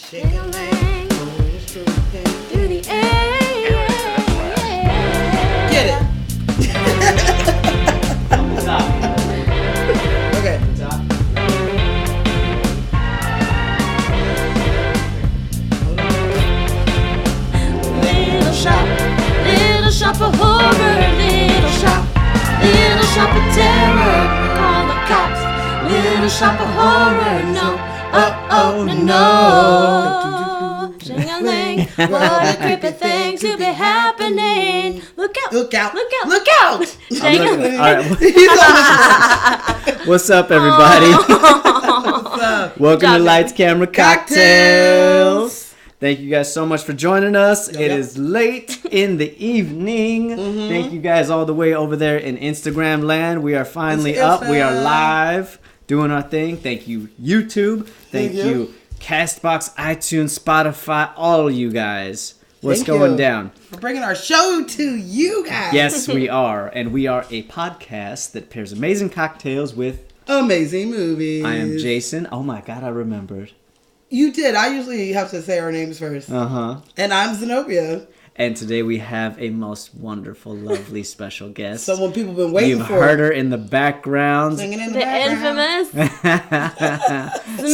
Jingling through the air. Get it. Okay. Little shop of horror, little shop of terror. Call the cops. Little shop of horror, no, no. Jingling, what a creepy thing to be happening. Look out, Look out. look out, Look out. Jingling. All right. What's up, everybody? What's up? Welcome to Job. Lights, Camera, Cocktails. Thank you guys so much for joining us. Yep, It yep. is late in the evening. Thank you guys all the way over there in Instagram land. We are finally It's up. We are Insta. live doing our thing. Thank you, YouTube. Thank Thank you. you, Castbox, iTunes, Spotify, all of you guys. What's Thank going you. down? We're bringing our show to you guys. Yes, we are. And we are a podcast that pairs amazing cocktails with... Amazing movies. I am Jason. Oh my God, I remembered. You did. I usually have to say our names first. Uh-huh. And I'm Zenobia. And today we have a most wonderful, lovely, special guest. Someone people been waiting You've for. heard her in the background. Singing in the The background. infamous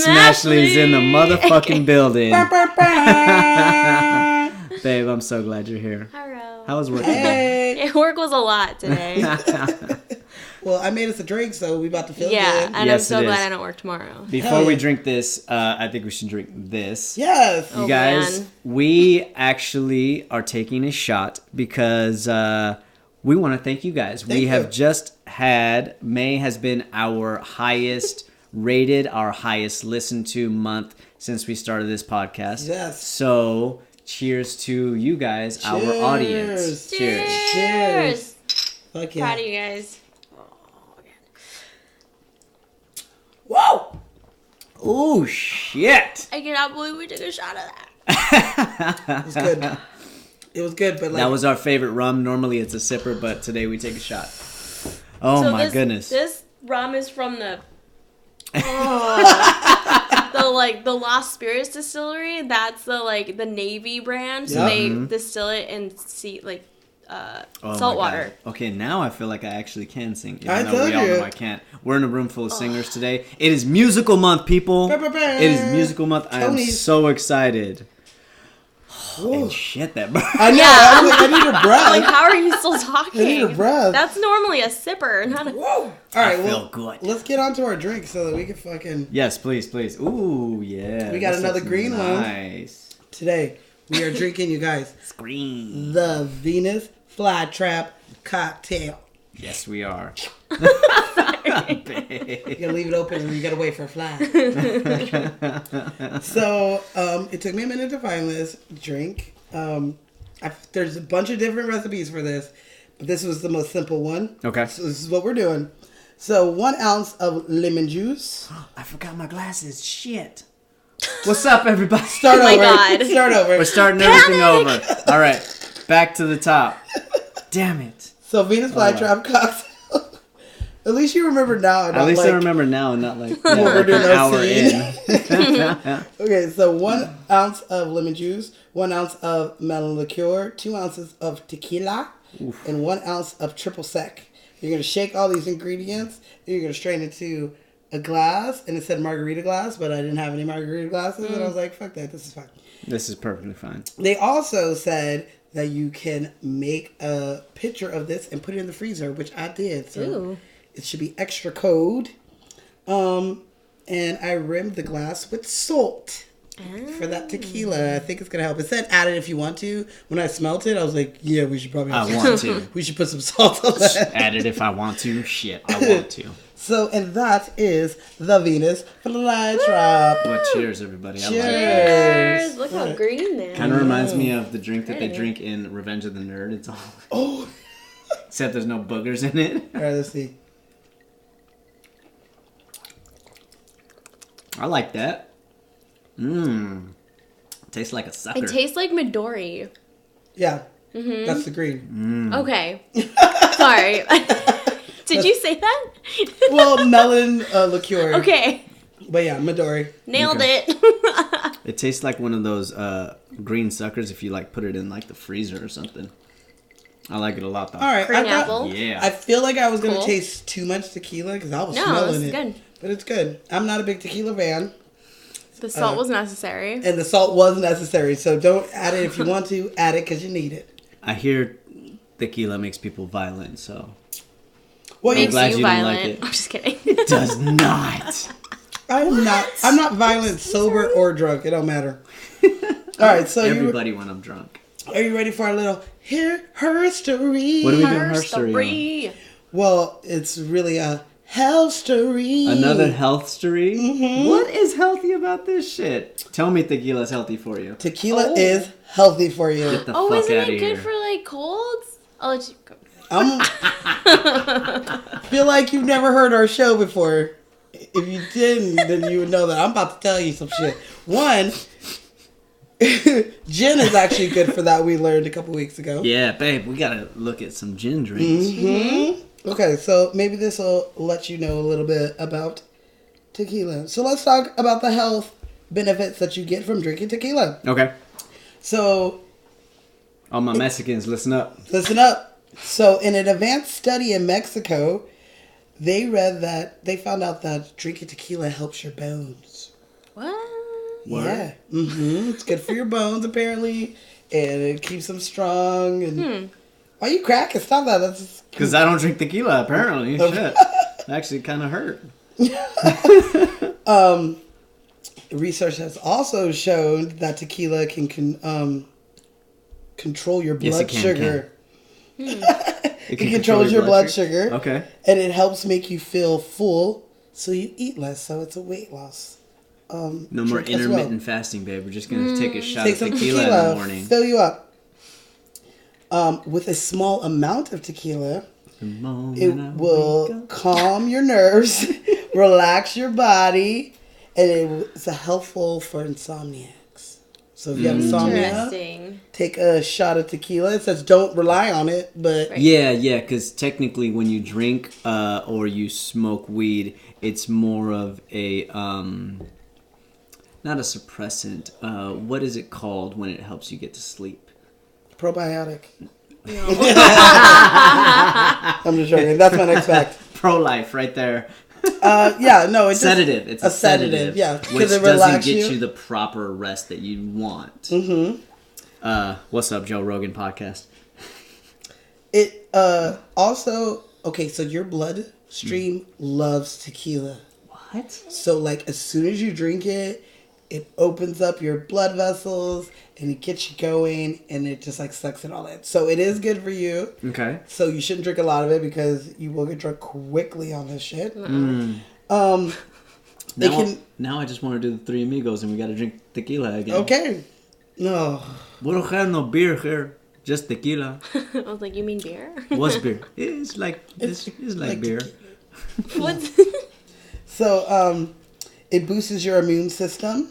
Smashley's in the motherfucking building. Bah, bah, bah. Babe, I'm so glad you're here. Hello. How was work today? Hey. Yeah, work was a lot today. Well, I made us a drink, so we about to feel Yeah, good. and Yes, I'm so it glad is. I don't work tomorrow. Before we yeah. drink this, I think we should drink this. Yes. You Oh, guys, man. we actually are taking a shot because we want to thank you guys. Thank we have you. just had, May has been our highest rated, our highest listened to month since we started this podcast. Yes. So, cheers to you guys, our Cheers. audience. Cheers. Cheers. Fuck yeah. Proud of you guys. Whoa. Oh, shit. I cannot believe we took a shot of that. It was good. It was good, but like That was our favorite rum. Normally it's a sipper, but today we take a shot. Oh So my this, goodness. This rum is from the the Lost Spirits distillery. That's the Navy brand. So Yep. they Mm-hmm. distill it in Oh salt my water. God. Okay, now I feel like I actually can sing. Even I though told we all you. know I can't. We're in a room full of singers today. It is musical month, people. Bah, bah, bah. It is musical month. I am Tony's. so excited. Ooh. And shit, that burn. I know. Yeah. I was like, I need a breath. Like, how are you still talking? I need a breath. That's normally a sipper, not a. Whoa. All right, I well, feel good. let's get on to our drink so that we can fucking. Yes, please, please. Ooh, yeah. We got this another looks green one. Nice. Today, we are drinking, you guys, Screen. the Venus Flytrap cocktail. Yes, we are. You gotta leave it open and you gotta wait for a fly. So, it took me a minute to find this drink. There's a bunch of different recipes for this, but this was the most simple one. Okay. So this is what we're doing. So 1 ounce of lemon juice. I forgot my glasses. Shit. What's up, everybody? Start Oh my over. God. Start over. We're starting everything over. All right, back to the top. Damn it. So Venus Flytrap cocktail. At least you remember now. At least I remember now, not like we're like doing an our hour scene. in. Okay, so 1 ounce of lemon juice, 1 ounce of melon liqueur, 2 ounces of tequila, and 1 ounce of triple sec. You're gonna shake all these ingredients. And you're gonna strain it into a glass, and it said margarita glass, but I didn't have any margarita glasses, and I was like, "Fuck that, this is fine." This is perfectly fine. They also said that you can make a picture of this and put it in the freezer, which I did. So Ooh. it should be extra cold. And I rimmed the glass with salt for that tequila. I think it's gonna help. It said add it if you want to. When I smelt it, I was like, yeah, we should probably. I Have want to. We should put some salt on that. Add it if I want to. Shit, I want to. So, and that is the Venus Flytrap. But cheers, everybody. I like it. Cheers. Look how green they are. Kind of reminds me of the drink that they Pretty. drink in Revenge of the Nerd. It's all Oh, except there's no boogers in it. all right. Let's see. I like that. Mmm. Tastes like a sucker. It tastes like Midori. Yeah, that's the green. Okay. Sorry. Did you say that? Well, melon liqueur. Okay. But yeah, Midori. Nailed Okay. it. It tastes like one of those green suckers if you like put it in like the freezer or something. I like it a lot though. All right, Green I thought, apple. Yeah. I feel like I was gonna Cool. taste too much tequila because I was No, smelling this is it. good. But it's good. I'm not a big tequila fan, The salt was necessary. and the salt was necessary. So don't add it if you want to. Add it because you need it. I hear tequila makes people violent, so Well, I'm Makes glad you you don't violent. like it. I'm just kidding. it does not. I'm not violent, sober or drunk. It don't matter. All right, so Everybody when I'm drunk. are you ready for our little her story? What do we do in her story? Story. Well, it's really a health story. Another health story? What is healthy about this shit? Tell me tequila's healthy for you. Tequila Oh. is healthy for you. Get the Oh, fuck isn't out it of good here. for like colds? I'll let you go. Feel like you've never heard our show before. If you didn't, then you would know that I'm about to tell you some shit. One, gin is actually good for that. We learned a couple weeks ago. Yeah, babe, we gotta look at some gin drinks. Okay, so maybe this will let you know a little bit about tequila. So let's talk about the health benefits that you get from drinking tequila. Okay. So All my Mexicans, listen up. listen up. So in an advanced study in Mexico, they found out that drinking tequila helps your bones. What? Yeah. It's good for your bones apparently, and it keeps them strong. And why you cracking? Stop that. That's Because I don't drink tequila, apparently. Shit. It actually kind of hurt. research has also shown that tequila can control your Yes, blood it can, sugar. It It controls your blood sugar. Okay. And it helps make you feel full, so you eat less. So it's a weight loss. No more drink as well. intermittent fasting, babe. We're just going to take a shot Take of some tequila, tequila, in the morning. fill you up. With a small amount of tequila, it will calm your nerves, relax your body, and it's helpful for insomniacs. So if you have insomnia, Interesting. take a shot of tequila. It says don't rely on it, but Right. Yeah, because technically when you drink or you smoke weed, it's more of a, not a suppressant. What is it called when it helps you get to sleep? probiotic. I'm just joking. That's my next fact. Pro-life right there. Yeah, no, it's Sedative. It's a sedative. Yeah, Which because it doesn't relax get you. you the proper rest that you want. Mm-hmm. What's up, Joe Rogan podcast? It also okay. So your bloodstream loves tequila. What? So like as soon as you drink it, it opens up your blood vessels and it gets you going, and it just like sucks it all in. So it is good for you. Okay. So you shouldn't drink a lot of it because you will get drunk quickly on this shit. It Now, can now I just want to do the Three Amigos and we got to drink tequila again. okay. No. We don't have no beer here. Just tequila. I was like, you mean beer? What's beer? It's like it's like like beer. What's So it boosts your immune system.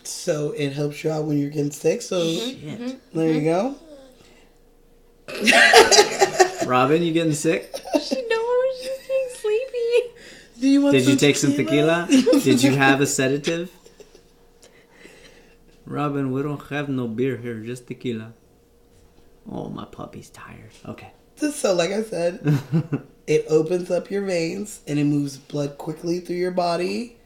So it helps you out when you're getting sick. So Shit. there you go. Robin, you getting sick? she know I was just being sleepy. Do you want Did you take some tequila? Did you have a sedative? Robin, we don't have no beer here, just tequila. Oh, my puppy's tired. Okay. So like I said, it opens up your veins and it moves blood quickly through your body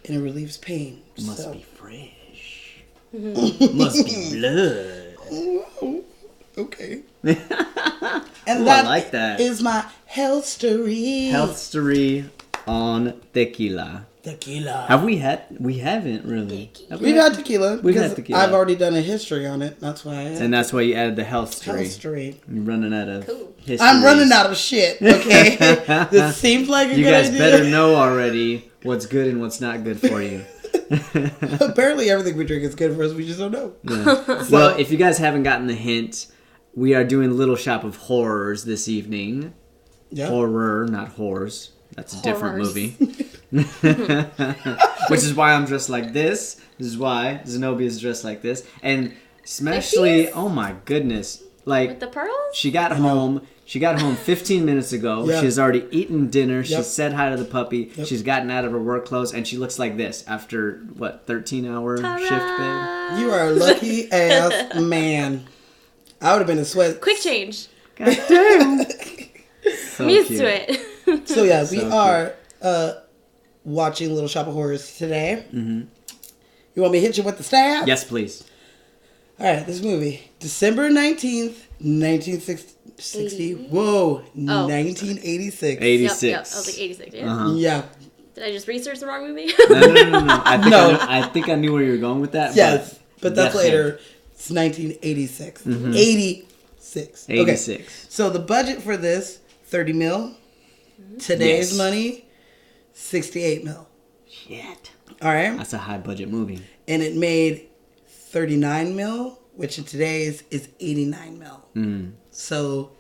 and it relieves pain. Must So- be fresh. Must be blood. Okay. Ooh, And I like that. is my health story. Health story on tequila. Tequila. Have we had? We haven't really. Have we We've had tequila. We've had because tequila. I've already done a history on it. That's why I had And that's why you added the health story. health story. You're running out of Cool. histories. I'm running out of shit, okay? This seems like a You good guys idea. better know already what's good and what's not good for you. Apparently everything we drink is good for us. We just don't know. Yeah. Well, if you guys haven't gotten the hint, we are doing Little Shop of Horrors this evening. Yeah. Horror, not whores. That's a different Horrors. movie. Which is why I'm dressed like this. This is why Zenobia is dressed like this. And especially, is. oh my goodness. Like, With the pearls? she got home, She got home 15 minutes ago. Yeah. She's already eaten dinner. She Yep. said hi to the puppy. Yep. She's gotten out of her work clothes, and she looks like this after, 13-hour shift, babe? You are a lucky ass man. I would have been in sweat. Quick change. God damn. So I'm used cute. to it. So yeah, we So are watching Little Shop of Horrors today. Mm-hmm. You want me to hit you with the stab? Yes, please. All right, this movie, December 19th, 1960. Whoa, 1986. 86. Yep. I was like 86. Yeah. Uh-huh. Yeah. Did I just research the wrong movie? No. No. I think I knew where you were going with that. Yes, but that's definitely. later. It's 1986. 86. 86. Okay. So the budget for this, 30 mil. Today's Yes. money, 68 mil. Shit. All right. That's a high budget movie. And it made 39 mil, which in today's is 89 mil. Mm. So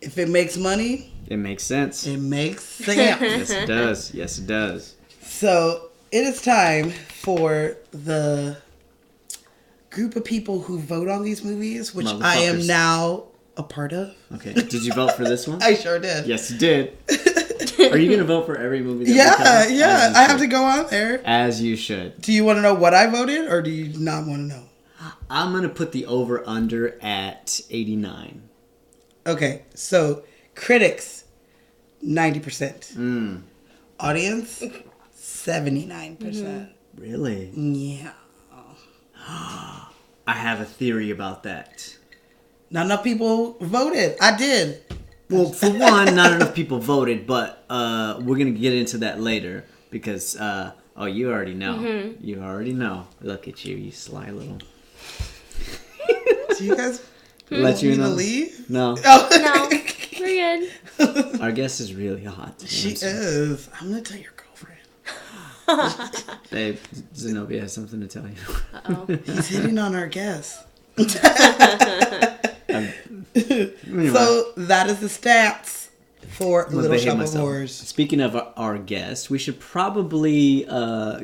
if it makes money, It makes sense. it makes sense. Yes, it does. Yes, it does. So it is time for the group of people who vote on these movies, which I am Motherfuckers. now a part of. Okay. Did you vote for this one? I sure did. Yes, you did. Are you going to vote for every movie that we Yeah, cover? yeah. As you I have should. to go on there. As you should. Do you want to know what I voted, or do you not want to know? I'm going to put the over-under at 89. Okay, so critics, 90%. Mm. Audience, 79%. Really? Yeah. I have a theory about that. Not enough people voted. I did. Well, for one, not enough people voted, but we're going to get into that later because, you already know. You already know. Look at you, you sly little... Do you guys Let you need to know. leave? No. Oh. No, we're good. Our guest is really hot. She is. I'm going to tell your girlfriend. Babe, Zenobia has something to tell you. Uh-oh. He's hitting on our guest. Anyway, So that is the stats for I'm gonna Little behave Shop of myself. Horrors. Speaking of our guest, we should probably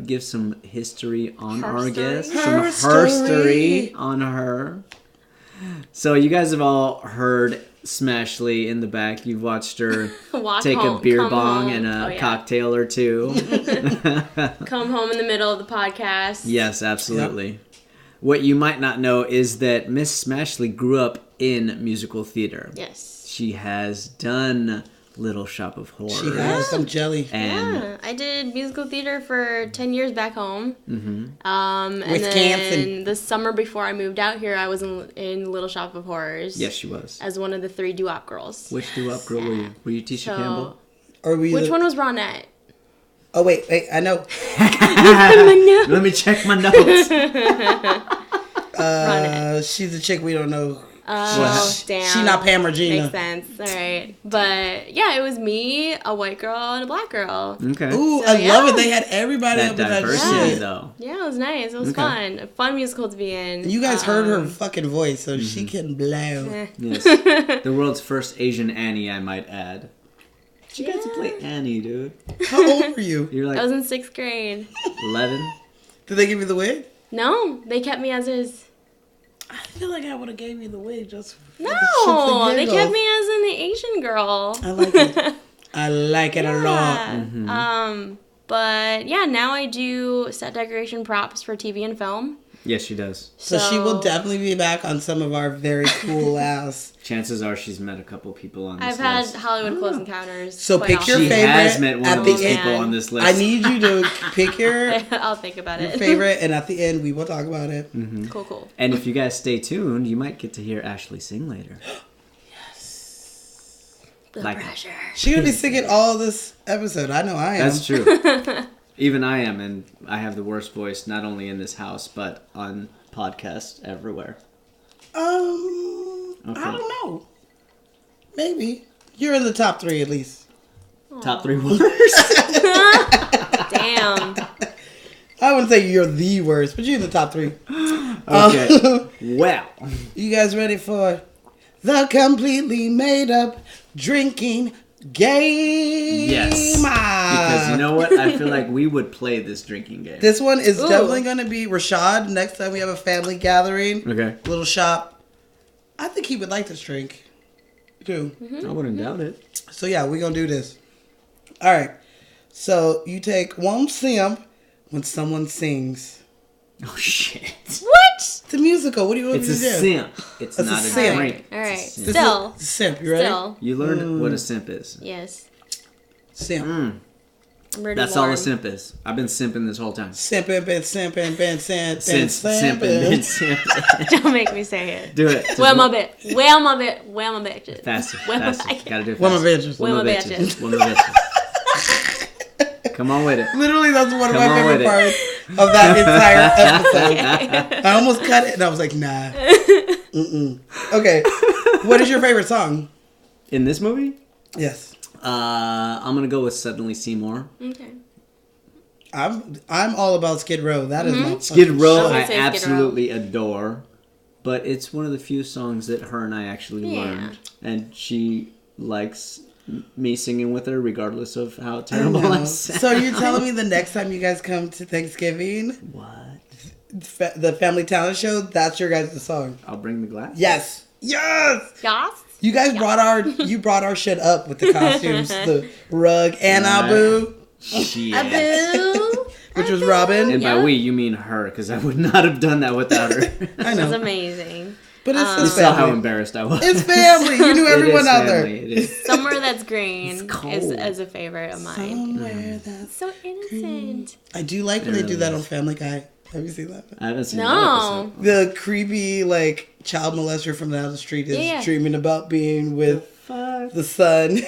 give some history on Her our story? guest. Her Some her story. story on her. So you guys have all heard Smashley in the back. You've watched her Walk take a home, beer come bong home. and a Oh, yeah. cocktail or two. Come home in the middle of the podcast. Yes, absolutely. What you might not know is that Miss Smashley grew up in musical theater. Yes. She has done Little Shop of Horrors. She has some jelly. And Yeah, I did musical theater for 10 years back home. Mm-hmm. And Wisconsin. then the summer before I moved out here, I was in Little Shop of Horrors. yes, she was. As one of the 3 doo-wop girls. Which doo-wop girl were you? Were you Tisha So- Campbell? Or were you Which the- one was Ronette? Oh, wait, I know. Let me check my notes. She's a chick we don't know. Oh, damn. She not Pam or Gina. Makes sense. All right. But yeah, it was me, a white girl, and a black girl. Okay. Ooh, So, I love yeah. it. They had everybody That up in that diversity, shit. though. Yeah, it was nice. It was Okay. fun. A fun musical to be in. You guys heard her fucking voice, so she can blow. Eh. Yes. The world's first Asian Annie, I might add. She got to play Annie, dude. How old were you? You're I like was in 6th grade. 11? Did they give you the wig? No, they kept me as is. I feel like I would have gave you the wig just for No, the shits and they giggles. kept me as an Asian girl. I like it. I like it a lot. Yeah. But yeah, now I do set decoration props for TV and film. Yes, she does. So she will definitely be back on some of our very cool ass. Chances are she's met a couple people on this I've had list. Hollywood Close Encounters. So quite pick your She often. favorite has met one at of the those people end. on this list. I need you to pick your I'll think about it. favorite, and at the end we will talk about it. Cool. And if you guys stay tuned, you might get to hear Ashley sing later. The Like- pressure. She's gonna be singing all this episode. I know I am. That's true. Even I am, and I have the worst voice, not only in this house, but on podcasts everywhere. I don't know. Maybe you're in the top 3 at least. Top 3 worst. Damn. I wouldn't say you're the worst, but you're in the top 3. Okay. Well. You guys ready for the completely made up drinking game? Yes. Because you know what? I feel like we would play this drinking game. This one is Ooh. definitely going to be Rashad. Next time we have a family gathering, Okay. little shop. I think he would like this drink. too. I wouldn't doubt it. So yeah, we're gonna do this. All right. So you take one simp when someone sings. Oh shit! What? It's a musical. What do you want It's me a to do? simp. It's It's a not a simp. drink. All right. It's a This simp. Still. is a simp. You ready? Still. You learned what a simp is. Yes. Simp. I'm ready That's all a simp is. I've been simping this whole time. Simping, been simping, been simping, Since simping, been simping. Don't make me say it. Do it. Just Where my bit? Where my bit? Where my bitches? Faster. Where my Faster. bitches? Gotta do it Where my faster. bitches? Where my bitches? Where my bitches? Come on with it. Literally, that's one of Come my on favorite with it. parts of that entire episode. I almost cut it, and I was like, nah. Mm-mm. Okay. What is your favorite song? In this movie, Yes. I'm gonna go with Suddenly Seymour. Okay. I'm all about Skid Row. That is my Skid fucking Row, shit. would I say Skid Row. absolutely adore, but it's one of the few songs that her and I actually Yeah. learned, and she likes me singing with her, regardless of how I terrible know. I sound. So you're telling me the next time you guys come to Thanksgiving, What? the Family Talent Show, that's your guys' song? I'll bring the glass. Yes. Yes. Yas? You guys brought our shit up with the costumes, the rug, and Right. Abu, Shit. Abu. which was Robin. And by Yeah. we, you mean her, because I would not have done that without her. I That was know, amazing. but it's You his saw how family. embarrassed I was. It's family. You knew It everyone is out family. there. It is. Somewhere That's Green It's cold. is a favorite of mine. Somewhere that's So innocent. I do like when It they do really that is. on Family Guy. Have you seen that? I haven't seen that No. episode. The creepy like child molester from down the street is Yeah. dreaming about being with Fuck. the son,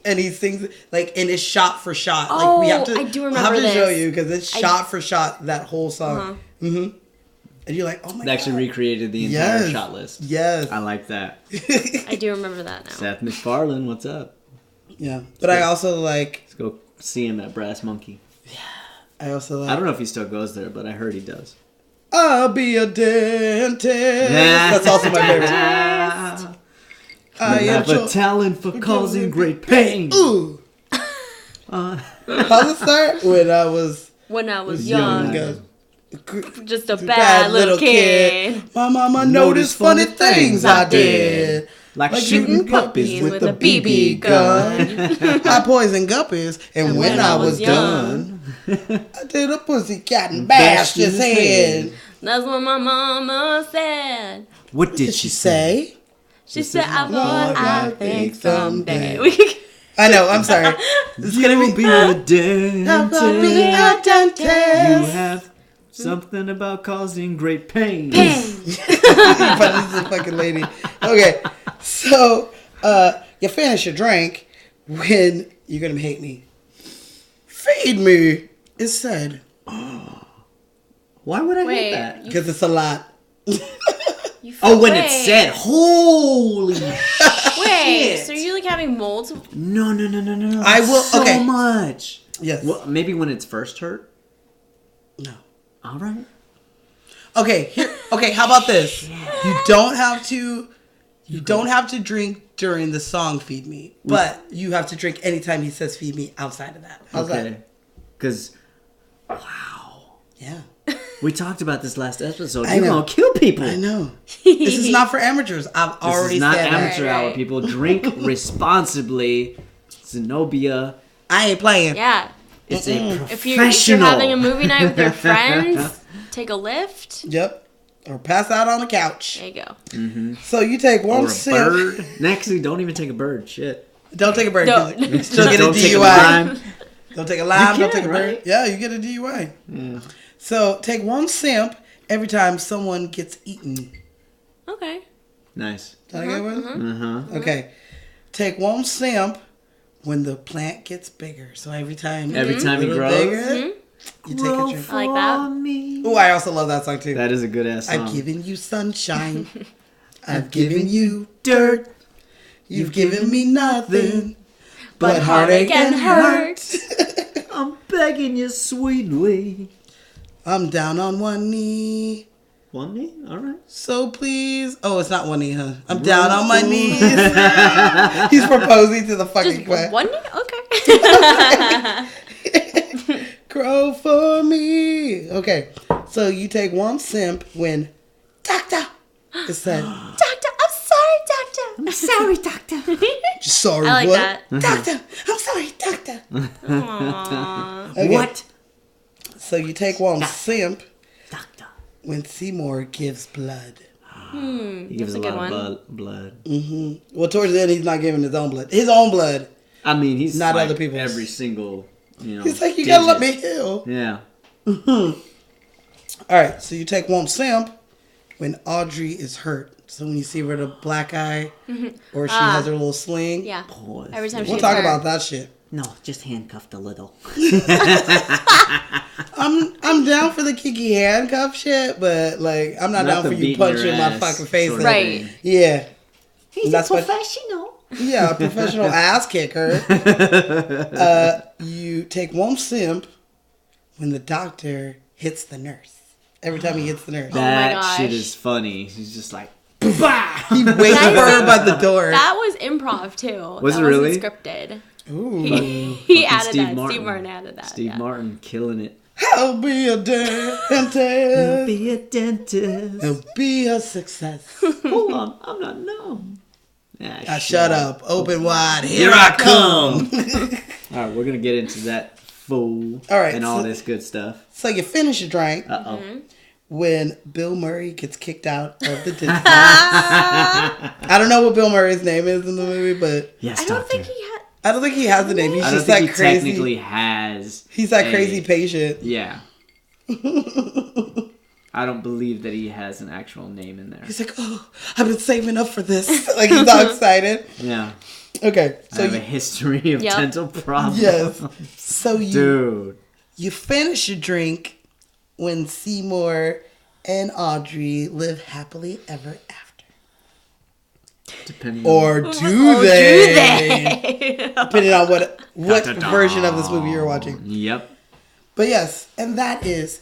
and he sings like, and it's shot for shot. Like we have to. Oh, I do I'll have remember to show this. you because it's shot for shot that whole song. Mm-hmm. And you're like, oh my They actually god. recreated the entire Yes. shot list. Yes. I like that. I do remember that now. Seth MacFarlane, what's up? Yeah, but I also like. Let's go see him at Brass Monkey. I also like. I don't know if he still goes there, but I heard he does. I'll be a dentist. That's also my favorite. I I have a enjoy. talent for causing great pain. Ooh. Uh, How's it start? When I was When I was young. young, young. just a bad little kid. My mama noticed funny things I did. like, Like shooting shooting puppies puppies with with a a BB gun. I poisoned guppies, and when I was done, I did a pussycat and bashed his head. That's what my mama said. What did Did she she say? say? She said, I Lord, thought I I think think someday. someday. I know. I'm sorry. It's gonna You'll be. be a dentist. I'll be a dentist. You have something about causing great pain. But this is a fucking lady. Okay, so you finish your drink when you're gonna hate me. Feed me is said Why would I Wait, hate that? because it's a lot. You Oh, when wait. it's said, holy Wait, shit. so you're like having molds? No. I will- So okay. much. Yes. Well, maybe when it's first hurt. No. All right. Okay. Here. Okay. How about this? You don't have to. You don't have to drink during the song "Feed Me," but you have to drink anytime he says "Feed Me" outside of that. How's Okay. Because, wow. that? Yeah. We talked about this last episode. I You're know. going to kill people. I know. This is not for amateurs. I've This already is not said that. amateur hour, Right. people. Drink responsibly. Zenobia. I ain't playing. Yeah. It's a If you're professional. having a movie night with your friends, take a lift. Yep. Or pass out on the couch. There you go. So you take one Or a sip. bird. Actually, don't even take a bird. Shit. Don't take a bird. Don't. You still get a Don't take a DUI. lime. Don't take a lime. You Don't can, take a bird. right? Yeah, you get a DUI. Yeah. So take one simp every time someone gets eaten. Okay. Nice. Did I get one? Uh-huh. Okay. Take one simp when the plant gets bigger. So every time Every time it little grows? bigger, you take a drink. I like that. Oh, I also love that song too. That is a good ass song. I've given you sunshine. I've given you dirt. You've given me nothing but heartache and hurt. I'm begging you sweetly. I'm down on one knee. One knee? All right. So please. Oh, it's not one knee, huh? I'm down on my knees. He's proposing to the fucking Just plant. one knee? Okay. Grow for me. Okay. So you take one simp when doctor is said. Doctor, I'm sorry, doctor. I'm sorry, doctor. Just sorry, I like what? that. Doctor, I'm sorry, doctor. Aww. Okay, What? So you take one simp Doctor. when Seymour gives blood. He gives a That's a lot good of blood. Well, towards the end, he's not giving his own blood. His own blood. I mean, he's Not like other people's. every single, He's like, you gotta let me heal. Yeah. All right, so you take one simp when Audrey is hurt. So when you see her with a black eye, or she has her little sling. Yeah. Pause. Every time she We'll gets talk hurt. about that shit. No, just handcuffed a little. I'm down for the Kiki handcuff shit, but like I'm not, down the for you beating your punching my ass fucking face sort in. of Right. thing. Yeah. He's That's a what- professional. Yeah, a professional ass kicker. You take one simp when the doctor hits the nurse. Every time he hits the nurse. That gosh. shit is funny. He's just like, He waits for her by the door. That was improv too. Was that it really? wasn't scripted. Ooh. He fucking added Steve that. Martin. Steve Martin added that. Steve yeah. Martin killing it. I'll be a dentist. Be a dentist. I'll be a success. Hold on, I'm not numb. Ah, Shut up. Open wide. Here I come. All right, we're gonna get into that fool. All right, and all so- this good stuff. So you finish your drink Uh-oh. when Bill Murray gets kicked out of the Disney. I don't know what Bill Murray's name is in the movie, but Yes, I don't doctor. think he had. I don't think he has a name. He's I don't just think that he crazy. technically has. He's that a- crazy patient. Yeah. I don't believe that he has an actual name in there. He's like, oh, I've been saving up for this. Like he's all excited. Yeah. Okay, I so have a you, history of Yep. dental problems. yes, so Dude. you finish your drink when Seymour and Audrey live happily ever after, Depending or do Oh, they? do they? Depending on what Da-da-da. version of this movie you're watching. Yep. But yes, and that is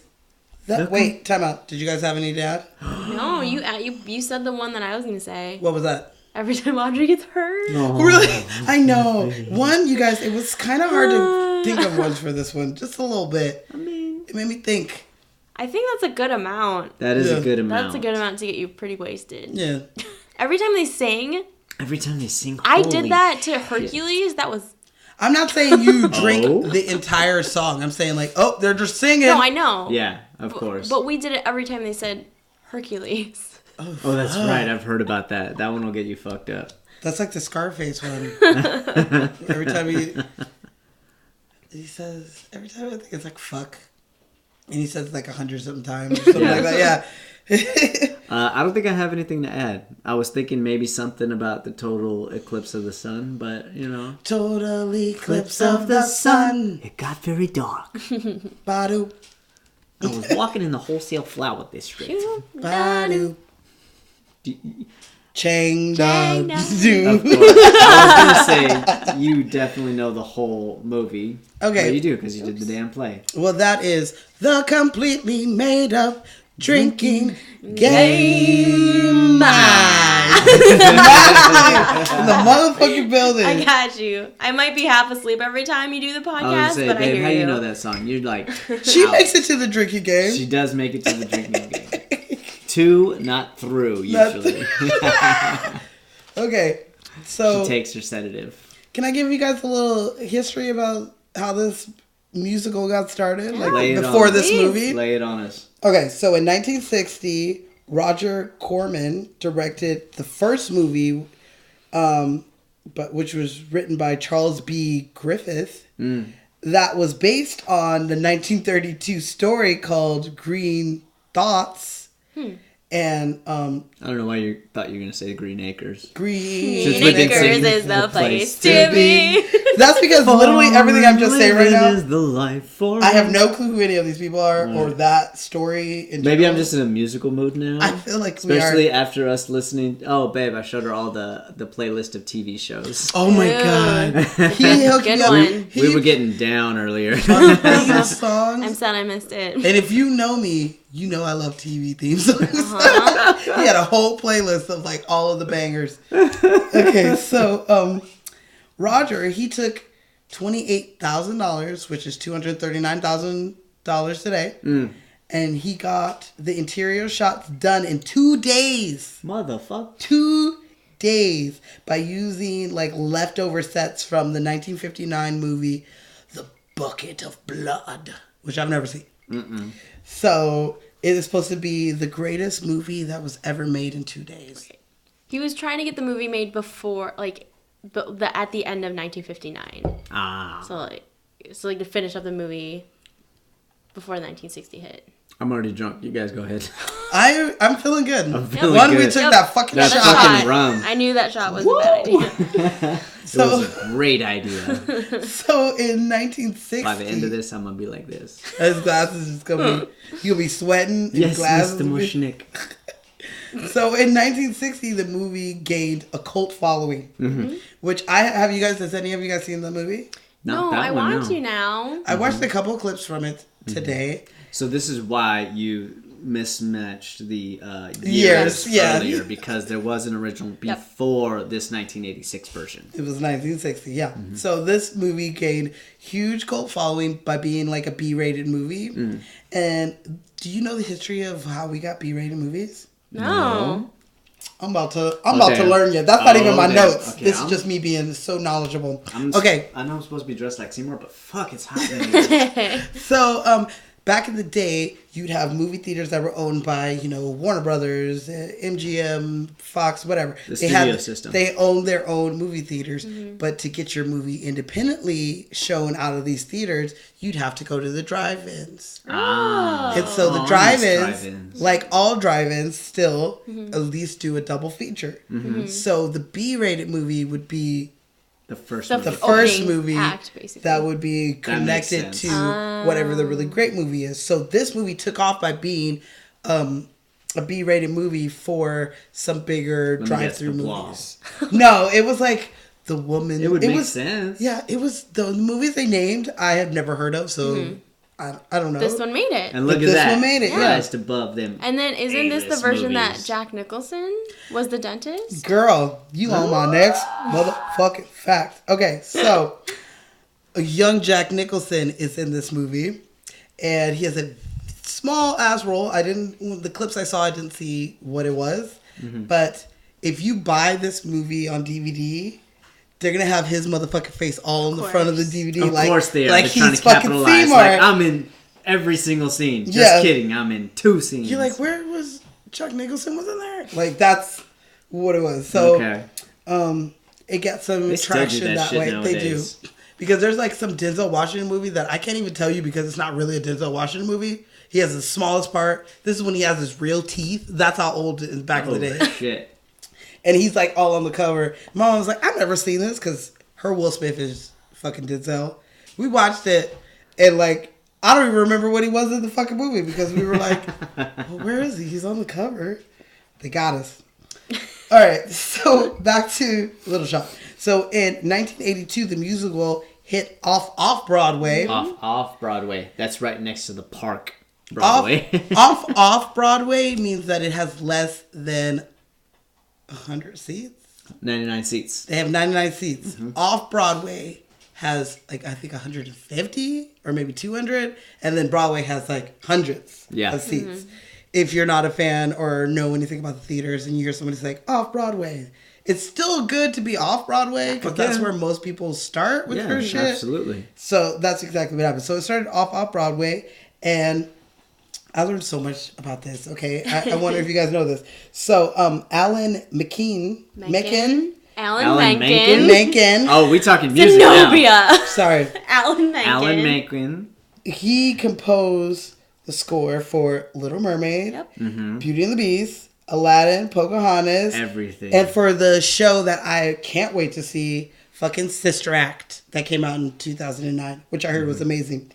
that. Look- Wait, time out. Did you guys have any to add? No, you said the one that I was gonna say. What was that? Every time Audrey gets hurt. Really? I know. One, you guys, it was kind of hard to think of ones for this one. Just a little bit. I mean, It made me think. I think that's a good amount. that is Yeah. a good amount. That's a good amount to get you pretty wasted. Yeah. Every time they sing, Every time they sing, I holy did that to shit. Hercules. That was I'm not saying you drink Oh. the entire song. I'm saying like, oh, they're just singing. no, I know. Yeah, of course. But we did it every time they said Hercules. Oh, that's right. I've heard about that. That one will get you fucked up. That's like the Scarface one. Every time he says, every time I think it's like fuck. And he says it like 100 something times or something Yeah. like that. Yeah. I don't think I have anything to add. I was thinking maybe something about the total eclipse of the sun, but you know. Total eclipse of the sun. It got very dark. Badu. I was walking in the wholesale flower district. Badu. D- Chang Chang da. da. Of Do. course. I was gonna say you definitely know the whole movie. Okay. Well, you do because you did the damn play. Well, that is the completely made up drinking game night. In the motherfucking building. I got you. I might be half asleep every time you do the I was podcast, gonna say, but I babe, hear how you. you know that song? You're like, She out. makes it to the drinking game. She does make it to the drinking game. To, not through, Not usually. Okay, so She takes her sedative. can I give you guys a little history about how this musical got started? Lay Like it before on. this Please. movie? Lay it on us. Okay, so in 1960, Roger Corman directed the first movie, but which was written by Charles B. Griffith. That was based on the 1932 story called Green Thoughts. And I don't know why you thought you were going to say Green Acres. Green Since we've been Acres singing is the the place place to be. That's because literally everything I'm just saying right Living now, is the life for I have us. no clue who any of these people are or that story. In Maybe I'm general. just in a musical mood now. I feel like Especially we are. after us listening. Oh, babe, I showed her all the playlist of TV shows. Oh my Ew. god. He hooked Good me up. one. We were getting down earlier. theme songs. I'm sad I missed it. And if you know me, you know I love TV theme songs. He had a whole playlist of like all of the bangers. Okay, so Roger, he took $28,000, which is $239,000 today, and he got the interior shots done in 2 days. Motherfucker. 2 days by using like leftover sets from the 1959 movie The Bucket of Blood, which I've never seen. So it is supposed to be the greatest movie that was ever made in 2 days. He was trying to get the movie made before, like, at the end of 1959. Ah. So to finish up the movie before 1960 hit. I'm already drunk. You guys go ahead. I'm feeling good. feeling One, we good. took that fucking That shot. fucking rum. I knew that shot was a bad idea. It was a great idea. So in 1960, By the end of this, I'm gonna be like this. his glasses is gonna be, you'll be sweating. And Yes, glasses Mr. will be- Mushnick. So in 1960, the movie gained a cult following, which has any of you guys seen the movie? No, that I one, want no. to now. I watched a couple clips from it today. So this is why you mismatched the Years, years yeah. earlier, because there was an original before this 1986 version. It was 1960, yeah. So this movie gained huge cult following by being like a B-rated movie. And do you know the history of how we got B-rated movies? No. I'm about to damn. learn you. That's not even my damn. notes. Okay, this is I'm- just me being so knowledgeable. I know I'm supposed to be dressed like Seymour, but fuck, it's hot in here. So, back in the day, you'd have movie theaters that were owned by, Warner Brothers, MGM, Fox, whatever. The studio system. They owned their own movie theaters, but to get your movie independently shown out of these theaters, you'd have to go to the drive-ins. And so the I miss drive-ins, drive-ins. like all drive-ins, still at least do a double feature. So the B-rated movie would be The first The movie. the first opening movie act, basically. that would be makes connected sense. to whatever the really great movie is. So this movie took off by being a B-rated movie for some bigger me drive-through guess, The Blob. movies. No, it was like The Woman. It would make was, sense. Yeah, it was the movies they named I had never heard of, so I don't know. This one made it. And look But at this that. one made it, yeah. Just above them. And then isn't this the A-list version that movies. Jack Nicholson was the dentist? Girl, you on my next motherfucking fact. Okay, so a young Jack Nicholson is in this movie, and he has a small ass role. The clips I saw, I didn't see what it was, but if you buy this movie on DVD, they're gonna have his motherfucking face all in the front of the course. DVD. Of course they are. Like They're trying he's to fucking capitalize. Seymour. Like, I'm in every single scene. Just Yeah. kidding. I'm in 2 scenes. You're like, where was Chuck Nicholson was in there? Like that's what it was. So Okay. it got some They still do traction that that shit way. nowadays. They do. Because there's like some Denzel Washington movie that I can't even tell you because it's not really a Denzel Washington movie. He has the smallest part. This is when he has his real teeth. That's how old it is back in the day. Shit. And he's like all on the cover. My mom was like, I've never seen this because her Will Smith is fucking Denzel. We watched it and like, I don't even remember what he was in the fucking movie because we were like, well, where is he? He's on the cover. They got us. All right, so back to Little Shop. So in 1982, the musical hit off Broadway. Off Broadway. That's right next to the park. Broadway. Off Broadway means that it has less than 100 seats. 99 seats. They have 99 seats. Off Broadway has like I think 150 or maybe 200, and then Broadway has like hundreds of seats. If you're not a fan or know anything about the theaters, and you hear somebody say off Broadway, it's still good to be off Broadway because that's where most people start with their shit. Absolutely. So that's exactly what happened. So it started off Broadway, and I learned so much about this. Okay, I wonder if you guys know this. So Alan Menken. Alan Menken. Oh, we talking music now. Zenobia. Sorry, Alan Menken. Alan Menken. he composed the score for Little Mermaid, Yep. Beauty and the Beast, Aladdin, Pocahontas, Everything. and for the show that I can't wait to see, fucking Sister Act, that came out in 2009, which I heard was amazing.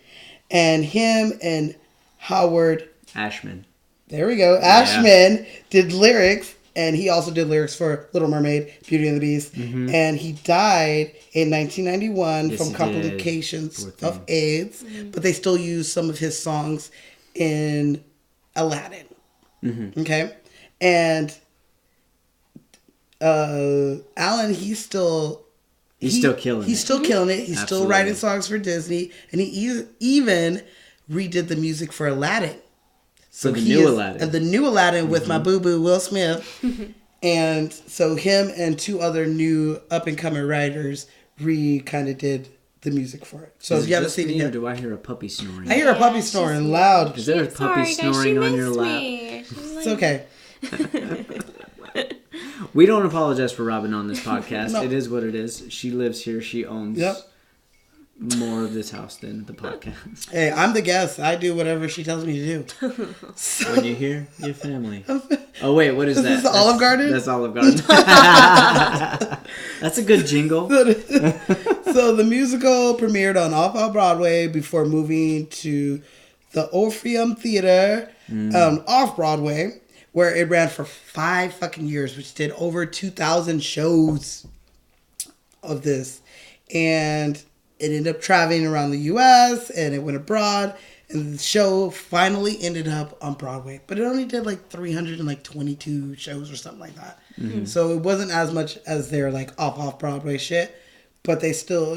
And him and Howard, Ashman. there we go, Ashman did lyrics, and he also did lyrics for Little Mermaid, Beauty and the Beast. And he died in 1991 Yes, from he did. complications Poor thing. of AIDS, but they still use some of his songs in Aladdin. Okay? And Alan, he's still killing He's it. still killing it. He's still Absolutely. writing songs for Disney, and he even redid the music for Aladdin. So the he new is- Aladdin. the new Aladdin with my boo boo Will Smith, And so him and 2 other new up-and-coming writers kind of did the music for it. So Is if it you haven't just seen it me, or yet, do I hear a puppy snoring? I hear a puppy she's- snoring loud. Is there a puppy snoring on your lap? It's okay. We don't apologize for Robin on this podcast. No. It is what it is. She lives here. She owns Yep. more of this house than the podcast. Hey, I'm the guest. I do whatever she tells me to do. When you hear your family. Oh wait, what is Is that? this Olive Garden? That's Olive Garden. That's a good jingle. So the musical premiered on Off Broadway before moving to the Orpheum Theater off Broadway, where it ran for 5 fucking years, which did over 2,000 shows of this. And it ended up traveling around the U.S. and it went abroad. And the show finally ended up on Broadway. But it only did like 322 shows or something like that. So it wasn't as much as their like off Broadway shit. But they still,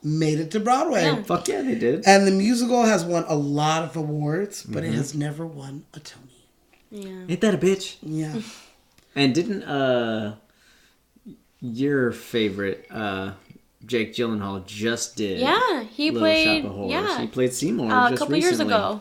made it to Broadway. Yeah. Fuck yeah, they did. And the musical has won a lot of awards, but it has never won a Tony. Yeah. Ain't that a bitch? Yeah. And didn't your favorite Jake Gyllenhaal just did? Yeah, he Little played. Shop of Horrors. Yeah, He played Seymour a just couple recently. years ago.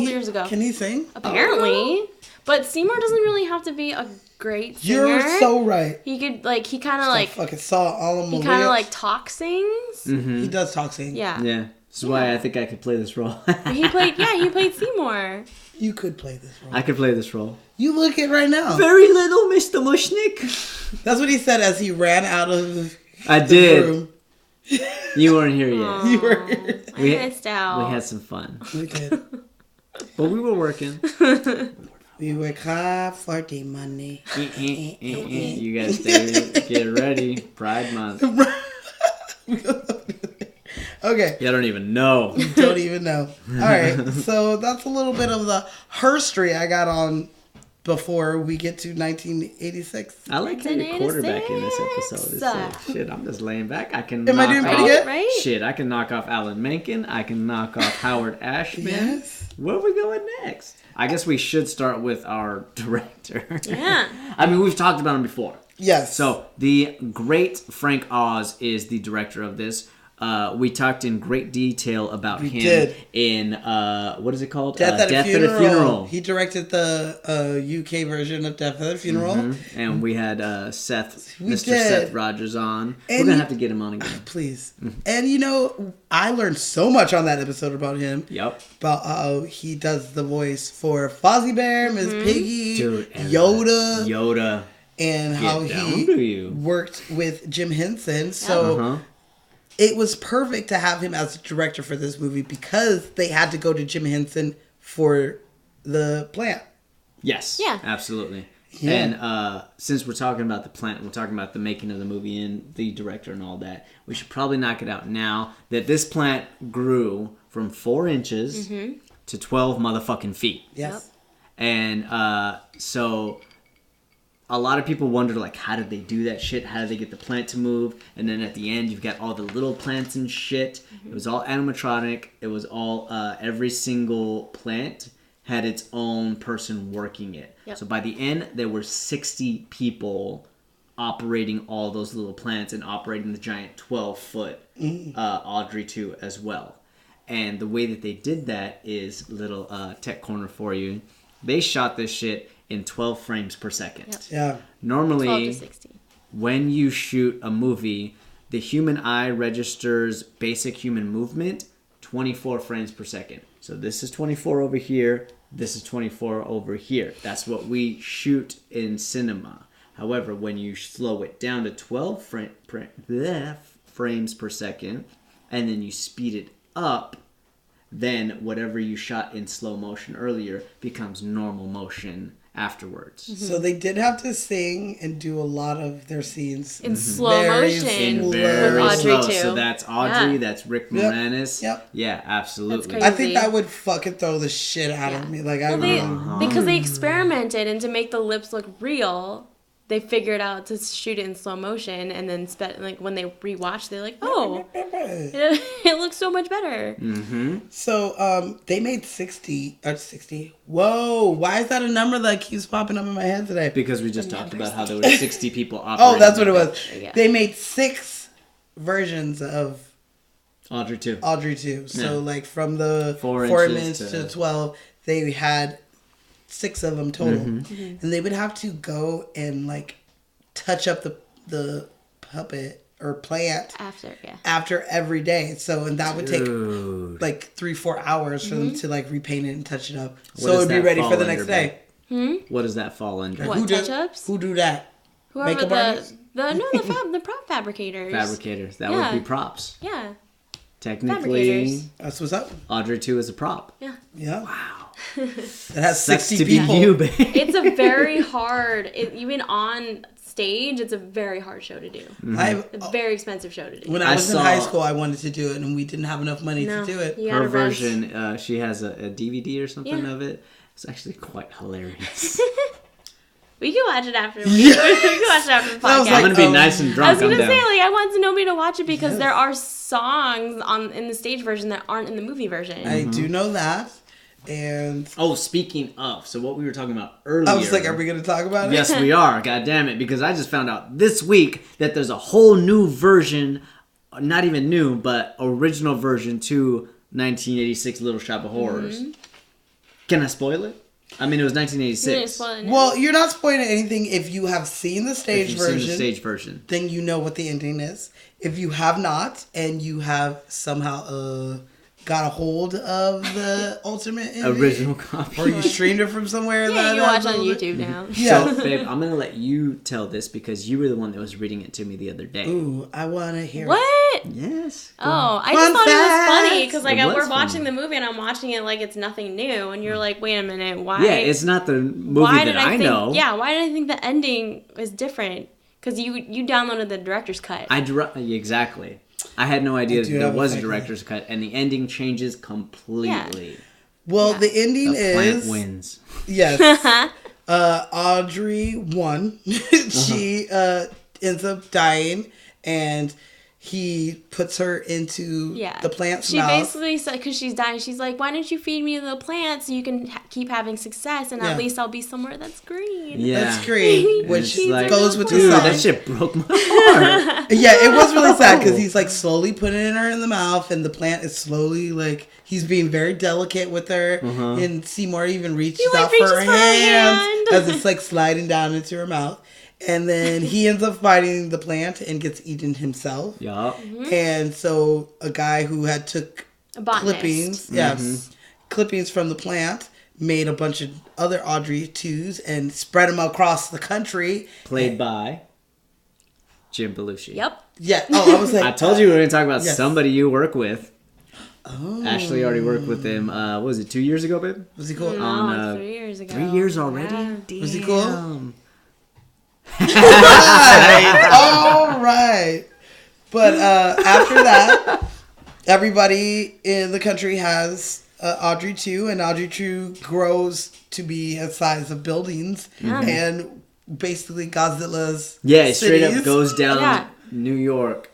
Years ago. Can he sing? Apparently, but Seymour doesn't really have to be a great singer. You're so right. He could he kind of I like fucking saw all of he my kind of lyrics. like talk sings. He does talk sing. Yeah. Yeah, this is why I think I could play this role. He played Seymour. You could play this role. I could play this role. You look it right now. Very little, Mr. Mushnick. That's what he said as he ran out of I the did. room. You weren't here yet. You were. I We- missed out. We had some fun, We did. but we were working. We work hard for the money. You guys get ready. Pride Month. Okay. You don't even know. Don't even know. All right. So that's a little bit of the herstory I got on before we get to 1986. I like how you're quarterbacking this episode. It's like, shit, I'm just laying back. I can. Am I knock doing pretty off- good? Right? Shit, I can knock off Alan Menken. I can knock off Howard Ashman. Yes. Where are we going next? I guess we should start with our director. Yeah. I mean, we've talked about him before. Yes. So, the great Frank Oz is the director of this. We talked in great detail about him did. in, what is it called? Death at a Funeral. Funeral. He directed the UK version of Death at a Funeral. And we had Mr. We did. Seth Rogers on. We're And going to have to get him on again. Please. And I learned so much on that episode about him. Yep. About how he does the voice for Fozzie Bear, Miss Piggy, Dude, and Yoda, Yoda. and how down to you. he worked with Jim Henson. So Uh-huh. it was perfect to have him as a director for this movie because they had to go to Jim Henson for the plant. Yes. Yeah. Absolutely. Yeah. And since we're talking about the plant, we're talking about the making of the movie and the director and all that, we should probably knock it out now that this plant grew from 4 inches to 12 motherfucking feet. Yes. And so a lot of people wondered, like, how did they do that shit? How did they get the plant to move? And then at the end, you've got all the little plants and shit. It was all animatronic. It was all, every single plant had its own person working it. Yep. So by the end, there were 60 people operating all those little plants and operating the giant 12-foot Audrey 2 as well. And the way that they did that is, little tech corner for you, they shot this shit in 12 frames per second. Yep. Yeah. 12 Normally, to 16. when you shoot a movie, the human eye registers basic human movement 24 frames per second. So this is 24 over here, this is 24 over here. That's what we shoot in cinema. However, when you slow it down to 12 frames per second, and then you speed it up, then whatever you shot in slow motion earlier becomes normal motion afterwards. So they did have to sing and do a lot of their scenes In slow very motion. In slow. very With Audrey slow. too. So that's Audrey, Yeah. that's Rick Yep. Moranis. Yep. Yeah, absolutely. That's I crazy. think that would fucking throw the shit out of me. Like I Well, really, because they experimented, and to make the lips look real, they figured out to shoot it in slow motion, and then when they rewatched, they're like, oh, it looks so much better. So they made 60. Whoa, why is that a number that keeps popping up in my head today? Because we just talked about how there were 60 people operating. Oh, that's what it was. Yeah. They made 6 versions of Audrey 2. Audrey 2. So, like, from the 4 4 inches inches to- to 12, they had 6 of them total. And they would have to go and, like, touch up the puppet or plant after every day. So, and that would take, like, 3-4 hours for them to, like, repaint it and touch it up. What So does it would be that ready fall for the under, next day. What does that fall under? What, touch-ups? Who do that? Whoever Makeup artists? the prop fabricators. Fabricators. That Yeah. would be props. Yeah. Technically, Fabricators. That's what's up. Audrey 2 is a prop. Yeah. Yeah. Wow. It has Sucks 60 to be people. you, babe. It's a very hard, even on stage, it's a very hard show to do. A very expensive show to do. When I was in high school, I wanted to do it, and we didn't have enough money to do it. You gotta Her rest. version, she has a DVD or something Yeah. of it. It's actually quite hilarious. We can watch it after. We can watch it after the I was podcast. like, I'm gonna be nice and I drunk. was gonna I'm down. say, I want Zenobia to watch it because there are songs in the stage version that aren't in the movie version. I do know that, and Oh, speaking of, so what we were talking about earlier. I was like, "Are we going to talk about it?" Yes, we are. God damn it! Because I just found out this week that there's a whole new version, not even new, but original version to 1986 Little Shop of Horrors. Can I spoil it? I mean, it was You didn't 1986. spoil it now. Well, you're not spoiling anything if you have seen the If stage you've version. seen the stage version. Then you know what the ending is. If you have not, and you have somehow got a hold of the ultimate ending, Original copy. or you streamed it from somewhere. yeah, that you watch has on all the- YouTube now. Yeah. So, babe, I'm gonna let you tell this because you were the one that was reading it to me the other day. Ooh, I want to hear. What? Yes. Oh, I Fun just thought it was fact. funny because It was we're watching funny. the movie and I'm watching it like it's nothing new, and you're like, wait a minute, why? Yeah, it's not the movie why that did I think? know. Yeah, why did I think the ending was different? Because you downloaded the director's cut. Exactly. I had no idea I that do there have a was a second. director's cut, and the ending changes completely. Well, Yeah. the ending The plant is wins. yes. Audrey won. She ends up dying, and he puts her into the plant's she mouth. basically said, because she's dying, she's like, why don't you feed me the plant so you can keep having success, and Yeah. at least I'll be somewhere that's green. Yeah. That's green, And which it's like, goes with the dude, song. that shit broke my heart. Yeah, it was really sad because he's like slowly putting her in the mouth, and the plant is slowly like he's being very delicate with her. And Seymour even reaches like, out for reaches her for her hand hand. as it's like sliding down into her mouth. And then he ends up fighting the plant and gets eaten himself. Yup. And so a guy who had took A botanist. clippings, clippings from the plant, made a bunch of other Audrey 2s and spread them across the country. Played by Jim Belushi. Yep. Yeah. Oh, I was like, I told you we were going to talk about Yes. somebody you work with. Oh. Ashley already worked with him, what was it, 2 years ago, babe? Was he cool? No, On, 3 years ago. 3 years already? Yeah. Damn. Was he cool? All right. But after that, everybody in the country has Audrey 2, and Audrey 2 grows to be a size of buildings, and basically Godzilla's Yeah, straight up cities. goes down Yeah. New York.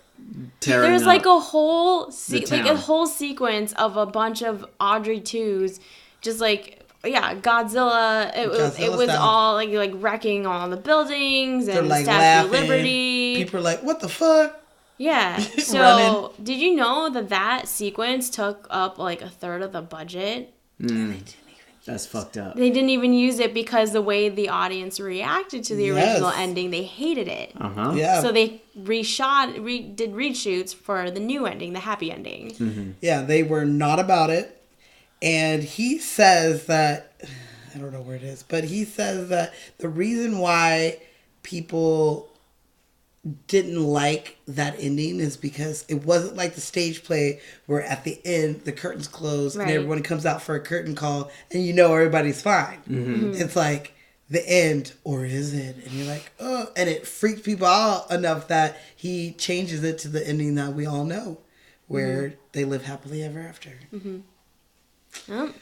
Tearing There's up. like a whole town. sequence of a bunch of Audrey 2s, just like Godzilla. It was Godzilla style. all like wrecking all the buildings They're and like Statue of laughing. Liberty. People are like, what the fuck? Yeah. So Running. did you know that sequence took up like a third of the budget? That's fucked up. They didn't even use it because the way the audience reacted to the Yes. original ending, they hated it. Uh-huh. Yeah. So they did reshoots for the new ending, the happy ending. Yeah, they were not about it. And he says that, I don't know where it is, but he says that the reason why people didn't like that ending is because it wasn't like the stage play where at the end the curtains close and Right. everyone comes out for a curtain call and you know everybody's fine. It's like the end, or is it? And you're like, oh, and it freaks people out enough that he changes it to the ending that we all know, where they live happily ever after. Oh,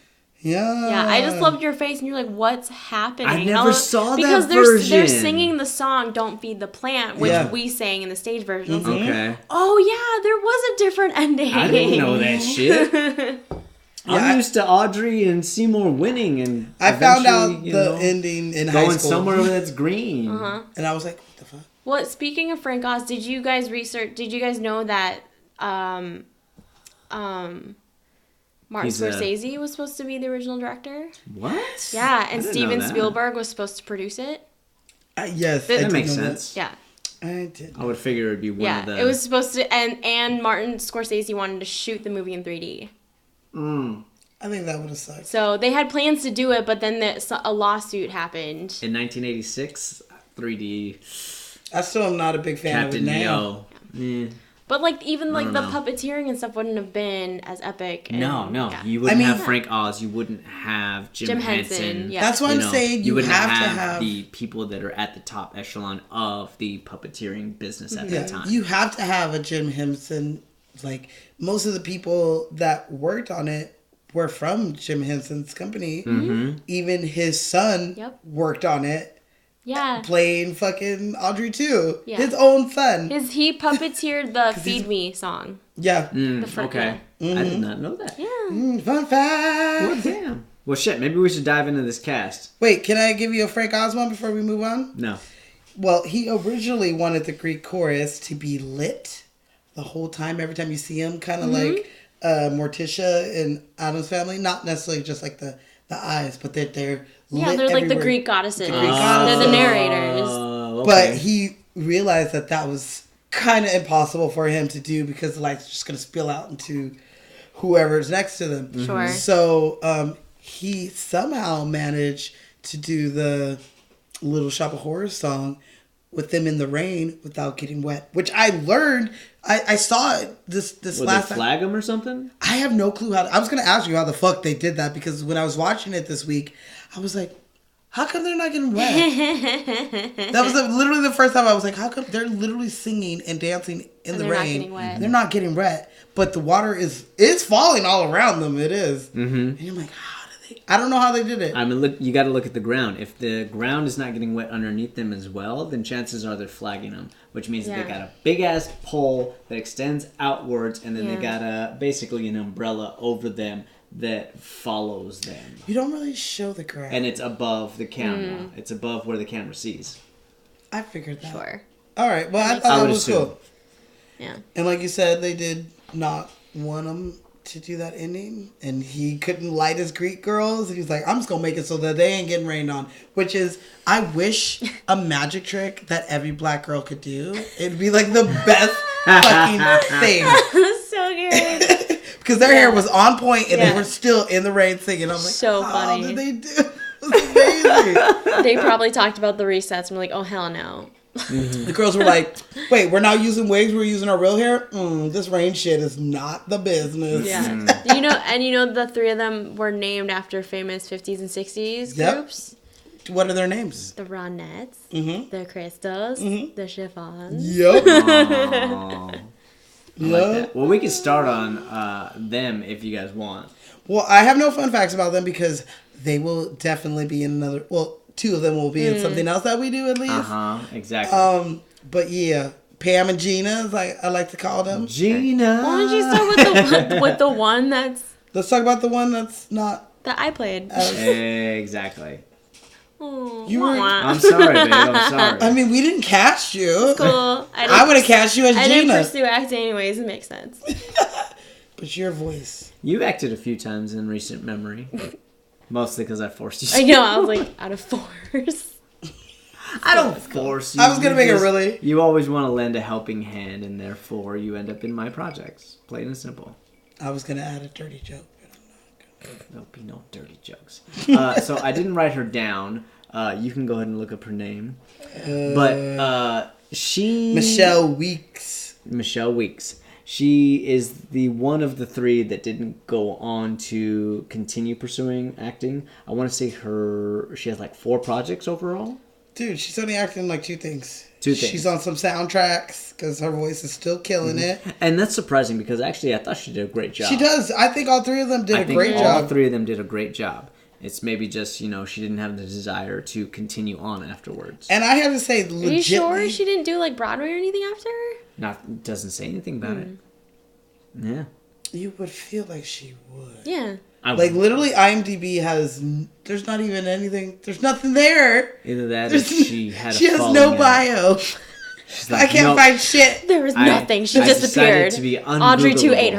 Yeah. Yeah, I just loved your face, and you're like, "What's happening?" I And never saw that because version. they're singing the song "Don't Feed the Plant," which Yeah. we sang in the stage version. I was like, Okay. oh yeah, there was a different ending. I didn't know that shit. Yeah, I'm used to Audrey and Seymour winning, and I found out eventually, the ending in high going school. somewhere that's green. And I was like, what the fuck? Well, speaking of Frank Oz, did you guys know that Martin He's a- Scorsese was supposed to be the original director? What? Yeah, I and didn't Steven know that. Spielberg was supposed to produce it. Yes, That I That did makes know sense. Yeah. That. I did. I would figure it'd be one Yeah, of the. it was supposed to, and Martin Scorsese wanted to shoot the movie in 3D. I think that would have sucked. So they had plans to do it, but then a lawsuit happened. In 1986, 3D I still am not a big fan Captain of it now. Neo. But like even like don't the know. puppeteering and stuff wouldn't have been as epic. And, No, yeah. you wouldn't I mean- have Frank Oz. You wouldn't have Jim Henson. Yeah. That's why I'm saying you wouldn't have to have the people that are at the top echelon of the puppeteering business at that time. You have to have a Jim Henson. Like most of the people that worked on it were from Jim Henson's company. Mm-hmm. Even his son Yep. worked on it, Yeah. playing fucking Audrey too. Yeah. His own son. He puppeteered the "Feed Me" song. Yeah. The first, Okay, I did not know that. Yeah. Fun fact. Well, damn. Well, shit. Maybe we should dive into this cast. Wait, can I give you a Frank Oz one before we move on? No. Well, he originally wanted the Greek chorus to be lit the whole time. Every time you see him, kind of like Morticia in Addams Family. Not necessarily just like the eyes, but they're Yeah, lit they're like the everywhere. Greek goddesses. Greek goddesses. They're the narrators. Okay. But he realized that was kind of impossible for him to do because the light's just going to spill out into whoever's next to them. Sure. So he somehow managed to do the Little Shop of Horrors song with them in the rain without getting wet, which I learned. I saw it this Would last they time. flag him or something? I have no clue how. I was going to ask you how the fuck they did that because when I was watching it this week, I was like, how come they're not getting wet? That was literally the first time I was like, how come they're literally singing and dancing in And the they're not rain? getting wet. They're not getting wet, but the water is falling all around them. It is. Mm-hmm. And you're like, how did they? I don't know how they did it. I mean, look. You got to look at the ground. If the ground is not getting wet underneath them as well, then chances are they're flagging them, which means that they Yeah. got a big ass pole that extends outwards, and then they Yeah. got basically an umbrella over them that follows them, You don't really show the ground. and it's above the camera. It's above where the camera sees. I figured that. Sure. All right. Well, I I thought would that was assume. cool. Yeah. And like you said, they did not want him to do that ending. And he couldn't light his Greek girls. And he's like, I'm just going to make it so that they ain't getting rained on. Which is, I wish a magic trick that every black girl could do. It'd be like the best fucking thing. So good. Because their hair was on point and Yeah. they were still in the rain singing. I'm like, So how funny. did they do? It was amazing. They probably talked about the resets and were like, oh, hell no. The girls were like, wait, we're not using wigs, we're using our real hair? This rain shit is not the business. Yeah. You know, the three of them were named after famous 50s and 60s Yep. groups. What are their names? The Ronettes, Mm-hmm. the Crystals, the Chiffons. Yep. Oh, I like Yep. that. Well, we can start on them if you guys want. Well, I have no fun facts about them because they will definitely be in another. Well, two of them will be in something else that we do at least. Exactly. But yeah, Pam and Gina, as I like to call them. Gina. Why don't you start with the one Let's talk about the one that's not. that I played? Exactly. Oh, You were- I'm sorry, babe. I'm sorry. I mean, we didn't cast you. cool. I would have cast you as I didn't Gina. pursue acting anyways. It makes sense. But your voice. You acted a few times in recent memory. Mostly because I forced you to. I know. I was like out of force. I don't force you. I was gonna You make it just- really- You always want to lend a helping hand, and therefore you end up in my projects. Plain and simple. I was going to add a dirty joke. There'll be no dirty jokes. So I didn't write her down. You can go ahead and look up her name. But she... Michelle Weeks. Michelle Weeks. She is the one of the three that didn't go on to continue pursuing acting. I want to say she has like 4 projects overall. Dude, she's only acting in like two things. Two things. She's on some soundtracks because her voice is still killing it. And that's surprising because actually I thought she did a great job. She does. I think all three of them did I a think great all job. three of them did a great job. It's maybe just, you know, she didn't have the desire to continue on afterwards. And I have to say, Are legitimately, you sure she didn't do like Broadway or anything after? Not doesn't say anything about it. Yeah. you would feel like she would. Yeah. Like literally, IMDb has. There's not even anything. There's nothing there. Either that or she had a She has falling no out. bio. She's I like, can't "Nope." find shit. There was I- nothing. She I disappeared. decided to be Audrey 2 ate ungoogleable.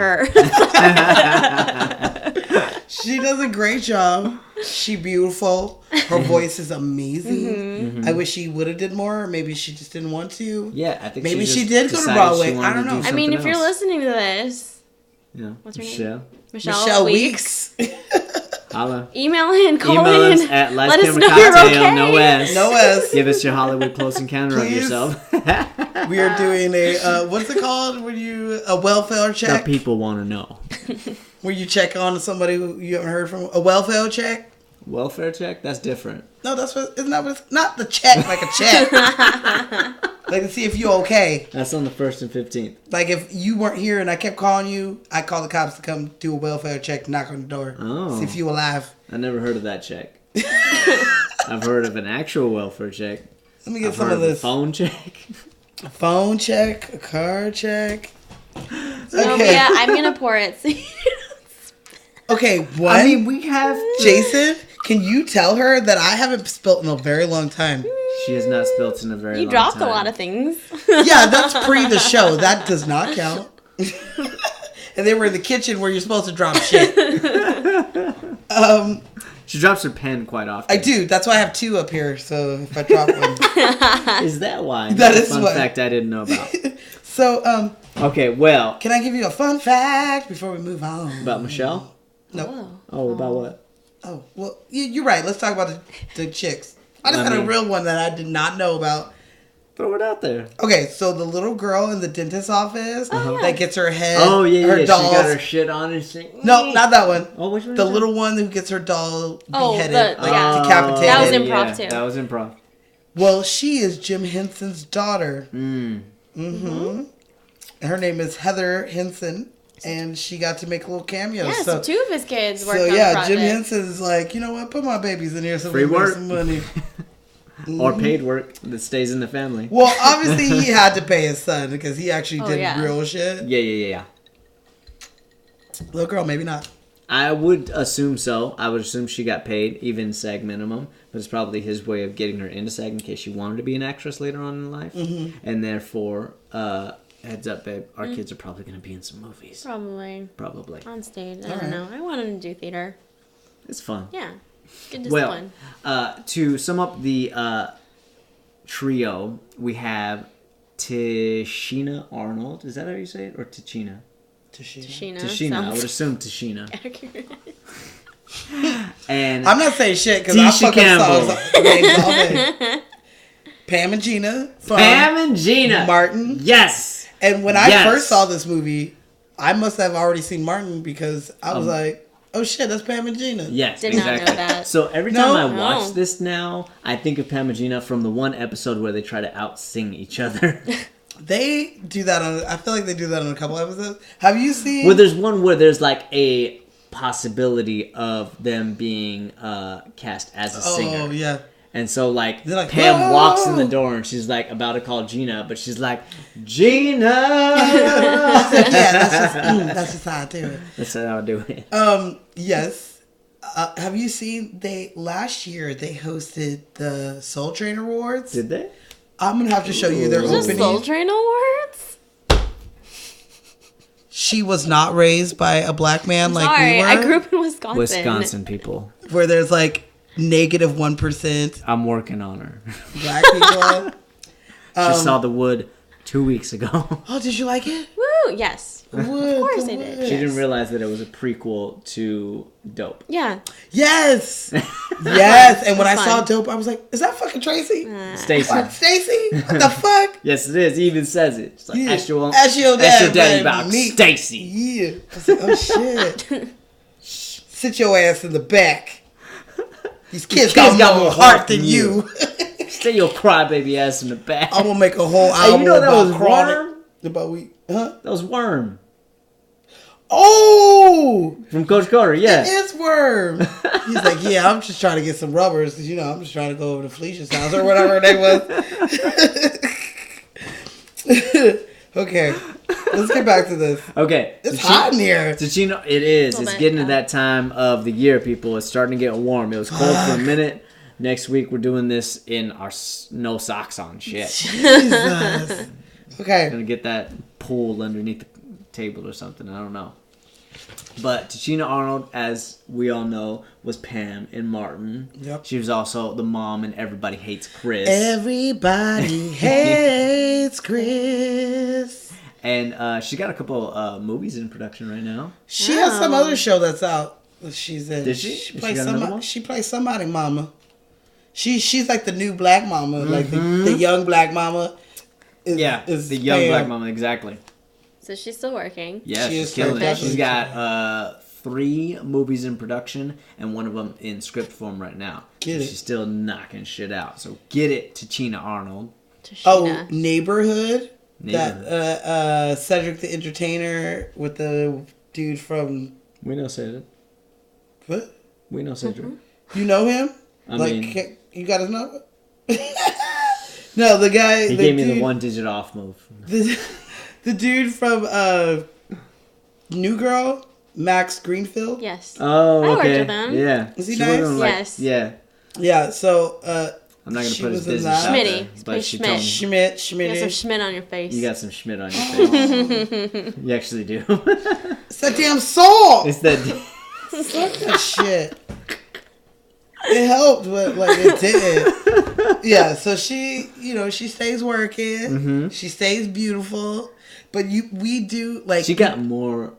her. She does a great job. She beautiful. Her voice is amazing. Mm-hmm. I wish she would have did more. Or maybe she just didn't want to. Yeah, I think Maybe she she just did go to decided Broadway. she wanted I don't to do know. I mean, if something you're else. listening to this, Yeah. What's her name? Michelle. Michelle Weeks. Weeks. Holla. Email in, call Email in. us at Let us Lights know Camera you're Cocktail, okay. no S. No S. Give us your Hollywood close encounter of Please. yourself. We are doing a what's it called when you a welfare The check people want to know. where you check on somebody who you haven't heard from. A welfare check. Welfare check? That's different. No, that's what isn't that what it's not the check like a check. Like to see if you're okay. That's on the 1st and 15th. Like if you weren't here and I kept calling you, I call the cops to come do a welfare check, knock on the door, Oh. see if you alive. I never heard of that check. I've heard of an actual welfare check. Let me get I've some heard of of a this. phone check. A phone check, a car check. No, but yeah, I'm gonna pour it. Okay, what? I mean, we have... Jason, can you tell her that I haven't spilt in a very long time? She has not spilt in a very You long dropped time. a lot of things. Yeah, that's pre the show. That does not count. And they were in the kitchen where you're supposed to drop shit. She drops her pen quite often. I do. That's why I have two up here. So if I drop one. Is that why? That That's a is fun why. fact I didn't know about. So, Okay, well, can I give you a fun fact before we move on? about Michelle? No. Oh, about what? Oh, well, you're right. Let's talk about the chicks. I just I had a mean- real one that I did not know about. Throw it out there. Okay, so the little girl in the dentist's office yeah. that gets her head, Oh, yeah, her yeah. dolls. She got her shit on and shit. No, not that one. Oh, which one The is that? little one who gets her doll Oh, beheaded, the- like yeah. decapitated. That was improv, too. That was improv. Well, she is Jim Henson's daughter. Mm. Mm-hmm. Her name is Heather Henson, and she got to make a little cameo. Yeah, so two of his kids worked so on the yeah, project. Jim Henson is like, you know what? Put my babies in here so Free we can make work. some money. Or paid work that stays in the family. Well, obviously he had to pay his son because he actually Oh, did yeah. real shit. Yeah. Little girl, maybe not. I would assume so. I would assume she got paid, even SAG minimum. But it's probably his way of getting her into SAG in case she wanted to be an actress later on in life. Mm-hmm. And therefore, heads up, babe, our kids are probably going to be in some movies. Probably. Probably. On stage. I All don't right. know. I want him to do theater. It's fun. Yeah. Good Well, discipline. to sum up the trio, we have Tashina Arnold. Is that how you say it? Or Tachina? Sheena. Tashina. I would sounds assume Tashina. accurate. And I'm not saying shit because I Tisha fuck Campbell. up songs names all day. Pam and Gina from Pam and Gina. Martin. Yes. And when I Yes. first saw this movie, I must have already seen Martin because I was like, oh shit, that's Pam and Gina. Yes, Did not know exactly. that. So every No. time I watch No. this now, I think of Pam and Gina from the one episode where they try to out-sing each other. They do that on, I feel like they do that on a couple episodes. Have you seen? Well, there's one where there's like a possibility of them being cast as a singer. Oh, yeah. And so, like, They're like, Pam walks in the "Whoa!" door and she's like about to call Gina, but she's like, Gina! Yeah, that's just how I do it. That's how I do it. Yes. Have you seen, last year they hosted the Soul Train Awards? Did they? I'm going to have to show you their Ooh. Just opening. Soul Train Awards? She was not raised by a black man like Sorry, we were. I grew up in Wisconsin. Wisconsin people. Where there's like negative 1% I'm working on her. black people. She saw the wood 2 weeks ago. Oh, did you like it? Woo! Yes. Of course I did. She didn't realize that it was a prequel to Dope. Yeah. Yes. Yes. And when I It's saw fun. Dope, I was like, is that fucking Tracy? Stacy. What, Stacy? What the fuck? Yes, it is. He even says it. It's like, Yeah. ask your Ask your daddy dad, about me. Stacy. Yeah. I was like, oh shit. Sit your ass in the back. These kids got more heart than you. Stay your crybaby ass in the back. I'm gonna make a whole Hey, album you know that about was Chronic. Worm? About we, huh? That was Worm Oh, from Coach Carter. Yeah. it is Worm. He's like, yeah, I'm just trying to get some rubbers because I'm just trying to go over to Felicia's house or whatever her name was. Okay, let's get back to this. Okay. It's hot in here. Ticino, it is. Little It's bit, getting to yeah. that time of the year, people. It's starting to get warm. It was cold for a minute. Next week, we're doing this in our no socks on shit. Jesus. Okay. Gonna get that pool underneath the table or something. I don't know. But Tichina Arnold, as we all know, was Pam in Martin. Yep. She was also the mom in Everybody Hates Chris. Everybody hates Chris. And she got a couple movies in production right now. She has some Oh. other show that's out that she's in. Did she? She She plays got another somebody. one? She plays somebody mama. She's like the new black mama, like the young black mama. Is, Yeah, is the young Pam. black mama, exactly. So she's still working. Yeah, She she's is killing it. fantastic. She's got 3 movies in production and one of them in script form right now. Get So it. she's still knocking shit out. So get it, Tichina Arnold. Oh, Tashina. Neighborhood. Neighborhood. That Cedric the Entertainer with the dude from We know Cedric. what? We know Cedric. You know him? I like mean, you got his number? No, the guy. he the gave me dude, the 1 digit off move. The dude from New Girl, Max Greenfield. Yes. Oh, I worked okay. with him. Yeah. Is he She worked nice? on, Yes. Yeah. Yeah. So I'm not gonna she put his was in business that. out Schmitty. there, He's but pretty she told me Schmidt. You got some Schmidt on your face. you got some Schmidt on your face. You actually do. It's that damn salt. It's that. Fuck that shit. It helped, but like it didn't. Yeah, so she, she stays working. Mm-hmm. She stays beautiful, but we do like. She got more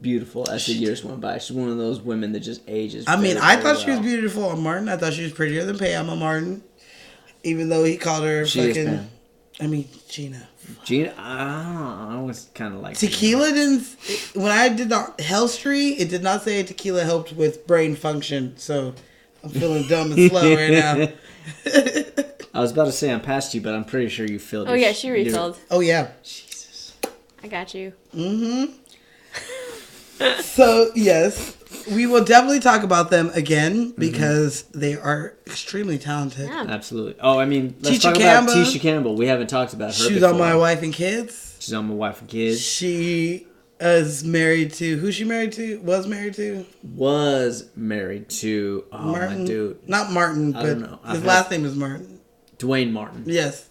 beautiful as the years went by. She's one of those women that just ages. I mean, very, I very thought she was well. beautiful on Martin. I thought she was prettier than Pam on Martin, even though he called her She is fucking. Pam. I mean, Gina. Gina, I don't know. I was kind of like Tequila didn't. When I did the Hell Street, it did not say tequila helped with brain function. So I'm feeling dumb and slow right now. I was about to say I'm past you, but I'm pretty sure you filled. Oh yeah, she refilled. Oh yeah. Jesus. I got you. Mm-hmm. So yes, we will definitely talk about them again because they are extremely talented. Yeah. Absolutely. Oh, I mean, let's Tisha talk Campbell. about Tisha Campbell. We haven't talked about her. She's before. on My Wife and Kids. She's on My Wife and Kids. She is married to who's she married to? Was married to Was married to Martin. my dude, Not Martin, I but don't know. I've his had- last name is Martin. Dwayne Martin. Yes,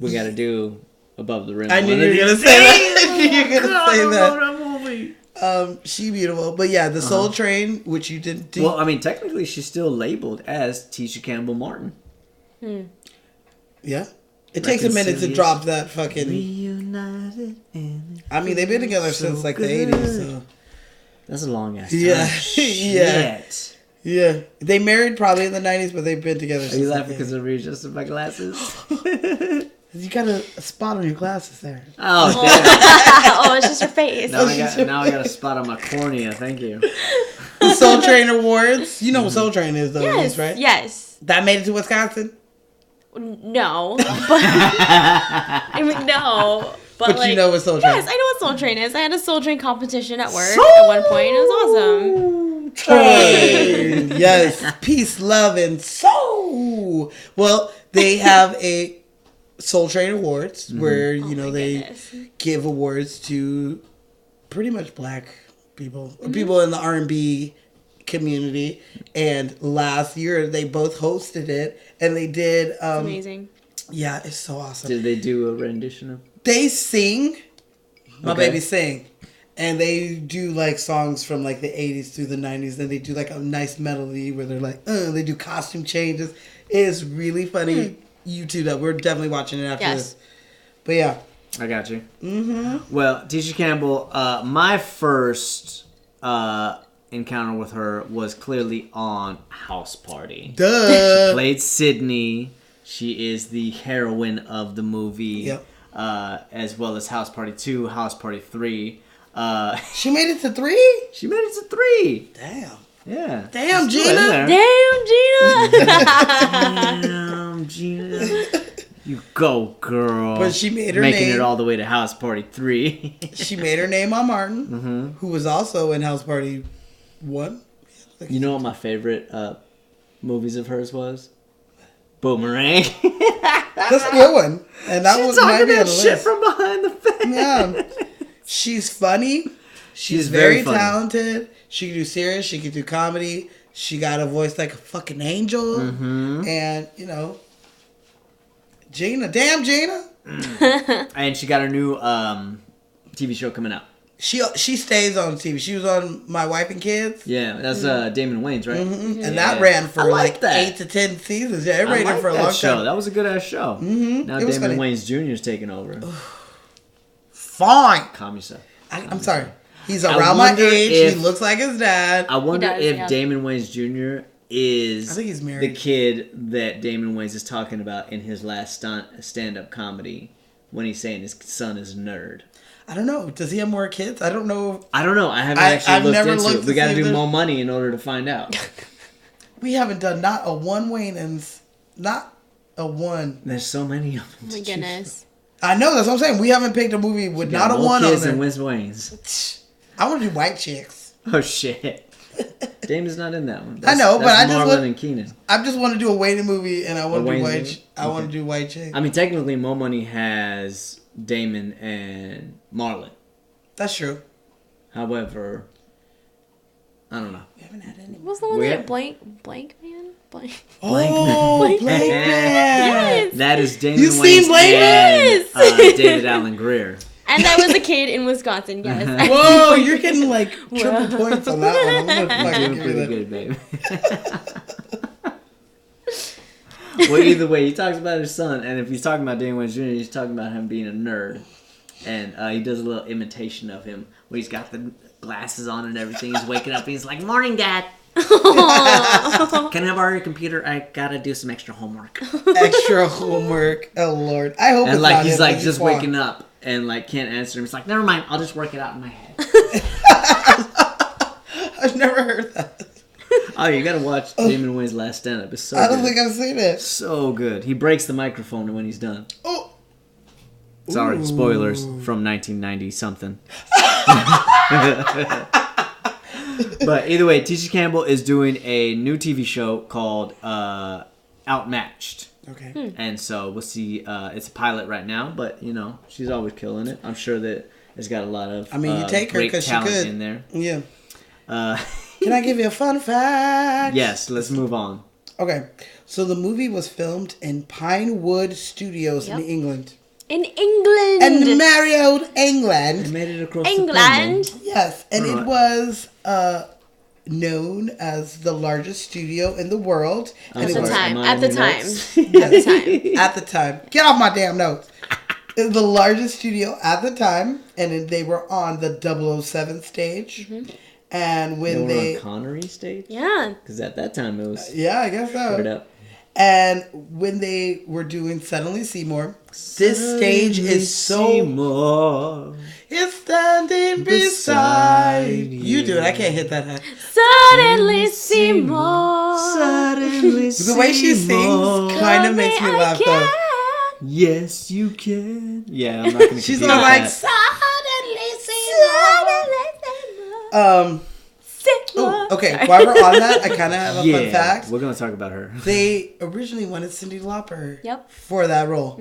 We got to do Above the Rim. I knew One you of were gonna these say days. that. I knew you were gonna say that. that movie. She beautiful, but yeah, the Soul Train, which you didn't do. Well, I mean, technically, she's still labeled as Tisha Campbell Martin. yeah, it takes a minute to Reconciliation. drop that fucking. Reunited. I mean, they've been together So since like the good. '80s. So. That's a long ass time. Yeah, yeah. Shit. Yeah, they married probably in the '90s, but they've been together. Are Since you like laughing because the I readjusted my glasses? 80s. You got a spot on your glasses there. Oh, damn. Oh, it's just her face. Now I got a spot on my cornea. Thank you. The Soul Train Awards. You know what Soul Train is, though, Yes. right? Yes. That made it to Wisconsin. No. But I mean, no. But like, you know what Soul Train Yes, is. I know what Soul Train is. I had a Soul Train competition at work at one point. It was awesome. Train. Yes, peace, love, and soul. Well, they have a Soul Train Awards where Oh my they goodness. give awards to pretty much black people, people in the R&B community. And last year they both hosted it, and they did. It's amazing. Yeah, it's so awesome. Did they do a rendition of? They sing, my Okay. baby sing, and they do like songs from like the 80s through the 90s, and they do like a nice melody where they're like, they do costume changes. It is really funny. YouTube that we're definitely watching it after Yes. this. But yeah, I got you. Mm-hmm. Well, Tisha Campbell, my first encounter with her was clearly on House Party. duh. Played Sydney. She is the heroine of the movie. Yep. As well as House Party 2, House Party 3. She made it to 3? She made it to 3. Damn. Yeah. Damn, She's still in Gina. there. Damn, Gina. Damn. You go, girl. But she made her Making name. it all the way to House Party 3. She made her name on Martin, who was also in House Party 1. You know what my favorite movies of hers was? Boomerang. That's a good one. And that was might talking be on that the shit list. from behind the fence. Yeah. She's funny. She's very very funny. talented. She can do serious. She can do comedy. She got a voice like a fucking angel. And, you know, Gina. Damn, Gina. And she got her new TV show coming out. She stays on TV. She was on My Wife and Kids. Yeah, that's Damon Wayans, right? And that ran for I like that. 8 to 10 seasons. Yeah, it I ran like for a that long show. time. That was a good ass show. Now It was Damon funny. Wayans Jr. is taking over. Fine. Calm yourself. I'm sorry. He's I around my wonder age. if- He looks like his dad. I wonder does, if yeah. Damon Wayans Jr. is I think he's the married. kid that Damon Wayans is talking about in his last stand-up comedy when he's saying his son is a nerd. I don't know. Does he have more kids? I don't know. I don't know. I haven't I've actually looked never into looked it. to We got to see if do there's- more money in order to find out. We haven't done not a one Wayans. Not a one. There's so many of Oh them. my goodness. I know. That's what I'm saying. We haven't picked a movie with Got not a more one on kids than there. Wiz Wayans. I want to do white chicks. Oh shit. Damon's not in that one. I know, but that's I just Marlon want- and Keenan. I just want to do a Wayne movie, and I want to do Wayne's white. movie? I want to Okay. do white chick. I mean, technically, Mo Money has Damon and Marlon. That's true. However, I don't know. We haven't had any. What was the one Where? that blank man? Blank. Oh, Blake Man. Yes. That is Damon You seen Wayans Blade? and Yes. David Allen Greer. And that was a kid in Wisconsin, yes. Whoa, you're getting like triple points on that one. I'm gonna fucking Doing give you pretty that. good, babe. Well, either way, he talks about his son, and if he's talking about Damon Wayans Jr., he's talking about him being a nerd. And he does a little imitation of him, where he's got the glasses on and everything. He's waking up, and he's like, "Morning, Dad. Can I borrow your computer? I gotta do some extra homework." Extra homework. Oh Lord, I hope And it's like not he's him, like but just fine. waking up and like can't answer him. It's like, never mind, I'll just work it out in my head. I've never heard that. Oh, you gotta watch Damon Wayans' last stand-up. It's so I don't good. think I've seen it. So good. He breaks the microphone when he's done. Oh, Sorry, Ooh. spoilers from 1990 something. But either way, Tisha Campbell is doing a new TV show called Outmatched. okay. And so we'll see. It's a pilot right now, but you know she's always killing it. I'm sure that it's got a lot of I mean, you take her great 'cause she talent could. in there. Yeah. Uh, Can I give you a fun fact? yes, let's move on. Okay. So the movie was filmed in Pinewood Studios Yep. in England. In England. And Marriott, They England. made it across the England. Yes, and Right. it was known as the largest studio in the world. I'm And it At the was sorry, time. am I At on the your time. notes? At the time. at the time. Get off my damn notes. It was the largest studio at the time, and they were on the 007 stage. And They when were they, on Connery stage? Yeah. Because at that time it was yeah, I guess straight so. up. And when they were doing Suddenly Seymour, this stage is so. Seymour. It's standing beside you. Do it. I can't hit that high. Suddenly Seymour. Suddenly The way she sings kind of makes me laugh though. Yes, you can. Yeah, I'm not gonna. She's compete all with like, that. Suddenly Seymour. Oh, okay. While we're on that, I kind of have a fun Yeah, fact. we're gonna talk about her. They originally wanted Cyndi Lauper Yep. for that role.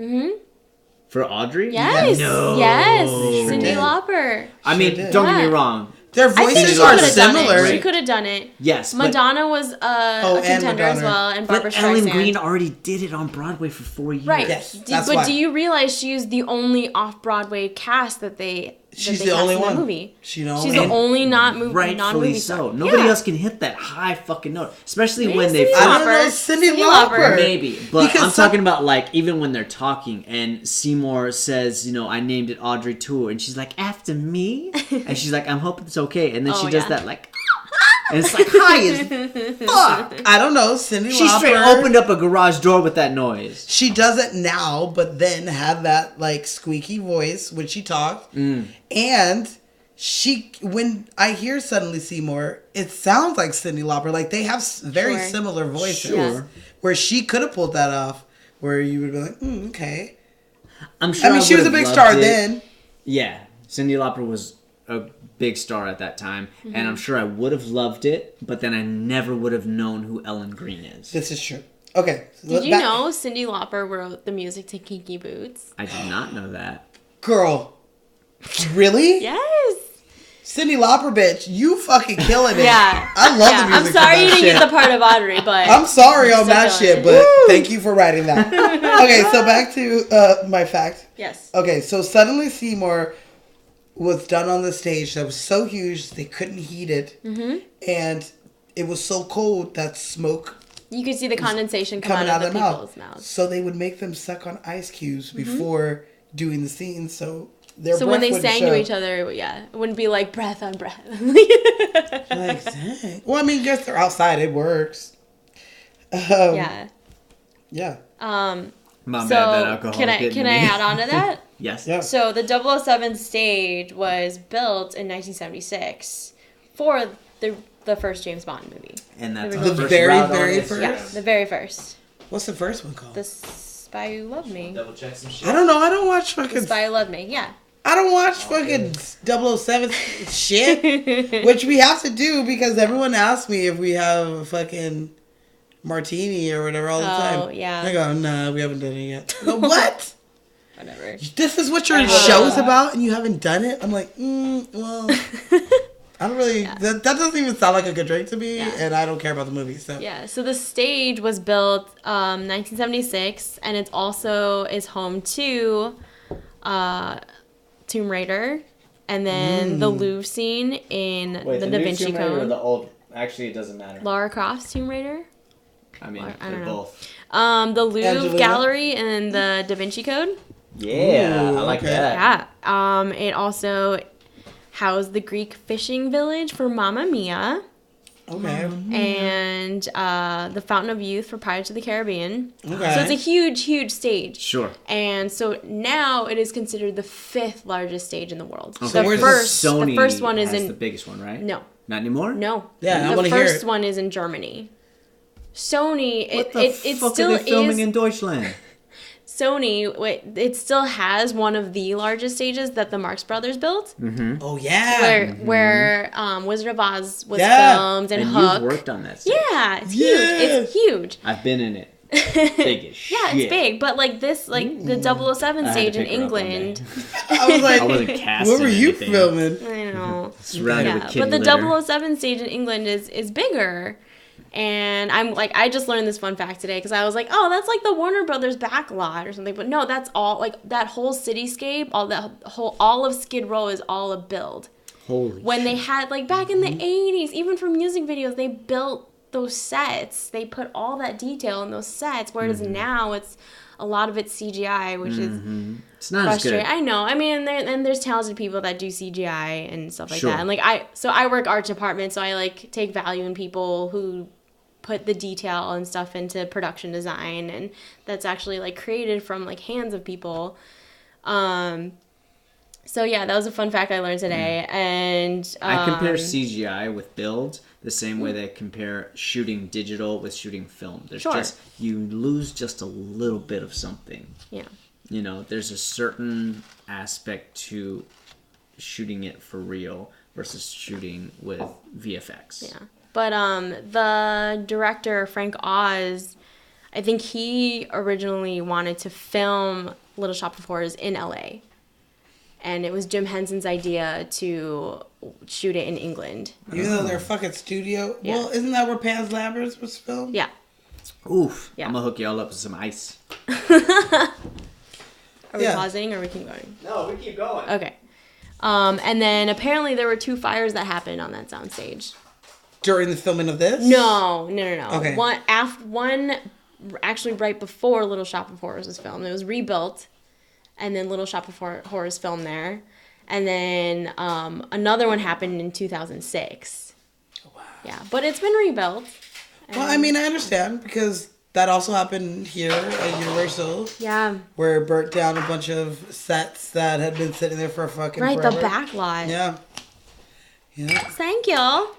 For Audrey? Yes. No. Yes. sure Cindy did. Lauper. I mean, did. don't get me Yeah. wrong. Their I think voices she are could have done similar. it. She could have done it. Yes, but, Madonna was a and contender as Madonna. well, and Barbara but Ellen Streisand. Green already did it on Broadway for 4 years. Right. Yes, D- that's but why. do you realize she is the only off-Broadway cast that they She's that the they only cast in one. that movie? She's the She's only- the only non-movie Rightfully so. star. Nobody Yeah. else can hit that high fucking note, especially Maybe when they. Cyndi I don't know, Lauper. Cyndi Cyndi Lauper. Lauper. Maybe, but Because I'm some- talking about like even when they're talking and Seymour says, you know, I named it Audrey Tour, and she's like, after me, and she's like, I'm hoping it's okay, and then Oh, she does yeah. that like, and it's like high as fuck. I don't know. Cyndi She Lauper. straight opened up a garage door with that noise. She does it now, but then had that like squeaky voice when she talked. And she, when I hear Suddenly Seymour, it sounds like Cyndi Lauper. Like they have very Sure. similar voices. Sure. Where she could have pulled that off. where you would be like, okay. I'm sure I mean, she was a would've big loved star it. then. Yeah, Cyndi Lauper was a big star at that time, and I'm sure I would have loved it, but then I never would have known who Ellen Green is. This is true. Okay. Did you know Cyndi Lauper wrote the music to Kinky Boots? I did not know that. Girl. Really? Yes. Cyndi Lauper, bitch. You fucking killing it. Yeah. I love the Yeah. music. I'm for sorry that you didn't shit. get the part of Audrey, but I'm sorry on Still that killing shit, it. but thank you for writing that. Okay, so back to my fact. yes. Okay, so Suddenly Seymour was done on the stage that was so huge they couldn't heat it, and it was so cold that smoke You could see the condensation come coming out out of of the their people's mouth. mouths. So they would make them suck on ice cubes before doing the scene, so their So breath when they wouldn't sang show. to each other, yeah, it wouldn't be like breath on breath. Like, dang. Well, I mean, guess they're outside. It works. yeah. Yeah. My bad, that So alcohol can I getting can I me. add on to that? Yes. Yeah. So the 007 stage was built in 1976 for the first James Bond movie. And that's The our first very, route on very it. first? Yeah, the very first. What's the first one called? The Spy Who Loved Me. Double check some shit. I don't know. I don't watch The fucking. Spy Who Loved Me. Yeah. I don't watch fucking 007 shit, which we have to do because everyone asks me if we have a fucking martini or whatever all the time. Oh, yeah. I go, nah, we haven't done it yet. I go, what? Whatever. This is what your show's about and you haven't done it? I'm like, well, I don't really, that doesn't even sound like a good drink to me, and I don't care about the movie, so. Yeah, so the stage was built 1976, and it also is home to Tomb Raider, and then the Louvre scene in the Da Vinci Code. the old? Actually, it doesn't matter. Lara Croft's Tomb Raider. I mean, I they're don't know. both. The Louvre Angelina? Gallery and the Da Vinci Code. Yeah, Ooh, I like okay. that. Yeah. It also housed the Greek fishing village for Mamma Mia. Okay. And the Fountain of Youth for Pirates of the Caribbean. Okay. So it's a huge, huge stage. Sure. And so now it is considered the 5th largest stage in the world. Okay. So The where's first, Sony the first one is has in the biggest one, right? no, Not anymore. no. Yeah, I the wanna hear first it. one is in Germany. Sony, What it the it fuck still are they filming is. in Deutschland? Sony, it still has one of the largest stages that the Marx Brothers built, Oh, yeah. where Wizard of Oz was Yeah. filmed and And Hook. you've worked on that stage. Yeah, it's huge. Yes. It's huge. I've been in it. Big as shit. Yeah, it's big, but like this, like the 007 I had stage to in pick her up one England. I was like, I wasn't casting what were you anything. filming? I don't know. Surrounded with Yeah, kid but the litter. 007 stage in England is bigger. And I'm like, I just learned this fun fact today because I was like, oh, that's like the Warner Brothers back lot or something. But no, that's all like that whole cityscape, all of Skid Row is all a build. Holy When they shit. had like back in the 80s, even for music videos, they built those sets. They put all that detail in those sets. Whereas now it's a lot of it's CGI, which is It's not as good. frustrating. I know. I mean, there's talented people that do CGI and stuff like Sure. that. And like I work art department, so I like take value in people who put the detail and stuff into production design, and that's actually like created from like hands of people. So yeah, that was a fun fact I learned today. And I compare CGI with builds the same way that I compare shooting digital with shooting film. There's Sure. just you lose just a little bit of something. yeah. You know, there's a certain aspect to shooting it for real versus shooting with VFX. Yeah. But the director Frank Oz, I think he originally wanted to film Little Shop of Horrors in LA. And it was Jim Henson's idea to shoot it in England. Even though they're fucking studio. Yeah. Well, isn't that where Pan's Labyrinth was filmed? Yeah. Oof. Yeah. I'm gonna hook y'all up with some ice. Are we Yeah. pausing or are we keep going? No, we keep going. Okay. And then apparently there were 2 fires that happened on that soundstage. During the filming of this? No. Okay. One actually right before Little Shop of Horrors was filmed. It was rebuilt, and then Little Shop of Horrors filmed there, and then another one happened in 2006. Wow. Yeah, but it's been rebuilt. Well, I mean, I understand because that also happened here at Universal, Yeah, where it burnt down a bunch of sets that had been sitting there for fucking right. forever. The back lot. Yeah. Yeah. Thank you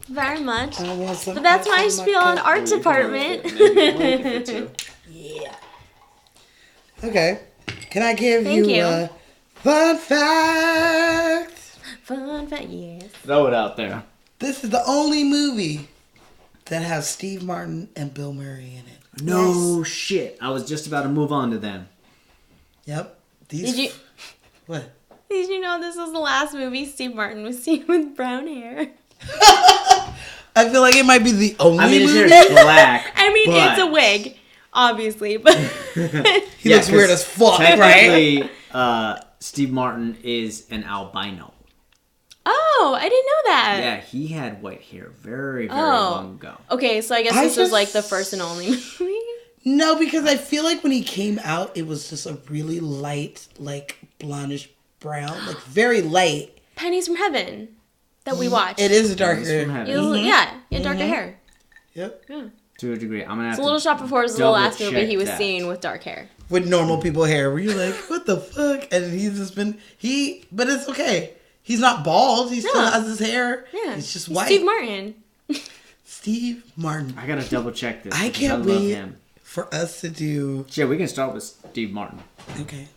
very much. I want some But that's my ice on spiel on cup. art department. Maybe one if it's two. Yeah. Okay. Can I give Thank you. a fun fact? Fun fact, yes. Throw it out there. This is the only movie that has Steve Martin and Bill Murray in it. No shit. I was just about to move on to them. Yep. These. Did you What? did you know this was the last movie Steve Martin was seen with brown hair? I feel like it might be the only I mean, his movie. hair is black. I mean, but it's a wig, obviously, but He looks weird as fuck, right? Technically, Steve Martin is an albino. oh, I didn't know that. Yeah, he had white hair very, very Oh. long ago. Okay, so I guess I this was just- like the first and only movie. No, because I feel like when he came out, it was just a really light, like blondish brown, like very light. Pennies from Heaven that we watched. It is darker. Pennies from Heaven. It was- Yeah, he had darker hair. Yep. To a degree. I'm gonna have So to Little Shop of Horrors was the double last movie check he was that. seen with dark hair. With normal people hair, where you're like, what the fuck? And he's just been but it's okay. He's not bald. He still No. has his hair. Yeah, It's just He's white. Steve Martin. Steve Martin. I gotta double check this. I because can't love wait him. for us to do. Yeah, we can start with Steve Martin. Okay.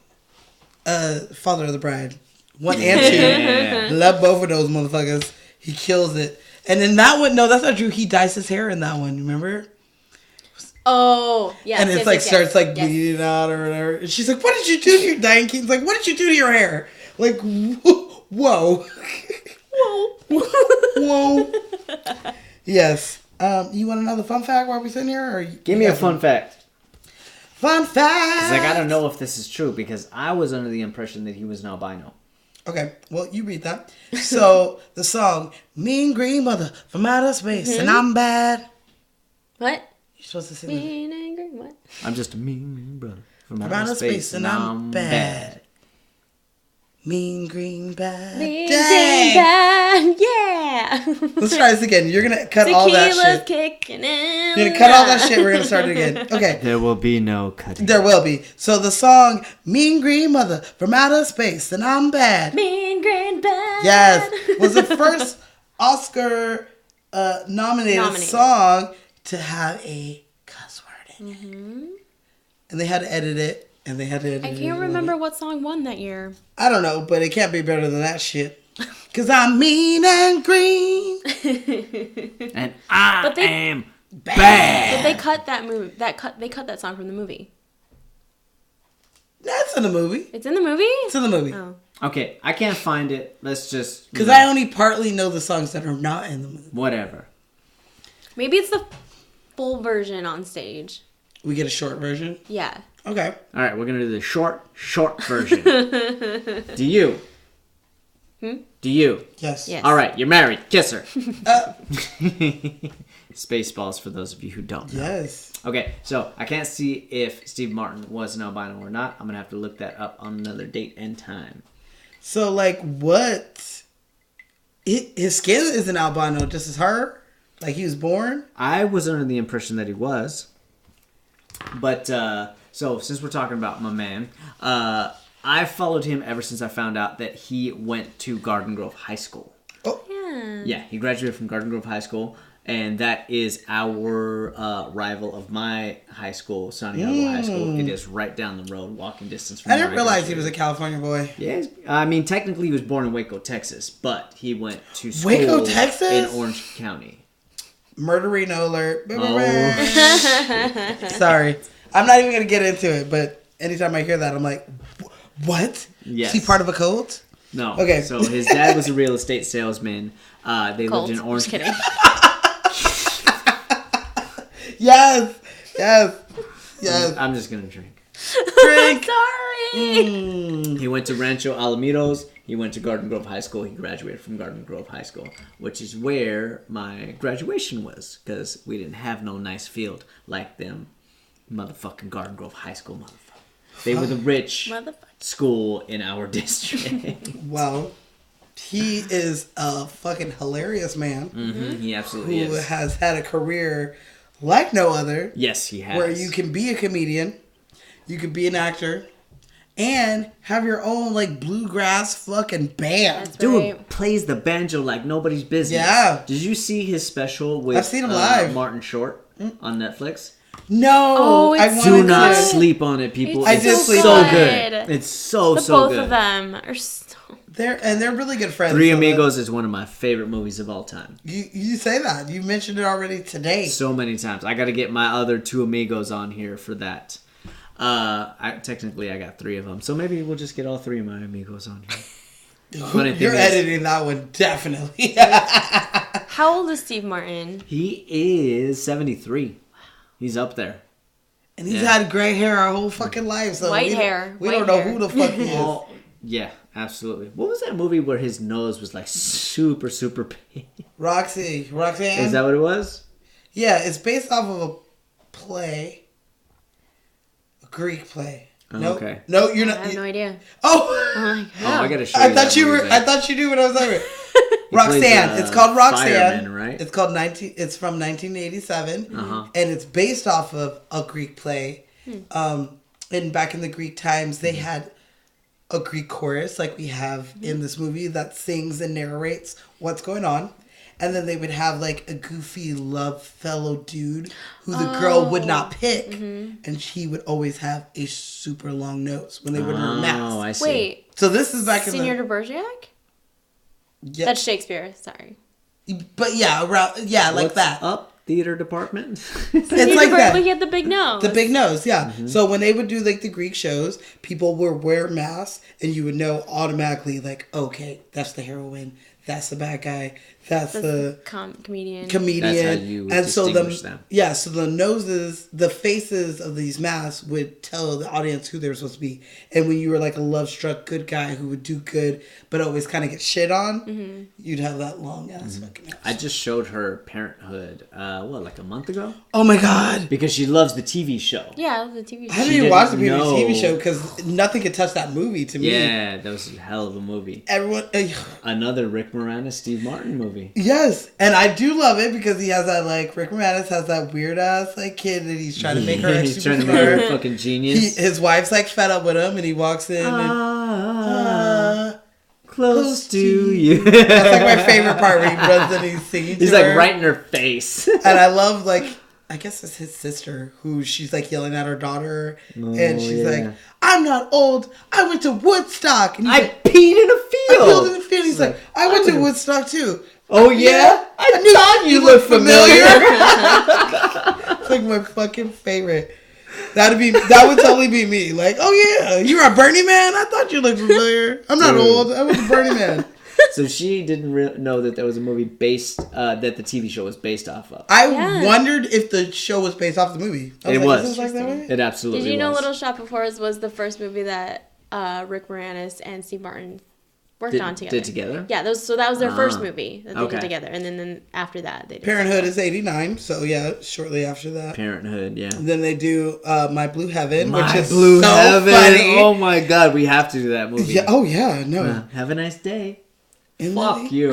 Father of the Bride. 1 and 2. Love both of those motherfuckers. He kills it. And in that one, no, that's not true. He dyes his hair in that one. Remember? Oh, yes. And it's yes, like yes, starts like yes. bleeding out or whatever. And she's like, "What did you do to your dying king?" He's like, "What did you do to your hair?" Like, whoa, whoa. Yes. You want another fun fact while we're sitting here, or Give me a fun fact. fun fact? Because I gotta know if this is true, because I was under the impression that he was an albino. Okay, well, you read that. So the song "Mean Green Mother" from Outer Space, and I'm bad. What? You're supposed to sing that. Mean and green, what? I'm just a mean brother from outer space, and I'm bad. Mean green bad. Mean Dang! green bad, yeah. Let's try this again. You're gonna cut all that Tequila's shit. kicking in. You're gonna cut all that shit. We're gonna start it again. Okay. There will be no cutting. There will be. So the song "Mean Green Mother" from Outer Space, and I'm bad. Mean green bad. Yes, was the first Oscar nominated song to have a cuss word in it, and they had to edit it. And they had to edit I it can't a remember little what song won that year. bit. I don't know, but it can't be better than that shit. Cause I'm mean and green. And I But they- am bad. But they cut that movie. They cut that song from the movie. That's in the movie. It's in the movie. It's in the movie. Oh. Okay, I can't find it. Let's just... Because I only partly know the songs that are not in the movie. Whatever. Maybe it's the full version on stage. We get a short version. Yeah. Okay. All right, we're going to do the short version. Do you? Do you? Yes. Yes. All right, you're married. Kiss her. Uh, Spaceballs for those of you who don't know. yes. Okay, so I can't see if Steve Martin was an albino or not. I'm going to have to look that up on another date and time. So, like, what? His skin is an albino, just as her? Like, he was born? I was under the impression that he was. But, so since we're talking about my man, I followed him ever since I found out that he went to Garden Grove High School. Yeah. Yeah, he graduated from Garden Grove High School, and that is our rival of my high school, Santiago High School. It is right down the road, walking distance from I where didn't realize he graduated. was a California boy. Yeah, I mean, technically he was born in Waco, Texas, but he went to school Waco, Texas? in Orange County. Murderino alert. Oh. Sorry. I'm not even going to get into it, but anytime I hear that, I'm like, what? Yes. Is he part of a cult? No. Okay. So his dad was a real estate salesman. They Cold. lived in Orange Just kidding. Yes. Yes. Yes. I'm just gonna drink. Drink. Sorry. He went to Rancho Alamitos. He went to Garden Grove High School. He graduated from Garden Grove High School, which is where my graduation was, because we didn't have no nice field like them motherfucking Garden Grove High School motherfuckers. They were the rich Motherfucker. school in our district. Well, he is a fucking hilarious man He absolutely who is. has had a career like no other, Yes, he has. where you can be a comedian, you can be an actor, and have your own like bluegrass fucking band. That's Dude right. plays the banjo like nobody's business. Yeah. Did you see his special with I've seen him live. Martin Short on Netflix? No, Oh, I it's wanted Do so not good. sleep on it, people. I It's did sleep so on it. good. It's so The so both good. of them are so. They're really good friends. Three so Amigos is one of my favorite movies of all time. You say that. You mentioned it already today. So many times. I got to get my other two Amigos on here for that. Technically, I got three of them. So maybe we'll just get all three of my Amigos on here. Funny thing You're is, editing that one, definitely. How old is Steve Martin? he is 73. He's up there. And he's Yeah. had gray hair our whole fucking life. So White we hair. We White don't know hair. who the fuck he is. Oh, yeah, absolutely. What was that movie where his nose was like super big? Roxanne. Is that what it was? Yeah, it's based off of a play. A Greek play. Oh, No, okay. No, you're I not. have no idea. Oh! Oh my Oh, I god. gotta show I you thought that you movie, were. babe. I thought you knew what I was talking about. plays Roxanne. a It's called Roxanne. fireman, right? It's called 19. It's from 1987, Uh-huh. and it's based off of a Greek play. And back in the Greek times, they Mm-hmm. had a Greek chorus, like we have in this movie, that sings and narrates what's going on. And then they would have like a goofy love fellow dude who the girl would not pick, and she would always have a super long nose when they would wear Oh, masks. I see. Wait, So this is back in Senor the de Bergerac? yeah, That's Shakespeare. Sorry. but yeah, around like What's that. up, theater department? It's like that. But he had the big nose. The big nose, yeah. Mm-hmm. So when they would do like the Greek shows, people would wear masks, and you would know automatically, like, okay, that's the heroine, that's the bad guy, that's the comedian. comedian. That's how you would and so distinguish them. Yeah, so the noses, the faces of these masks would tell the audience who they were supposed to be. And when you were like a love-struck good guy who would do good, but always kind of get shit on, you'd have that long ass fucking nose. I just showed her Parenthood, like a month ago? Oh my god. Because she loves the TV show. Yeah, the TV I show. haven't even watched the didn't previous TV know. show because nothing could touch that movie to me. Yeah, that was a hell of a movie. Everyone, Another Rick Moranis, Steve Martin movie. yes, and I do love it because he has that like Rick Moranis has that weird ass like kid that he's trying to make her a He's trying to make her a superstar. fucking genius. His wife's like fed up with him, and he walks in. Close to you. That's like my favorite part where he runs and he's singing. He's to like her. right in her face. And I love like I guess it's his sister who she's like yelling at her daughter, and she's yeah. like, "I'm not old. I went to Woodstock." And he's I like, peed in a I field. peeled in the field. He's like, "I went to Woodstock too." Oh yeah? I knew thought you looked familiar. It's like my fucking favorite. That would totally be me. Like, oh yeah, you're a Burning Man. I thought you looked familiar. I'm not Dude. old. I was a Burning Man. So she didn't know that there was a movie based, that the TV show was based off of. I Yeah. wondered if the show was based off the movie. I It like, was. Is this like that way? It absolutely Did you know was. Little Shop of Horrors was the first movie that Rick Moranis and Steve Martin worked on together? Did together? Yeah, that was their first movie that they Okay. did together, and then after that they did Parenthood is 89, so yeah, shortly after that. Parenthood, yeah. Then they do My Blue Heaven, which My is Blue so Heaven. funny. Oh my god, we have to do that movie. Yeah. Oh yeah. No. Have a nice day. And Fuck then you.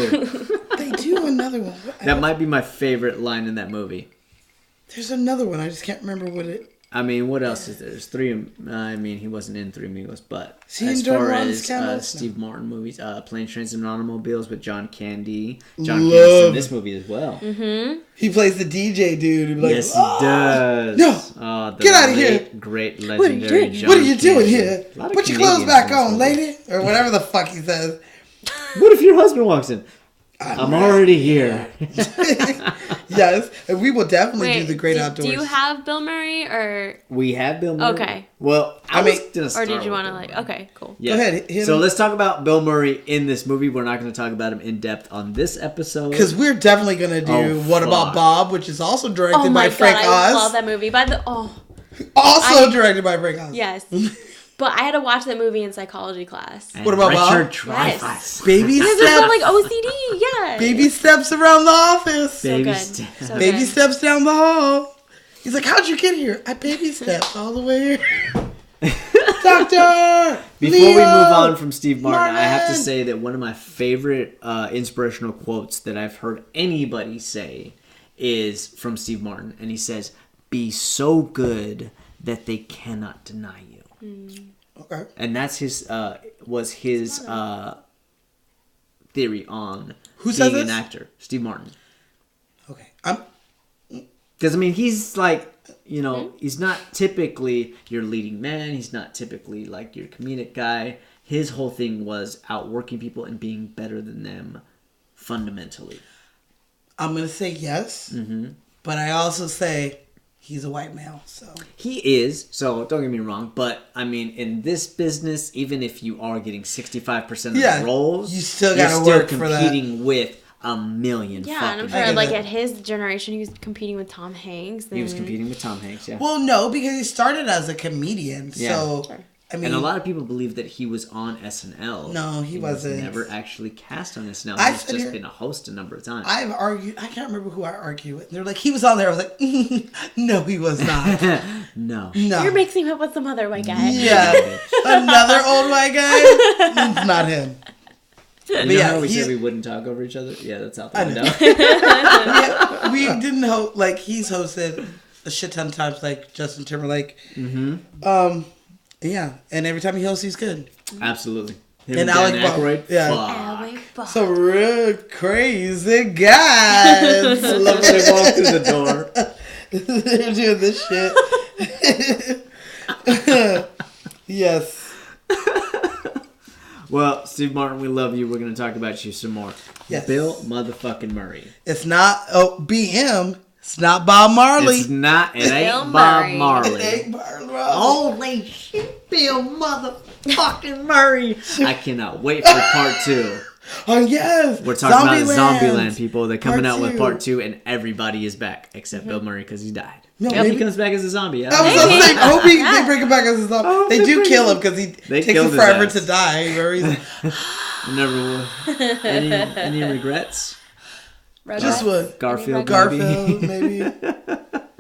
They do another one. That might be my favorite line in that movie. There's another one. I just can't remember what it. I mean, what else is there? There's three. I mean, he wasn't in Three Amigos, but Is he as in Don far Juan's as Cameos? No. Steve Martin movies, Planes, Trains, and Automobiles with John Candy. John Love- Candy's in this movie as well. He plays the DJ dude. Who's like, Yes, he "Oh, does. No. Oh, the Get outta here. late, great, legendary John What are you doing Candy. here? A lot of Put your clothes Canadians back in this on, movie. lady, or whatever the fuck he says. What if your husband walks in? I'm already here. Yes, and we will definitely Wait, do the great outdoors. Do you have Bill Murray or We have Bill Murray. Okay. Well, I I mean- was gonna or start did you with want to Bill like? Murray. Okay, cool. Yeah. Go ahead, hit So him. let's talk about Bill Murray in this movie. We're not going to talk about him in depth on this episode. Because we're definitely gonna do Oh, What About fuck. Bob, which is also directed Oh my by Frank god, I Oz. love that movie. Also directed by Frank Oz. Yes, but I had to watch that movie in psychology class. And What about Richard Bob? Dreyfuss? Baby Because it's got steps. like OCD. Yeah. Baby steps around the office. So Baby good. steps. So Baby good. steps down the hall. He's like, "How'd you get here?" I baby stepped all the way here. Doctor. Before we move on from Steve Martin, I have to Martin! say that one of my favorite inspirational quotes that I've heard anybody say is from Steve Martin. And he says, "Be so good that they cannot deny you." Okay. And that's his theory on Who says being an this? actor. Steve Martin. Okay. Because, I mean, he's like you know, he's not typically your leading man. He's not typically like your comedic guy. His whole thing was outworking people and being better than them fundamentally. I'm going to say yes, but I also say he's a white male, so. He is, so don't get me wrong, but I mean, in this business, even if you are getting 65% of the roles, you still gotta work for that. competing with a million Yeah, fucking and I'm I sure, get like, that. at his generation, he was competing with Tom Hanks. He was and- competing with Tom Hanks, yeah. Well, no, because he started as a comedian, Yeah. so. Sure. I mean, And a lot of people believe that he was on SNL. No, he wasn't. Was never actually cast on SNL. I He's said just here- been a host a number of times. I've argued, I can't remember who I argued with. They're like, he was on there. I was like, no, he was not. No. No. You're mixing him up with some other white guy. Yeah. Another old white guy? It's not him. You know yeah, how we he- said we wouldn't talk over each other? Yeah, that's out the I window. know. Yeah, we didn't hope, like, he's hosted a shit ton of times, like Justin Timberlake. Yeah, and every time he hosts, he's good. Absolutely. Him And Dan Alec Baldwin. Aykroyd? Yeah. Fuck. So real crazy guys. Love when they walk through the door. They're doing this shit. Yes. Well, Steve Martin, we love you. We're going to talk about you some more. Yes. Bill motherfucking Murray. It's not BM. It's not Bob Marley. It ain't Bill Bob Murray. Marley. Hey, Marley. Holy shit, Bill motherfucking Murray. I cannot wait for part 2. Oh, yes. We're talking about Zombieland. Zombieland, people. They're coming Part out with 2. part 2, and everybody is back except Bill Murray because he died. No, Maybe he maybe. comes back as a zombie. I was gonna say, I hope they bring him back as a zombie. Oh, They they do bring kill him- him because he They takes killed him his forever ass. to die. Remember, he's Never will. Any regrets? just one. Garfield, Garfield, maybe? maybe.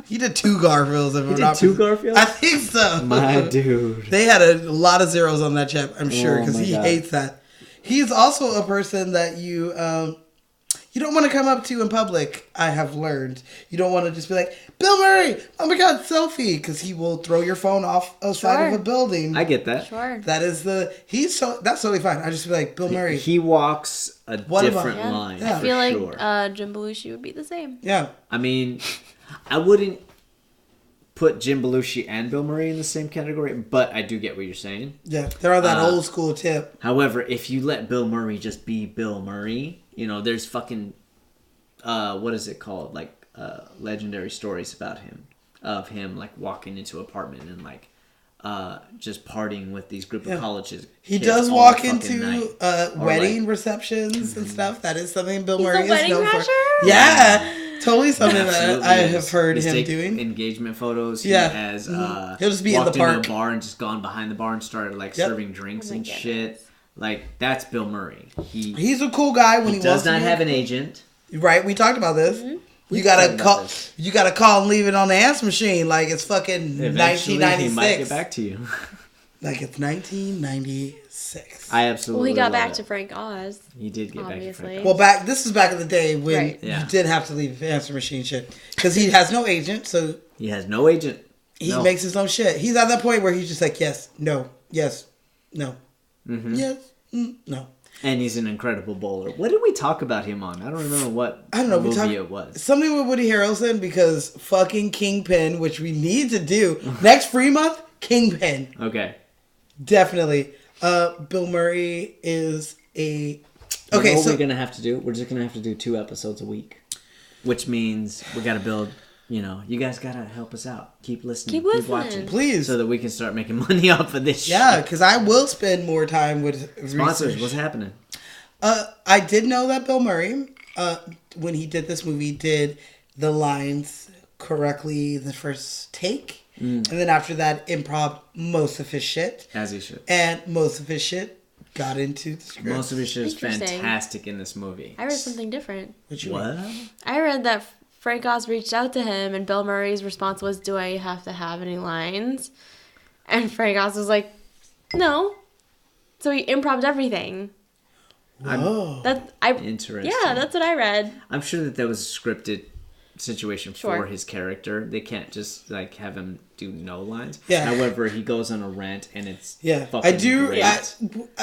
He did 2 Garfields. If He I'm did not 2 mistaken. Garfields? I think so. My dude. They had a lot of zeros on that chip, I'm sure, Oh because my he God. hates that. He's also a person that you don't want to come up to in public, I have learned. You don't want to just be like, Bill Murray, oh my God, selfie, because he will throw your phone off a side of a building. I get that. Sure. That is that's totally fine. I just be like, Bill Murray. He walks a What about- different Yeah. line. Yeah. I feel for like sure. Jim Belushi would be the same. Yeah. I mean, I wouldn't put Jim Belushi and Bill Murray in the same category, but I do get what you're saying. Yeah. They're on that old school tip. However, if you let Bill Murray just be Bill Murray, you know, there's fucking, what is it called? Like, legendary stories about him. Of him, like, walking into an apartment and, like, just partying with these group of colleges. He kids does all walk fucking into night. Or, wedding like, receptions and stuff. That is something Bill He's Murray a is wedding known for. crasher? Yeah, totally something that absolutely I is. have heard He's him taken doing. engagement photos. Yeah. He has He'll just be in the walked park. into a bar and just gone behind the bar and started like Yep. serving drinks Oh my and goodness. shit. Like, that's Bill Murray. He's a cool guy when he, does wants not to be. have an agent. Right, we talked about this. You gotta talked about call. this. You gotta call and leave it on the answer machine like it's fucking Eventually, 1996. he might get back to you. Like it's 1996. I absolutely. Well, he got love back it. to Frank Oz. He did get Obviously. back to Well, this is back in the day when Right. Yeah. you did have to leave answer machine shit because he has no agent, so He has no agent. he No. makes his own shit. He's at that point where he's just like, yes, no, yes, no, Mm-hmm. yes, no. And he's an incredible bowler. What did we talk about him on? I don't remember what I don't know. We movie talked it was. something with Woody Harrelson because fucking Kingpin, which we need to do next free month. Kingpin, Okay. definitely. Bill Murray is a Okay, okay. what So we're gonna have to do? We're just gonna have to do 2 episodes a week, which means we gotta build. You know, you guys gotta help us out. Keep listening. Keep listening. watching, please, so that we can start making money off of this. yeah, shit. because I will spend more time with Sponsors, research. what's happening? I did know that Bill Murray, when he did this movie, did the lines correctly the first take. And then after that, improv most of his shit. As he should. And most of his shit got into the script. Most of his shit is Interesting. fantastic in this movie. I read something different. What you What? mean? I read that Frank Oz reached out to him, and Bill Murray's response was, "Do I have to have any lines?" And Frank Oz was like, "No." So he improv'd everything. Oh. Interesting. Yeah, that's what I read. I'm sure that was a scripted situation for Sure. his character. They can't just like have him do no lines. Yeah. However, he goes on a rant and it's Yeah. fucking I do. great.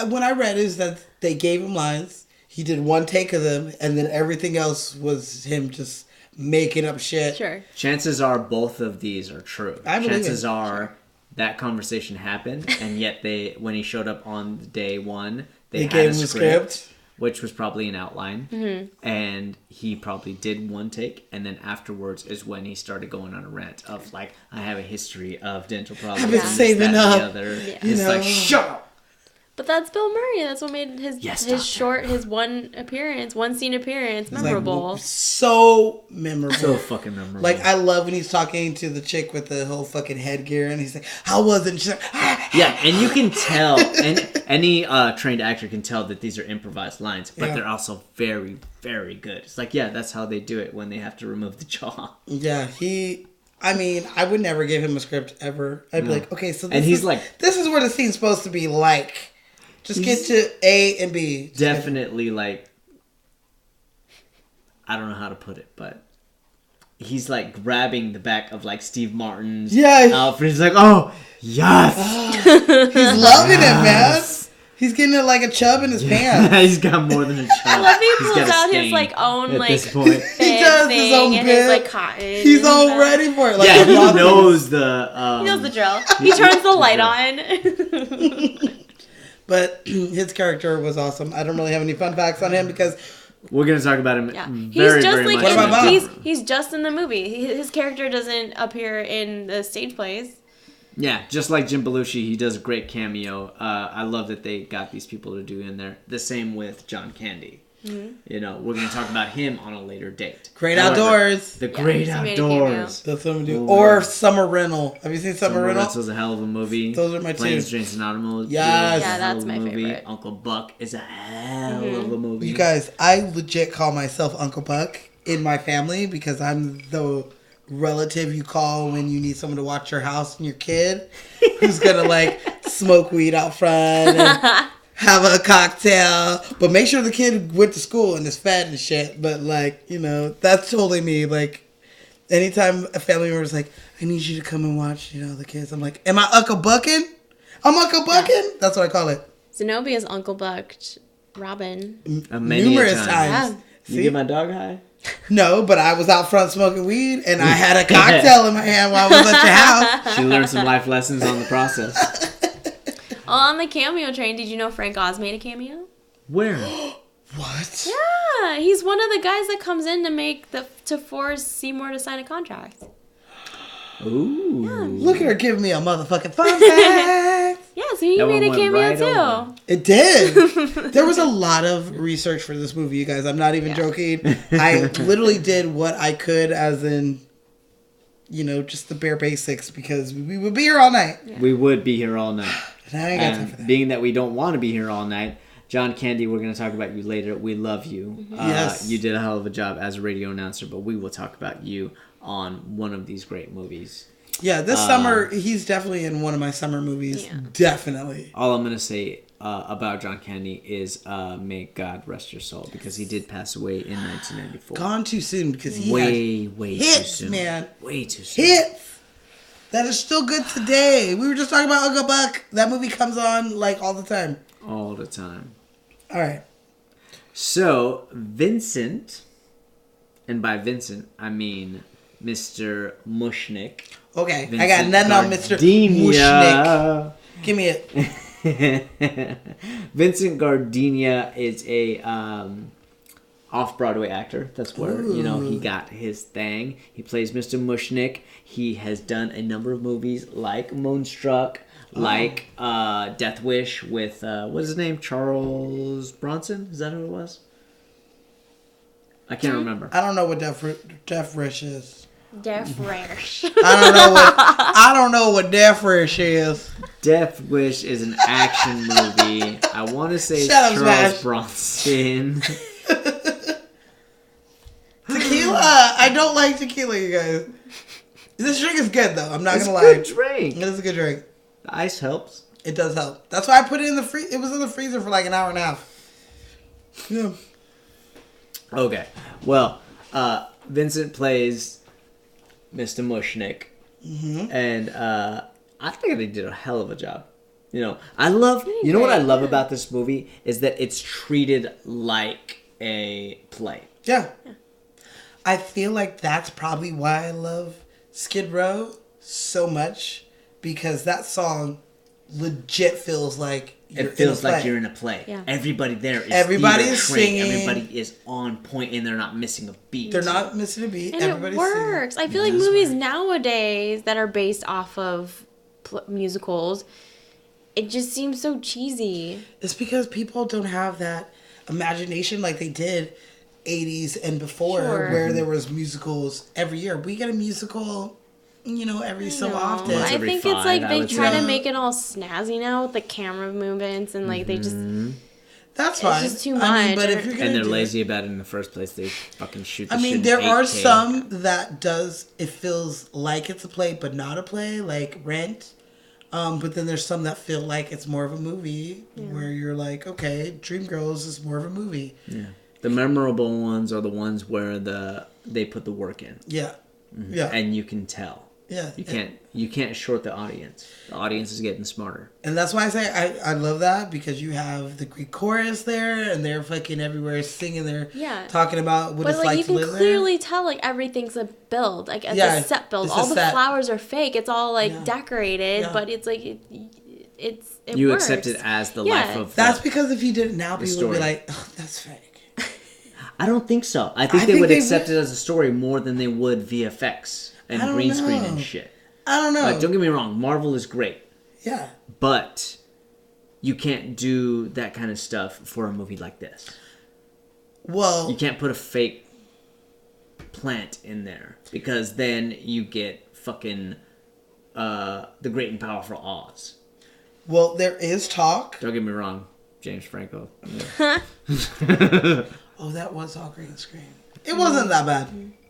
When I read is that they gave him lines. He did one take of them, and then everything else was him just making up shit. Sure. Chances are both of these are true. I believe Chances it. are that conversation happened, and yet when he showed up on day one, They had gave a him the script. which was probably an outline, Mm-hmm. and he probably did one take, and then afterwards is when he started going on a rant of like, I have a history of dental problems. I've been this, saving that, and up, the other. Yeah. It's you like, know. shut up. But that's Bill Murray. That's what made his Yes, Doctor. his one scene appearance It's memorable. Like, so memorable. So fucking memorable. Like, I love when he's talking to the chick with the whole fucking headgear, and he's like, how was it? And she's like, yeah, and you can tell, and any trained actor can tell that these are improvised lines, but Yeah. they're also very, very good. It's like, yeah, that's how they do it when they have to remove the jaw. yeah, I mean, I would never give him a script ever. I'd be No. like, okay, so this And he's is, like- this is where the scene's supposed to be like. Just get to A and B. Definitely, like, I don't know how to put it, but he's like grabbing the back of like Steve Martin's Yeah. outfit. He's like, oh, yes! He's loving it, man. He's getting it like a chub in his pants. He's got more than a child. I love he He's pulls got a out his stain like own at like this point. He does his thing own and bit. his like cotton. He's and all stuff. ready for it. Like Yeah, a he boss. knows the. He knows the drill. He turns the light on. But his character was awesome. I don't really have any fun facts on him because We're gonna talk about him Yeah, very, he's just very like much. What about Bob? he's just in the movie. His character doesn't appear in the stage plays. Yeah, just like Jim Belushi, he does a great cameo. I love that they got these people to do in there. The same with John Candy. Mm-hmm. You know, we're going to talk about him on a later date. Great However, Outdoors. The Great he made a cameo. Outdoors. That's what I'm doing. Oh, Or man. Summer Rental. Have you seen Summer Rental? Rental was a hell of a movie. Those are my Planes, two. Trains, and Automobiles. Yes. is a Yeah, hell that's of a my movie. favorite. Uncle Buck is a hell of a movie. You guys, I legit call myself Uncle Buck in my family because I'm the relative you call when you need someone to watch your house and your kid who's gonna like smoke weed out front and have a cocktail, but make sure the kid went to school and is fed and shit. But like, you know, that's totally me. Like, anytime a family member is like, I need you to come and watch, you know, the kids, I'm like, am I Uncle Buckin'? I'm Uncle Buckin'? That's what I call it. Zenobia's Uncle Bucked Robin. Many a Numerous time. times. You See? get my dog high? No, but I was out front smoking weed and I had a cocktail in my hand while I was at your house. She learned some life lessons on the process. On the cameo train, did you know Frank Oz made a cameo? Where? What? Yeah, he's one of the guys that comes in to force Seymour to sign a contract. Ooh. Look at her giving me a motherfucking fun fact. Yeah, so he That made a one went cameo right too. over. It did. There was a lot of research for this movie, you guys. I'm not even joking. I literally did what I could, as in, you know, just the bare basics, because we would be here all night. We would be here all night. And I ain't got time for And that. being that we don't want to be here all night, John Candy, we're going to talk about you later. We love you. Yes. You did a hell of a job as a radio announcer, but we will talk about you on one of these great movies. Yeah, this summer, he's definitely in one of my summer movies. Yeah. Definitely. All I'm going to say about John Candy is may God rest your soul, because he did pass away in 1994. Gone too soon because he Way had too hits, soon. man. Way too soon. hits that is still good today. We were just talking about Uncle Buck. That movie comes on like all the time. All the time. All right. So, Vincent, and by Vincent, I mean Mr. Mushnick. Okay, I Vincent got nothing on Mr. Gardenia. Mushnick. Give me it. Vincent Gardenia is a off-Broadway actor. That's where, you know, he got his thing. He plays Mr. Mushnick. He has done a number of movies like Moonstruck, like Death Wish with, what is his name? Charles Bronson? Is that who it was? I can't remember. I don't know what Death Wish is. Death Rash. I don't know what Death Wish is. Death Wish is an action movie. I want to say it's Shut up, Charles Smash. Bronson. Tequila. I don't like tequila, you guys. This drink is good though. I'm not It's a gonna lie. good drink. It is a good drink. The ice helps. It does help. That's why I put it in the It was in the freezer for like an hour and a half. Yeah. Okay. Well, Vincent plays Mr. Mushnick. Mm-hmm. And I think they did a hell of a job. You know, I love... You know what I love about this movie? Is that it's treated like a play. Yeah. I feel like that's probably why I love Skid Row so much, because that song legit feels like It feels like you're in a play. Yeah. Everybody there is Everybody theater is trained. singing. Everybody is on point and they're not missing a beat. They're not missing a beat. And Everybody's it works. singing. I feel like It does movies work. nowadays that are based off of musicals, it just seems so cheesy. It's because people don't have that imagination like they did 80s and before, Sure. where there was musicals every year. We get a musical, every so No. often. Once I every think it's 5, like I they would try say. to make it all snazzy now with the camera movements and like they just That's fine. just too I mean, much. but if you're gonna And they're do lazy it, about it in the first place. They fucking shoot the I shit mean, in there are 8K. some that it feels like it's a play, but not a play, like Rent. But then there's some that feel like it's more of a movie, where you're like, okay, Dreamgirls is more of a movie. Yeah. The memorable ones are the ones where they put the work in. Yeah, yeah, And you can tell. yeah. You can't short the audience. The audience is getting smarter. And that's why I say I love that, because you have the Greek chorus there, and they're fucking everywhere singing there, Yeah. talking about what but it's like like you to can live clearly tell like everything's a build, like it's Yeah, a set build. it's a All the set. flowers are fake. It's all like Yeah. decorated, Yeah. but it's like it You works. accept it as the Yeah. life of there. That's the- because if you did it now, people would be story. like, oh, that's fake. I don't think so. I think I they think would they accept would. it as a story more than they would VFX and I don't green screen know. and shit. I don't know. Like, don't get me wrong, Marvel is great, Yeah. but you can't do that kind of stuff for a movie like this. Well, You can't put a fake plant in there, because then you get fucking the Great and Powerful Oz. there is talk. Don't get me wrong, James Franco. Oh, that was all green screen. It wasn't that bad.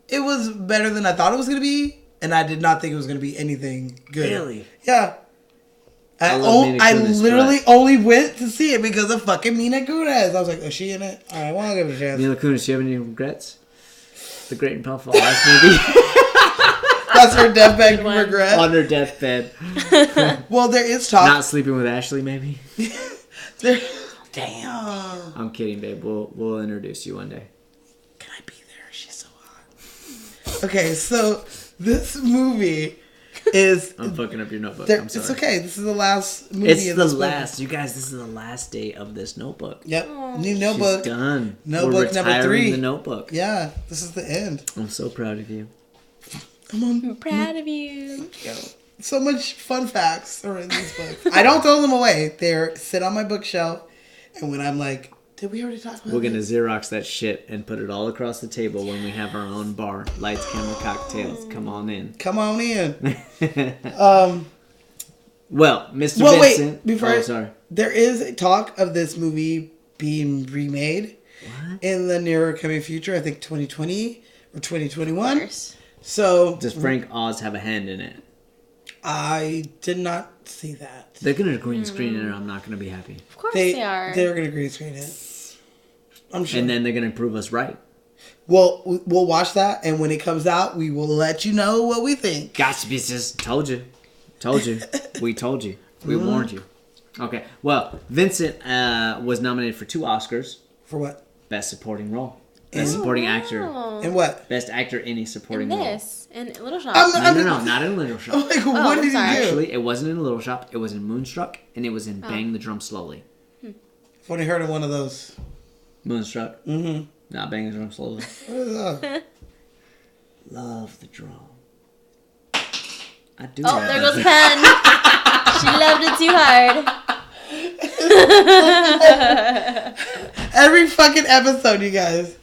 It was better than I thought it was going to be, and I did not think it was going to be anything good. Really? Yeah. I love Mila I Kunis, literally but- only went to see it because of fucking Mina Kunis. I was like, is she in it? All right, well, I'll give it a chance. Mila Kunis, do you have any regrets? The Great and Powerful Oz movie? That's her deathbed one. regret. On her deathbed. Well, there is talk. Not sleeping with Ashley, maybe? There, damn. I'm kidding, babe. We'll introduce you one day. Can I be there? She's so hot. Okay, so this movie is... I'm fucking up your notebook. there, I'm sorry. it's okay. This is the last movie It's in the this book. last. You guys, this is the last day of this notebook. Yep. New She's notebook. done. Notebook We're number retiring 3. the notebook. Yeah, this is the end. I'm so proud of you. I'm proud of you. So much fun facts are in these books. I don't throw them away. They sit on my bookshelf, and when I'm like, did we already talk about We're gonna this? Xerox that shit and put it all across the table when we have our own bar. Lights, camera, cocktails. Come on in. Come on in. Well, Mr. Well, Vincent. wait. Before oh, sorry. there is a talk of this movie being remade in the nearer coming future. I think 2020 or 2021. Course. So Does Frank Oz have a hand in it? I did not see that. They're gonna green screen it, or I'm not gonna be happy. Of course they are. They're gonna green screen it. I'm sure. And then they're gonna prove us right. We'll watch that, and when it comes out, we will let you know what we think. Gotcha, bitches. Told you. Told you. We told you. We warned you. Okay. Well, Vincent was nominated for 2 Oscars. For what? Best Supporting Role. Best Supporting Actor. Oh. And what? Best Actor in a Supporting In Role. this, in Little Shop. No, not in Little Shop. I'm like, what I'm did sorry. he do? Actually, it wasn't in Little Shop. It was in Moonstruck, and it was in Bang the Drum Slowly. I've only heard of one of those. Moonstruck. Mm-hmm. Not Bang the Drum Slowly. What is that? Love the drum. I do. Oh, love there the goes Pen. She loved it too hard. Every fucking episode, you guys.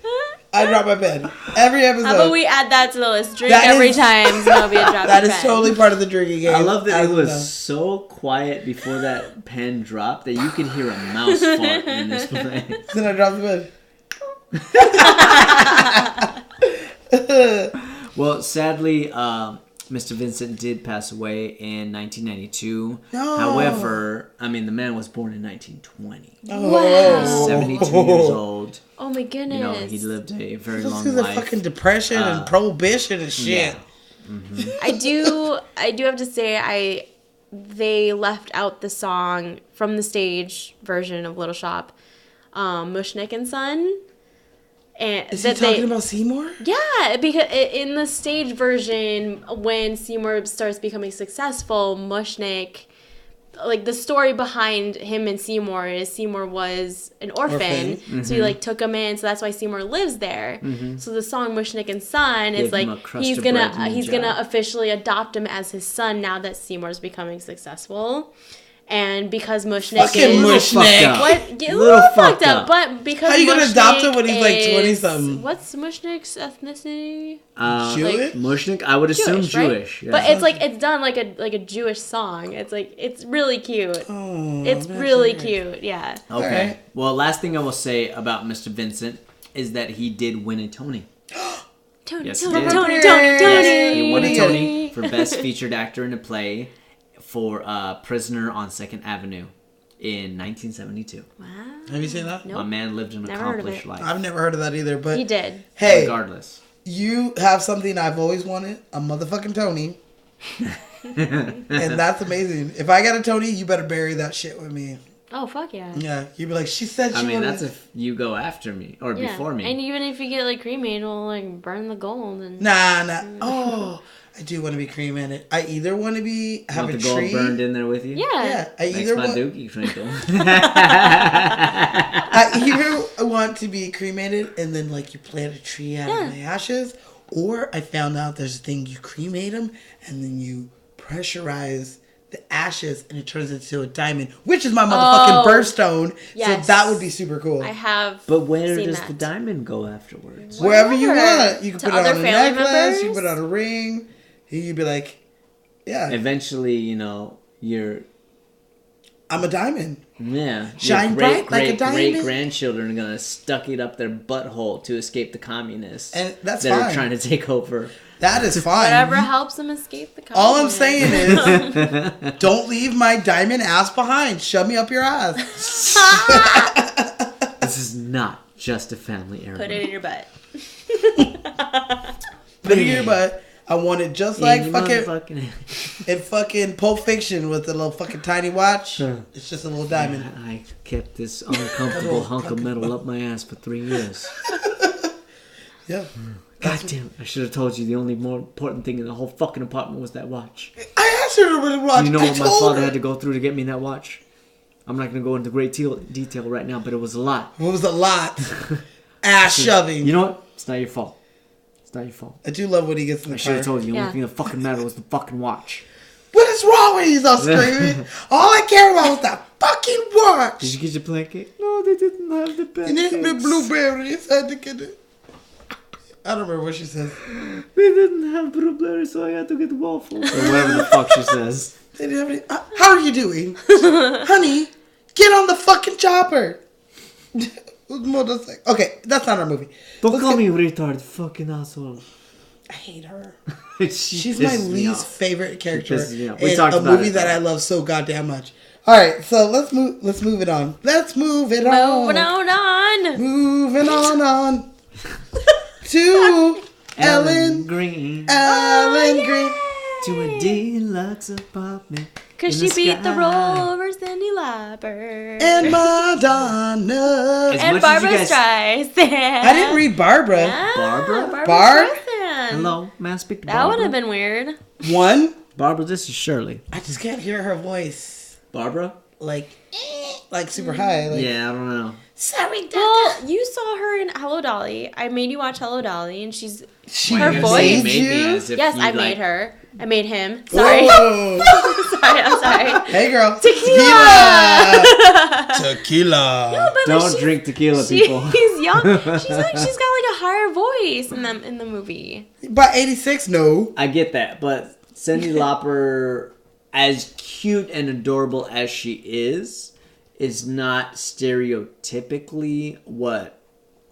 I drop my pen. Every episode. How about we add that to the list? Drink That every is- time Zenobia drops that a is pen. totally part of the drinking game. I love that As it of was now. so quiet before that pen dropped that you could hear a mouse fart in this place. Then I dropped the pen. Well, sadly, Mr. Vincent did pass away in 1992. No. However, I mean, the man was born in 1920. Oh. 72 years old. Oh my goodness. You know, he lived a very Just long because of life. fucking depression and prohibition and shit. Yeah. I do have to say they left out the song from the stage version of Little Shop, Mushnick and Son. and Is he talking about Seymour? Yeah, because in the stage version, when Seymour starts becoming successful, Mushnick, like the story behind him and Seymour is Seymour was an orphan, so he like took him in, so that's why Seymour lives there. So the song Mushnick and Son is Gave him like a crust he's of bread gonna and a he's job. gonna officially adopt him as his son now that Seymour's becoming successful. And because Mushnick Fucking is Mushnick. what a Little little fucked fucked up, up. but because How you gonna adopt him when he's like Mushnick 20 is- something? What's Mushnick's ethnicity? Jewish? Mushnick, I would assume Jewish, right? Jewish. Yeah. But it's like it's done like a Jewish song. It's like it's really cute. Oh, It's that's really right. cute. Yeah. Okay. Alright. Well, last thing I will say about Mr. Vincent is that he did win a Tony. Tony, Yes, he Tony, did. Tony, Yes, Tony, Tony. Yes, he won a Tony. Tony for Best Featured Actor in a Play for Prisoner on 2nd Avenue in 1972. Wow. Have you seen that? Nope. My man lived an Never heard of accomplished it. life. I've never heard of that either, but He did. hey, Regardless. you have something I've always wanted, a motherfucking Tony. And that's amazing. If I got a Tony, you better bury that shit with me. Oh fuck yeah. Yeah, you'd be like, she said she I mean, wanted that's if you go after me or Yeah. before me. And even if you get like cremated, we'll like burn the gold and Nah. Oh, I do want to be cremated. I either want to be have Want a the gold tree. burned in there with you? yeah. Yeah, I Makes either my want. dookie twinkle. I either want to be cremated and then like you plant a tree out Yeah. of my ashes, or I found out there's a thing you cremate them and then you pressurize the ashes and it turns into a diamond, which is my motherfucking Oh, birthstone. yes. So that would be super cool. I have. But where seen does that. the diamond go afterwards? Wherever you Wherever. want, you can To put it on other a family necklace, you can members? put it on a ring. You'd be like, yeah, Eventually, you know, you're I'm a diamond. yeah. Shine your bright like a diamond. Great grandchildren are gonna stuck it up their butthole to escape the communists And that's that fine. are trying to take over. That is fine. Whatever helps them escape the. All I'm continent. saying is, don't leave my diamond ass behind. Shove me up your ass. This is not just a family heirloom. Put it in your butt. Put it in your butt. I want it just In like your fucking motherfucking- in fucking Pulp Fiction with the little fucking tiny watch. It's just a little diamond. I kept this uncomfortable hunk of metal up my ass for 3 years. Yeah. God damn it. I should have told you the only more important thing in the whole fucking apartment was that watch. I asked her to really watch. You know I what my told father her. had to go through to get me that watch? I'm not going to go into great detail right now, but it was a lot. It was a lot. Ass shoving. You know what? It's not your fault. It's not your fault. I do love when he gets in I the should have car. told you the Yeah. only thing that fucking mattered was the fucking watch. What is wrong with you? He's all screaming. All I care about was that fucking watch. Did you get your pancake? No, they didn't have the And then the pancakes. blueberries had to get it. I don't remember what she says. They didn't have blueberries, so I had to get waffles. Or whatever the fuck she says. They didn't have any. How are you doing? Honey, get on the fucking chopper. Motorcycle. Okay, that's not our movie. Don't Let's call get- me retard, fucking asshole. I hate her. She's She's my least favorite character pisses me off. We in talked a about movie it, that though. I love so goddamn much. All right, so let's move it on. Let's move it on. Moving on. Moving on to Ellen Green Green. to a deluxe apartment. Cause in she the beat the sky. role over Cyndi Lauper. And Madonna. As And much as Barbara you guys- Streisand. I didn't read Barbara. Yeah, Barbara? Barb? Streisand. Hello, may I speak to That Barbara? would have been weird. One. Barbara, this is Shirley. I just can't hear her voice. Barbara? Like super high. Like, Yeah, I don't know. Sorry, Dad. Well, you saw her in Hello Dolly. I made you watch Hello Dolly, and she's She her You're voice. saying made made me you? as if yes, you, I like- made her. I made him. Sorry, Whoa. sorry, I'm sorry. Hey, girl. Tequila. Tequila. No, but Don't she's- drink tequila, She's people. young. She's got like a higher voice in the movie. By 86, no. I get that, but Cyndi Lauper, as cute and adorable as she is not stereotypically what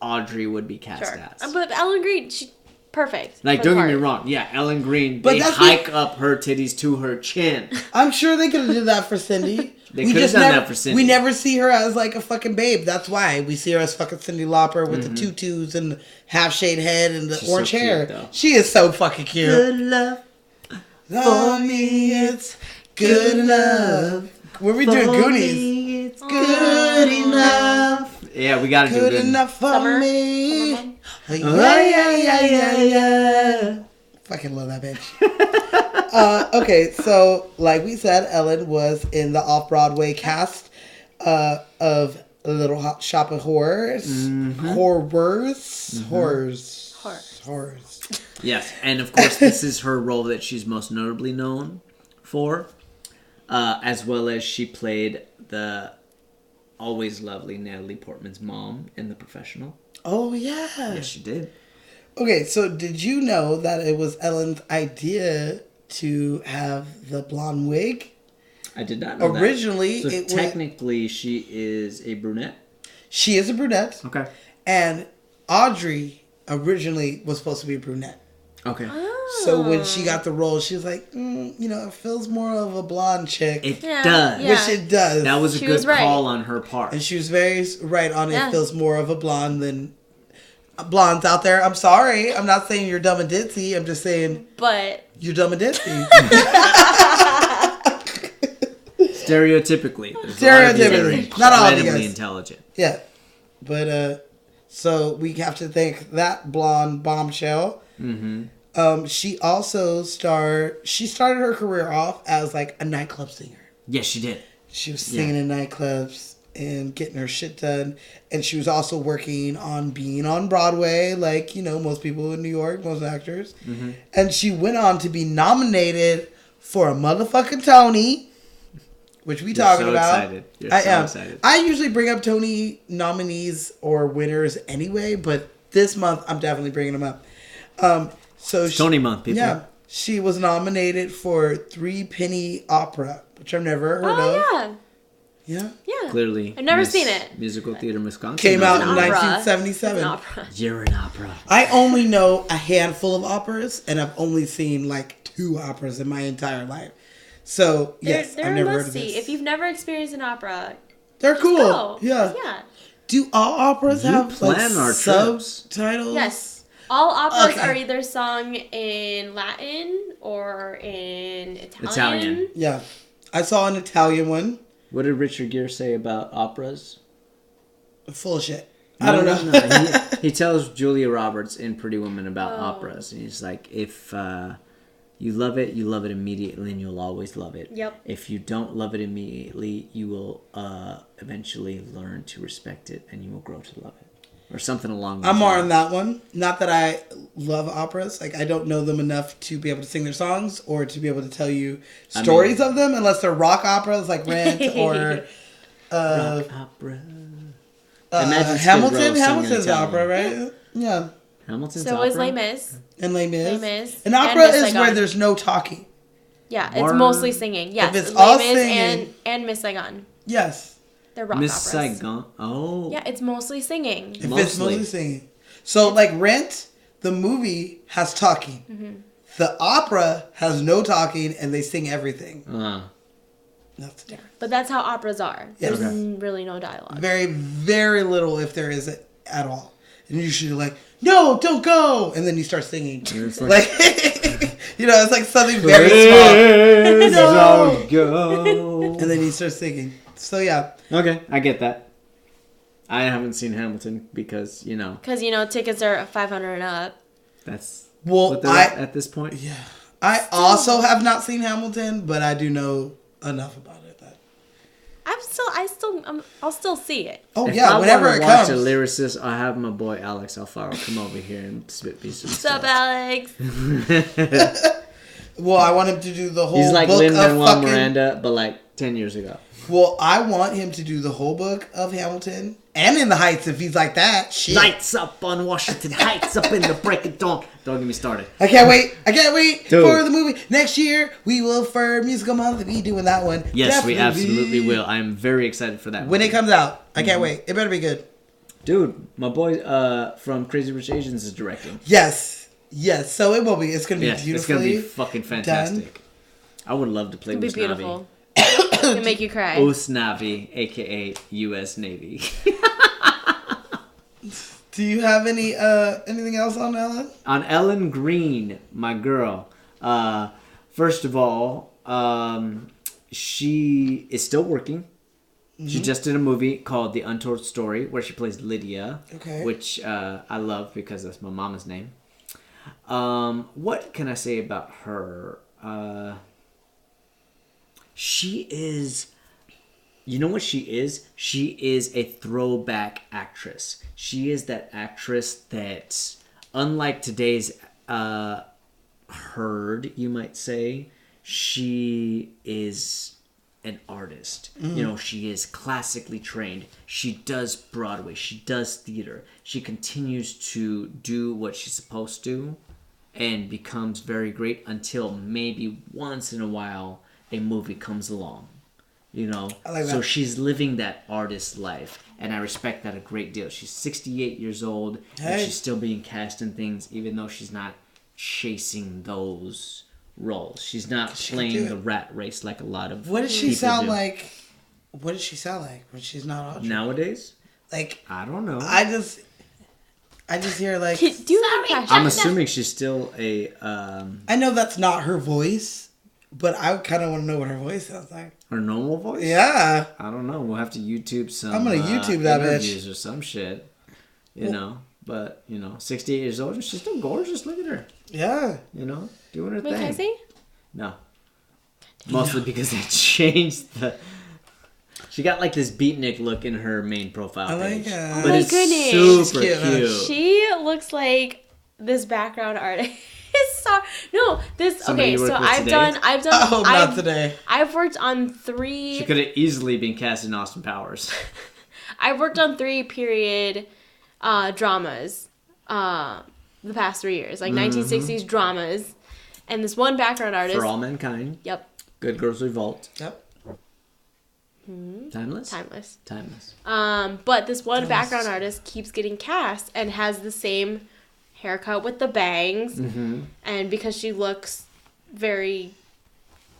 Audrey would be cast Sure, as. but Ellen Green, she perfect. Like, for don't the get me part. wrong. Yeah, Ellen Green, But they that's hike up her titties to her chin. I'm sure they could have did that for Cindy. They could have done that for Cindy. We never see her as like a fucking babe. That's why we see her as fucking Cyndi Lauper with the tutus and the half shade head and the She's orange so cute, hair. though. She is so fucking cute. Good love For me, it's good enough. When we doing for Goonies, me, it's good enough. Yeah, we gotta do Good good. enough for Summer. me. Summer Yeah. Fucking love that bitch. Okay, so like we said, Ellen was in the off-Broadway cast of Little Shop of Horrors. Horrors. Yes, and of course, this is her role that she's most notably known for, as well as she played the always lovely Natalie Portman's mom in The Professional. Oh, yeah. Yes, she did. Okay, so did you know that it was Ellen's idea to have the blonde wig? I did not know Originally, that. So it was... technically, she is a brunette? She is a brunette. Okay. And Audrey originally was supposed to be a brunette. Okay. So when she got the role, she was like, it feels more of a blonde chick. It Yeah, does. yeah. Which it does. That was a She good was right. call on her part. And she was very right on it. Yeah. It feels more of a blonde than blondes out there. I'm sorry. I'm not saying you're dumb and ditzy. I'm just saying But you're dumb and ditzy. Stereotypically. There's a lot of you that are Stereotypically. Not all of you incredibly guys. intelligent. Yeah. But, so we have to thank that blonde bombshell. Mm-hmm. She also she started her career off as like a nightclub singer. Yes, she did. She was singing in nightclubs and getting her shit done. And she was also working on being on Broadway, like, most people in New York, most actors. Mm-hmm. And she went on to be nominated for a motherfucking Tony, which we talking so about. excited. You're I so am. excited. I usually bring up Tony nominees or winners anyway, but this month I'm definitely bringing them up. It's Tony month, people. Yeah. She was nominated for 3 Penny Opera, which I've never heard of. yeah. Yeah. Yeah. Clearly. I've never Miss seen it. Musical Theater Wisconsin. Came out in An opera. 1977. It's an opera. You're an opera. I only know a handful of operas, and I've only seen like 2 operas in my entire life. So, yes, They're I've a never heard of must-see. this. If you've never experienced an opera, They're cool. go. Yeah. Yeah. Do all operas You have like plan our trips. subtitles? Yes. All operas Okay. are either sung in Latin or in Italian. Italian. Yeah. I saw an Italian one. What did Richard Gere say about operas? Full of shit. I don't know. No. He tells Julia Roberts in Pretty Woman about operas. And he's like, if you love it immediately and you'll always love it. Yep. If you don't love it immediately, you will eventually learn to respect it and you will grow to love it. Or something along those I'm more lines. on that one. Not that I love operas. Like, I don't know them enough to be able to sing their songs or to be able to tell you stories of them, unless they're rock operas like Rent or Rock opera. Imagine Skid Hamilton. Row singing Hamilton's Italian. opera, right? Yeah. Hamilton's So opera? is Les Mis. And Les Mis. Les Mis. An And opera Miss is Saigon. where there's no talking. Yeah, Or- it's mostly singing. Yes, it's Les all Mis singing- and Miss Saigon. Yes. They're rock Miss operas. Saigon. Oh. Yeah, it's mostly singing. If it's Mostly. mostly singing. So, like Rent, the movie has talking. Mm-hmm. The opera has no talking and they sing everything. That's the difference. But that's how operas are. Yeah. There's Okay. really no dialogue. Very, very little, if there is at all. And usually, like, no, don't go, and then you start singing. It's Like, it's like something very small. No. Don't go. And then you start singing. So yeah, Okay, I get that. I haven't seen Hamilton because, Because, tickets are 500 and up. that's well, what they're at this point. yeah, I also have not seen Hamilton, but I do know enough about it. That I'll still see it. oh If yeah, I whenever wanna it watch comes. a lyricist, I have my boy Alex Alfaro come over here and spit pieces of What's up, stuff. Alex? Well, I want him to do the whole He's like book of Lin-Manuel fucking. Miranda, but like 10 years ago. Well, I want him to do the whole book of Hamilton and In the Heights if he's like that. Shit. Lights up on Washington Heights up in the break of dawn. Don't get me started. I can't wait. I can't wait Dude. for the movie. Next year, we will, for Musical Month, be doing that one. Yes, we Definitely. absolutely will. I am very excited for that. When it movie. comes out. I Mm-hmm. can't wait. It better be good. Dude, my boy from Crazy Rich Asians is directing. Yes. Yes. So it will be. It's going to be Yes, it's beautifully. going to be fucking fantastic. I would love to play It'll be Usnavi. beautiful. It'll make you cry. Usnavi, a.k.a. U.S. Navy. Do you have anything else on Ellen? On Ellen Green, my girl. First of all, she is still working. She just did a movie called The Untold Story where she plays Lydia, Okay. which I love because that's my mama's name. What can I say about her? She is... You know what she is? She is a throwback actress. She is that actress that, unlike today's herd, you might say, she is an artist. You know, she is classically trained. She does Broadway. She does theater. She continues to do what she's supposed to and becomes very great until maybe once in a while a movie comes along. You know, I like so that. she's living that artist life, and I respect that a great deal. She's 68 years old, and Hey. she's still being cast in things, even though she's not chasing those roles. She's not She can playing do the it. rat race like a lot of What does she people sound do. like? What does she sound like when she's not Audrey? Nowadays? Like, I don't know. I just hear like, Do you have a I'm question? assuming she's still a I know that's not her voice, but I kind of want to know what her voice sounds like. her normal voice. Yeah. I don't know. We'll have to YouTube some. I'm gonna YouTube that bitch. interviews or some shit. You know, but 68 years old and she's still gorgeous. Look at her. Yeah. You know, doing her Wait, thing. can I see? No. Mostly because they changed the. She got like this beatnik look in her main profile I like page. it. But Oh my it's goodness. super It's cute, cute. huh? She looks like this background artist. No, this Somebody okay. you So work with I've today? done. Oh, not today. I've worked on 3. She could have easily been cast in Austin Powers. I've worked on 3 period dramas the past 3 years, like 1960s dramas, and this one background artist. For All Mankind, Yep, Good Girls Revolt, Yep. Timeless? timeless. Timeless. But this one background artist keeps getting cast and has the same haircut with the bangs, and because she looks very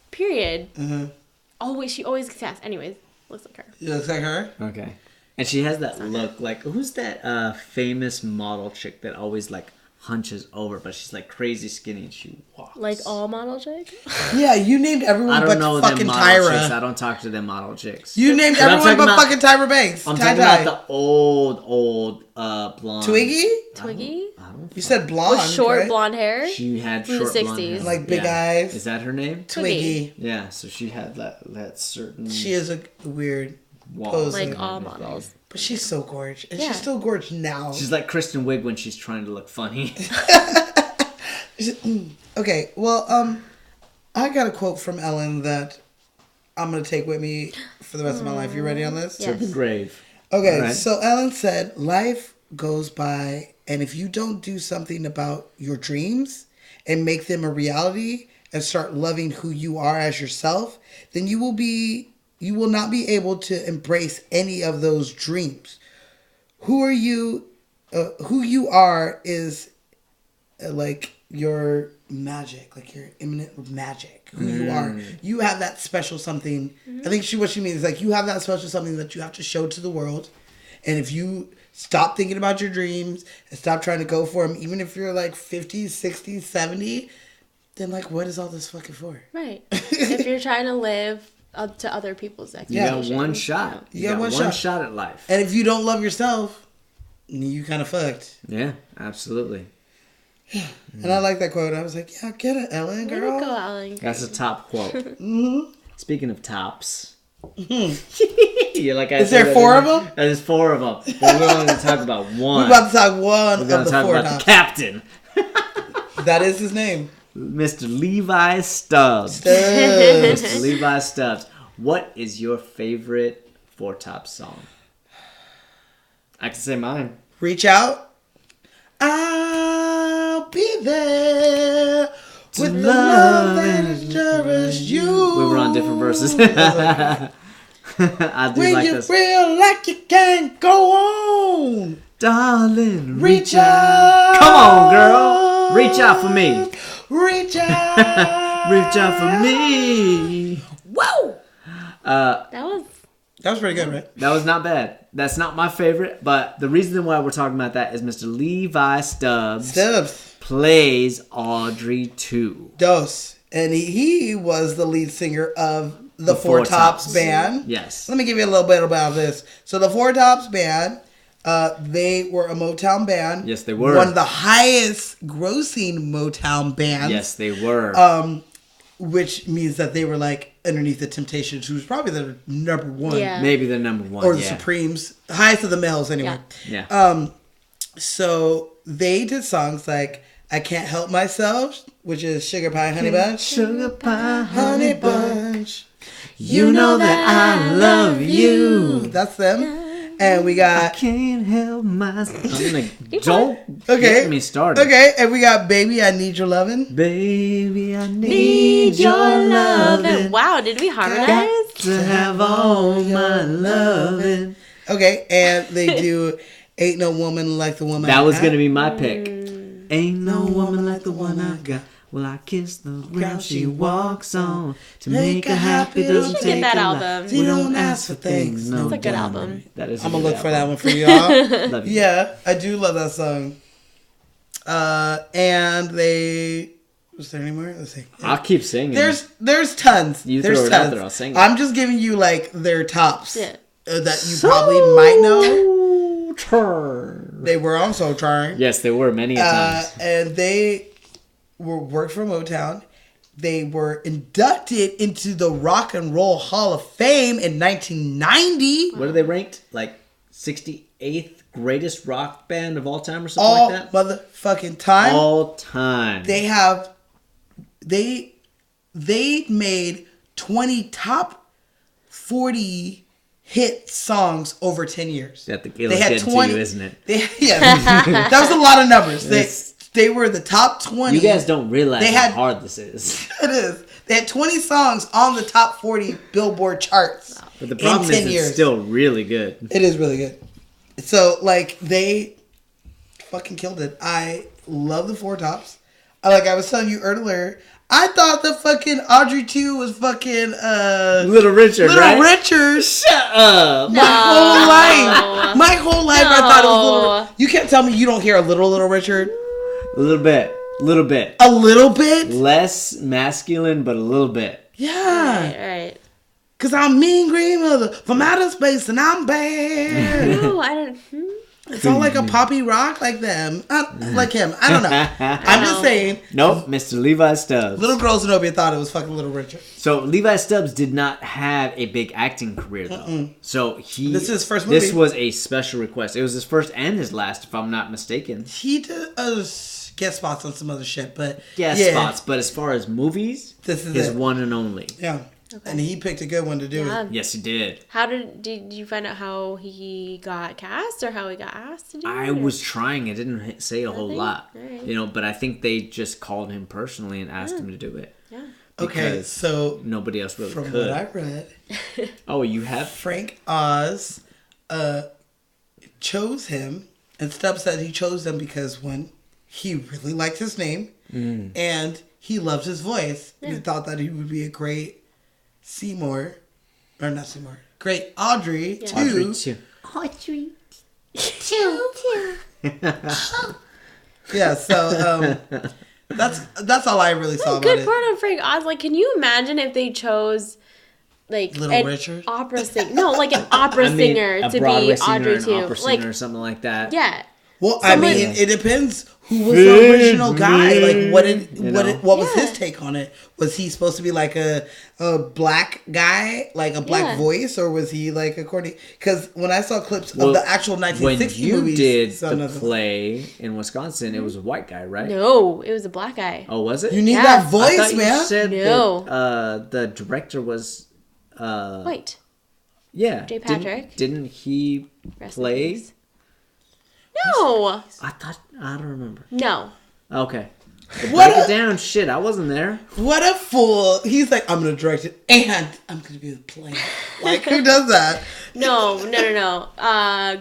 period. She always gets cast. Anyways, looks like her. You look like her. Okay. And she has that look like, who's that famous model chick that always like hunches over, but she's like crazy skinny and she walks. Like all model chicks. Yeah, you named everyone I but don't know them fucking model chicks. I Tyra. don't talk to them model chicks. You named But I'm everyone but talking fucking Tyra Banks. I'm Tie talking dye. about the old blonde. Twiggy? Twiggy I don't You said blonde. with short right? blonde hair. She had From the short blonde 60s. hair. Like big eyes. Is that her name? Twiggy. Yeah, so she had that certain She is a weird wall. pose. Like and all everything. models. But she's so gorgeous. And Yeah. she's still gorgeous now. She's like Kristen Wiig when she's trying to look funny. Okay, well, I got a quote from Ellen that I'm going to take with me for the rest of my life. You ready on this? To the Yes. grave. Okay, All right. so Ellen said, life goes by, and if you don't do something about your dreams and make them a reality and start loving who you are as yourself, then you will not be able to embrace any of those dreams. Who are you? Who you are is like your magic, like your imminent magic. Who you are, you have that special something. I think what she means is like you have that special something that you have to show to the world. And if you stop thinking about your dreams and stop trying to go for them, even if you're like 50, 60, 70, then like what is all this fucking for? Right. If you're trying to live up to other people's You expectations. got one shot. You got one shot. at life. And if you don't love yourself, you kind of fucked. Yeah, absolutely. And I like that quote. I was like, yeah, get it, Ellen, Way to girl. go, Ellen. That's a top quote. Mm-hmm. Speaking of tops. You're like, Is there 4 of them? There's 4 of them. But we're only going to talk about one. We're about to talk one We're of going the to talk 4 about tops. the captain, That is his name. Mr. Levi Stubbs. Stubbs. Mr. Levi Stubbs. What is your favorite 4 Top song? I can say mine. Reach out. I'll be there with the love that is just you. We were on different verses. I do When like you this. feel like you can't go on, Darling, reach out. Come on, girl. Reach out for me. Reach out. Reach out for me. Whoa. That was That was pretty good, right? That was not bad. That's not my favorite, but the reason why we're talking about that is Mr. Levi Stubbs Stubbs. plays Audrey 2. Dos. And he was the lead singer of the Four Tops band. Yes. Let me give you a little bit about this. So the Four Tops band, they were a Motown band. Yes, they were. One of the highest grossing Motown bands. Yes, they were. Which means that they were like underneath the Temptations, who's probably the number one. Yeah. Maybe the number one. Or the Supremes. Highest of the males, anyway. Yeah. So they did songs like I Can't Help Myself, which is Sugar Pie Honey Bunch. Sugar pie, Honey Bunch. You know that I love you. That's them. And we got... Can't help myself. I'm like, don't get me started. Okay, and we got Baby, I Need Your Lovin'. Baby, I need your lovin'. Wow, did we harmonize? Got to have all my lovin'. Okay, and they do Ain't No Woman Like the Woman That I was Got. going to be my pick. Ain't no woman like the one I got. Well, I kiss the ground she walks on. To make her happy doesn't should get take that a lot. album. You don't ask for things. No, It's a good diamond. album. That is. I'm going to look for that one for y'all. Love you. Yeah, I do love that song. And they... Was there any more? Let's see. I'll keep singing. There's tons. You There's throw it tons. out there, I'll sing it. I'm just giving you like their tops Yeah. that you probably might know. Turn. They were on Soul Train. Yes, they were many a times. And they worked for Motown. They were inducted into the Rock and Roll Hall of Fame in 1990. What are they ranked? Like 68th greatest rock band of all time or something All like that? motherfucking time. All time. They made 20 top 40 hit songs over 10 years. That the Gaelic did to you, isn't it? That was a lot of numbers. They were the top 20. You guys don't realize They how had- hard this is. It is. They had 20 songs on the top 40 Billboard charts. But the problem in 10 is years. it's still really good. It is really good. So, like, they fucking killed it. I love the Four Tops. Like I was telling you earlier, I thought the fucking Audrey 2 was fucking Little Richard, Little right? Richard. Shut up. My whole life I thought it was Little No. Richard. You can't tell me you don't hear a Little Richard. A little bit. A little bit? Less masculine, but a little bit. Yeah. Right. Cause I'm mean green mother from outer space and I'm bad. No, I don't. It's all like a poppy rock like them. Like him. I don't know. I'm just saying. Nope, Mr. Levi Stubbs. Little girls in Obia thought it was fucking Little Richard. So Levi Stubbs did not have a big acting career though. So This is his first movie. This was a special request. It was his first and his last, if I'm not mistaken. He did guest spots on some other shit, but Guest yeah, spots, but as far as movies, This is his it. one and only. Yeah. Okay. And he picked a good one to do Yeah. it. Yes, he did. How did you find out how he got cast or how he got asked to do it? I or- was trying. It didn't say a whole Nothing? lot, Alright. but I think they just called him personally and asked him to do it. Yeah. Okay, Because so nobody else really from could. what I read, Oh, you have? Frank Oz chose him, and Stubbs said he chose him because one, he really liked his name, and he loved his voice. And he thought that he would be a great Seymour, or not Seymour, great Audrey too. Audrey too. Yeah, so that's all I really saw about Good it. part on Frank Oz. Like, can you imagine if they chose like Little an Richard? opera singer? No, like an opera I mean, singer a to Broadway be singer, Audrey an too. opera Like, singer or something like that. yeah. Well, Someone- I mean, it depends who was the original guy. Like, what was Yeah. his take on it? Was he supposed to be like a black guy, like a black Yeah. voice, or was he like according? Because when I saw clips Well, of the actual when 1960 you movies, did so the nothing- play in Wisconsin, it was a white guy, right? No, it was a black guy. Oh, was it? you need Yeah. that I voice, thought man. you said No. that the director was. White. Yeah. Jay Patrick. Didn't he Rest in play? peace. No. I don't remember. No. Okay. What Break a- it down. Shit, I wasn't there. What a fool! He's like, I'm gonna direct it, and I'm gonna be the play. Like, who does that? No.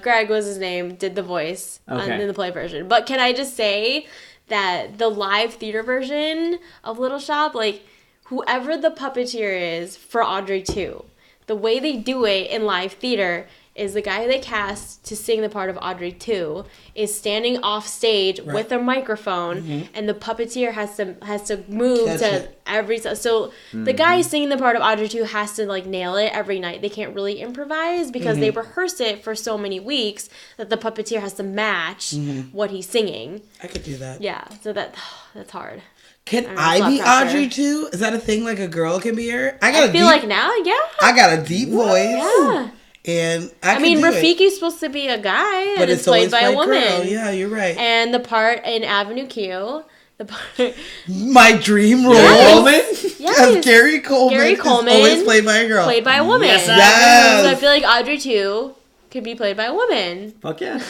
Greg was his name, did the voice Okay. in the play version. But can I just say that the live theater version of Little Shop, like, whoever the puppeteer is for Audrey 2, the way they do it in live theater is the guy they cast to sing the part of Audrey 2 is standing off stage with a microphone, and the puppeteer has to move Catch to it. every so the guy singing the part of Audrey 2 has to like nail it every night. They can't really improvise because they rehearsed it for so many weeks that the puppeteer has to match what he's singing. I could do that. Yeah, so that's hard. Can know, I it's a lot be of pressure. Audrey too? Is that a thing? Like a girl can be her? I I feel like now, yeah. I got a deep voice. Yeah. And I mean, Rafiki's supposed to be a guy, but and it's always played by a woman. Girl. Yeah, you're right. And the part in Avenue Q, the part, My dream role. Yes. As Gary Coleman. Gary is Coleman, always played by a girl. played by a woman. Yes, Yes. So I feel like Audrey 2 could be played by a woman. Fuck yeah.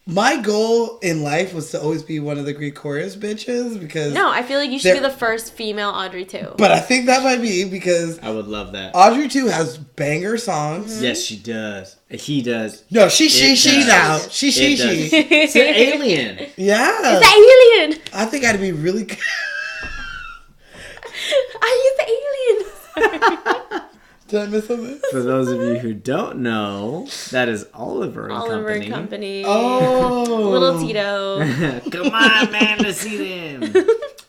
My goal in life was to always be one of the Greek chorus bitches because. No, I feel like you should be There- the first female Audrey 2. But I think that might be because I would love that. Audrey 2 has banger songs. Yes, she does. He does. No, she does. now. She. It does. It's an alien. Yeah. The alien! I think I'd be really good. I use the alien! Did I miss something? For those of you who don't know, that is Oliver and Oliver Company. and Company. Oh. Little Tito. Come on, man, let's see them.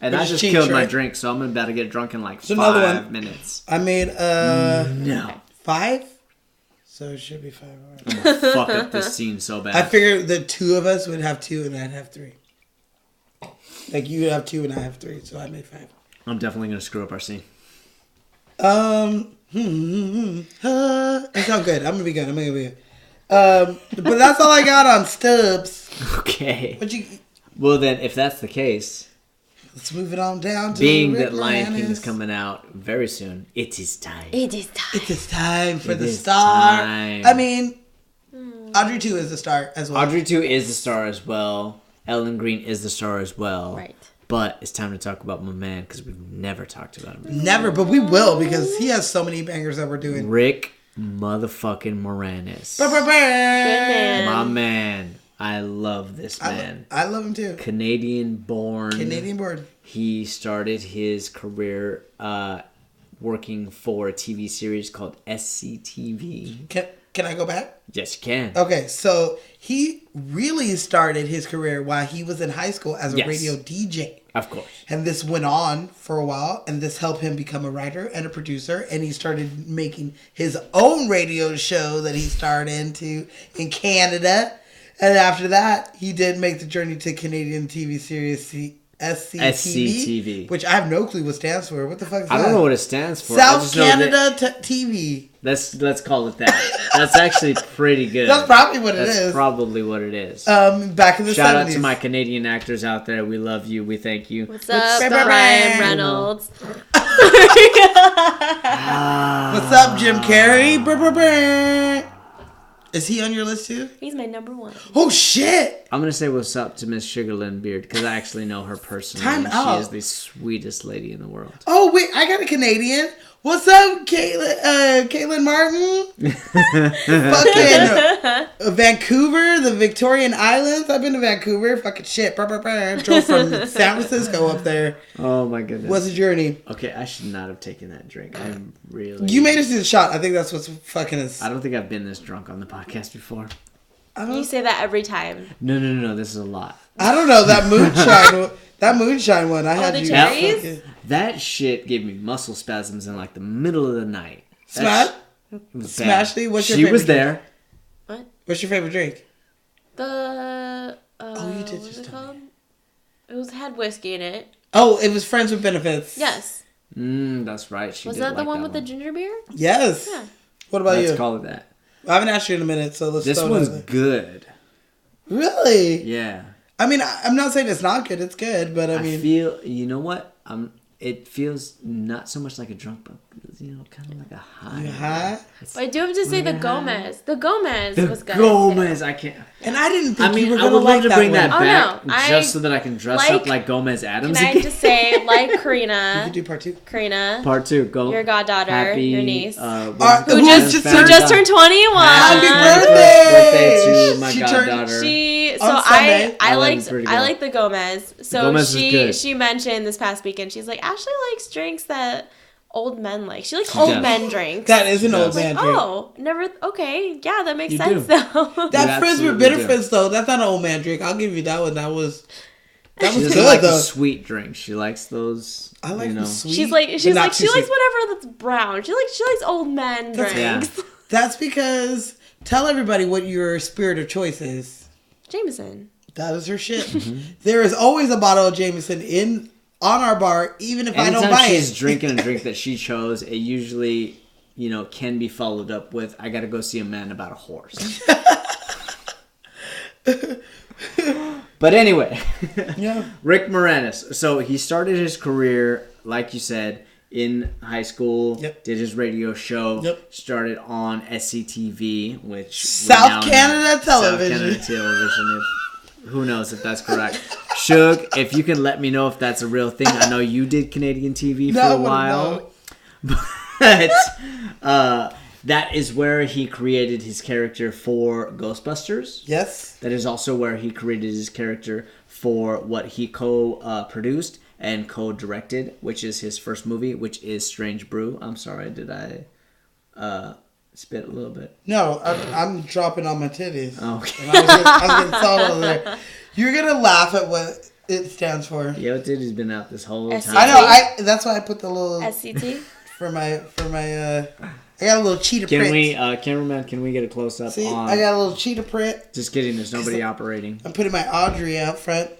And I It's just cheap, killed my right? drink, so I'm about to get drunk in like another 5 one. minutes. I made No. 5? So it should be 5 hours. Fuck up this scene so bad. I figured the two of us would have 2 and I'd have 3. Like you would have 2 and I have 3, so I made 5. I'm definitely going to screw up our scene. It's all good. I'm gonna be good. But that's all I got on Stubbs. Okay. What you? Well, then, if that's the case, Let's move it on down to being the that Lion King Atlantis. is coming out very soon, it is time. It is time. It is time for It the is star. time. I mean, Audrey 2 is the star as well. Audrey 2 is the star as well. Ellen Green is the star as well. Right. But it's time to talk about my man, because we've never talked about him. Never, but we will because he has so many bangers that we're doing. Rick motherfucking Moranis. Ba-ba-ba. Good man. My man. I love this man. I love him too. Canadian born. Canadian board. He started his career working for a TV series called SCTV. Can I go back? Yes, you can. Okay, so he really started his career while he was in high school as a Yes. radio DJ. Of course. And this went on for a while, and this helped him become a writer and a producer, and he started making his own radio show that he starred into in Canada. And after that, he did make the journey to Canadian TV series SCTV, which I have no clue what stands for. What the fuck is that? I don't know what it stands for. I South just know that- Canada TV. Let's call it that. That's actually pretty good. That's probably what it That's is. probably what it is. Back in the Shout 70s. out to my Canadian actors out there. We love you. We thank you. What's up, Bye-bye. Ryan Reynolds? What's up, Jim Carrey? Brr, brr, brr. Is he on your list too? He's my number 1. Oh shit! I'm gonna say what's up to Miss Sugarland Beard because I actually know her personally. Time and out. She is the sweetest lady in the world. Oh wait, I got a Canadian. What's up, Caitlin Martin? Fucking Vancouver, the Victorian Islands. I've been to Vancouver. Fucking shit. Brr, brr, brr. Drove from San Francisco up there. Oh my goodness. What's the journey? Okay, I should not have taken that drink. I'm really. You made us do the shot. I think that's what's fucking us. I don't think I've been this drunk on the podcast before. You say that every time. No. This is a lot. I don't know that moonshine. That moonshine one. I had the you. cherries? fucking- That shit gave me muscle spasms in like the middle of the night. Smash. It was Smashley, bad. what's your She favorite was drink? there. What? What's your favorite drink? The you did what's just it tell called? It had whiskey in it. Oh, it was Friends with Benefits. Yes. That's right. She Was did that the like one with the ginger beer? Yes. Yeah. What about Let's you? call it that. I haven't asked you in a minute, so let's. This throw one's another- good. Really? Yeah. I mean, I'm not saying it's not good. It's good, but I I mean, feel. You know what? It feels not so much like a drunk, but kind of like a high. you high? But I do have to say the Gomez. The Gomez was The good. Gomez, I can't. And I didn't think I mean, you were I gonna would love like to that bring one. that Oh, back no, just so that I can dress up like- like Gomez Adams Can I again. just say, like You Karina, could do part 2. Karina, Part 2, go. your goddaughter, Happy, your niece, Who who just turned 21. Happy birthday to my She turned- goddaughter. So On Sunday. I Oh, liked that's pretty I good. like the Gomez. So Gomez is good. she mentioned this past weekend, she's like, Ashley likes drinks that old men like? She likes She old does. men drinks. That is an old does. man drink. Oh, never. Okay, yeah, that makes You sense do. though. That You Frizz with absolutely bitter do. Frizz though, that's not an old man drink. I'll give you that one. That was She good doesn't like the though. sweet drinks. She likes those. I like you know. the sweet. She's like but she not likes too sweet. whatever that's brown. She likes old men drinks. Yeah. That's because tell everybody what your spirit of choice is. Jameson. That is her shit. Mm-hmm. There is always a bottle of Jameson on our bar, even if I don't Anytime buy she's it. drinking a drink that she chose, it usually, can be followed up with, I gotta go see a man about a horse. But anyway, Yeah. Rick Moranis. So he started his career, like you said, in high school, Yep. did his radio show, Yep. started on SCTV, which... South renowned- Canada Television. South Canada Television. Who knows if that's correct. Shug, if you can let me know if that's a real thing. I know you did Canadian TV for a while. But that is where he created his character for Ghostbusters. Yes. That is also where he created his character for what he co-produced and co-directed, which is his first movie, which is Strange Brew. I'm sorry, did I spit a little bit? No, I'm dropping on my titties. Oh, okay. And I was getting salt over there. You're gonna laugh at what it stands for. Yo, dude, he's been out this whole SCT. time. I know. That's why I put the little SCT. for my. I got a little cheetah Can print. we, cameraman, can we get a close-up See, on... I got a little cheetah print. Just kidding, there's nobody operating. I'm putting my Audrey out front.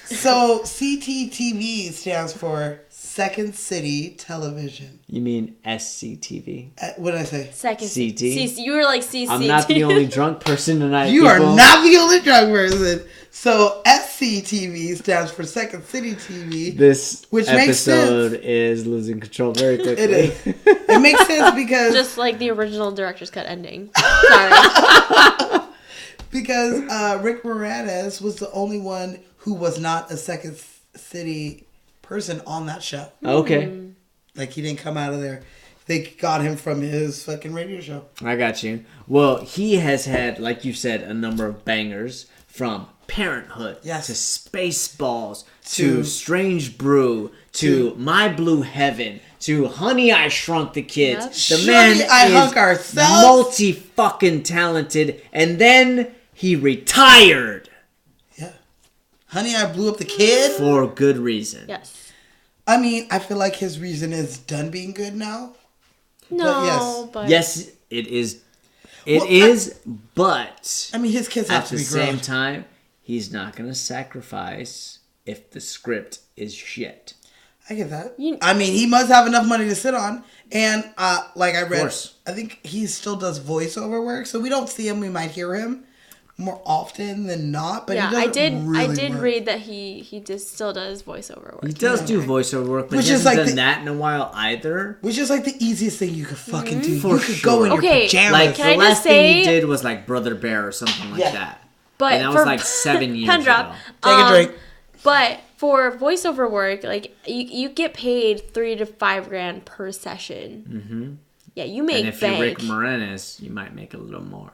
So CTTV stands for Second City Television. You mean SCTV? What did I say? Second CT. You were like CC. I'm not the only drunk person tonight, You people. are not the only drug person. So SCTV stands for Second City TV. This Which makes episode is losing control very quickly. It is. It makes sense because Just like the original director's cut ending. Sorry. Rick Moranis was the only one who was not a Second City person on that show. Okay, Like he didn't come out of there. They got him from his fucking radio show. I got you. Well, he has had, like you said, a number of bangers from Parenthood Yes. to Spaceballs To- to Strange Brew to My Blue Heaven to Honey, I Shrunk the Kids. Yep. The Shorty, man I is Hunk Ourselves. multi-fucking talented, and then he retired Yeah. Honey, I Blew Up the Kid. for good reason. Yes. I mean, I feel like his reason is done being good now. No, but Yes, it is. It Well, is, but I mean, his kids have at to the be grown. same time, he's not going to sacrifice if the script is shit. I get that. You- I mean, he must have enough money to sit on. And like I read, course. I think he still does voiceover work, so we don't see him. We might hear him more often than not. But yeah, he I doesn't did really work. read that he just still does voiceover work. He does do voiceover work, but Which he is hasn't like done the- that in a while either. Which is like the easiest thing you could fucking do. For You could sure. go in your Okay, pajamas. Like, Can the I just last thing he say- did was like Brother Bear or something like Yeah. that. But And that for was like 7 years pen drop. ago. Take a drink. But for voiceover work, like you get paid $3 to $5 grand per session. Mm-hmm. Yeah, you make And if bank. you're Rick Moranis, you might make a little more.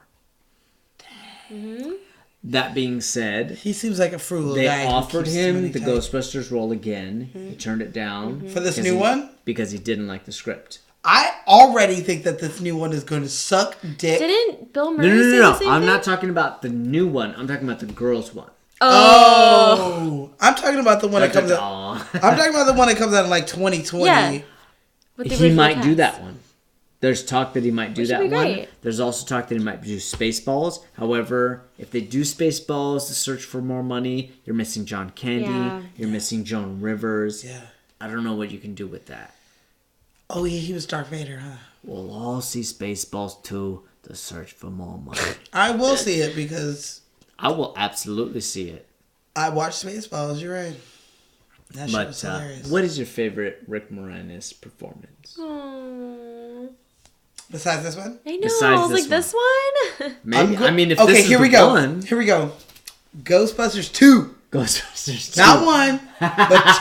That being said, He seems like a frugal they guy. who offered keeps too many him the tight. Ghostbusters role again. He turned it down. For this because new one? Because he didn't like the script. I already think that this new one is going to suck dick. Didn't Bill Murray No, no, say no, the no. same I'm thing? not talking about the new one. I'm talking about the girls one. Oh, I'm talking about the one that comes out. Aw. I'm talking about the one that comes out in like 2020. Yeah. With the He original might do cast. that one. There's talk that he might do Which would that be one. great. There's also talk that he might do Spaceballs. However, if they do Spaceballs to search for more money, you're missing John Candy. Yeah. You're missing Joan Rivers. Yeah. I don't know what you can do with that. Oh yeah, he was Darth Vader, huh? We'll all see Spaceballs 2, The Search for More Money. I will see it because I will absolutely see it. I watched Spaceballs. You're right. That shit was But hilarious. what is your favorite Rick Moranis performance? Aw. Besides this one? I know. Besides I was this like, this one? Maybe. I mean, if okay, this is here the we go. one, Here we go. Ghostbusters 2. Ghostbusters 2. Not 1, but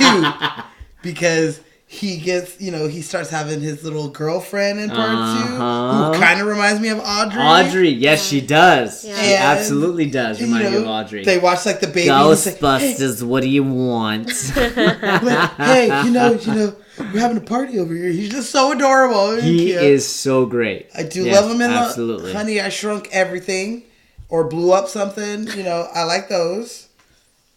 2. Because he gets, he starts having his little girlfriend in part two, Uh-huh. who kind of reminds me of Audrey. Audrey, yes, she does. Yeah. She And, absolutely does remind me of Audrey. They watch like the baby. and he's like, Ghostbusters, what do you want? like, hey, we're having a party over here. He's just so adorable. and He cute. is so great. I do Yes, love him in absolutely. Honey, I Shrunk Everything, or Blew Up Something. I like those.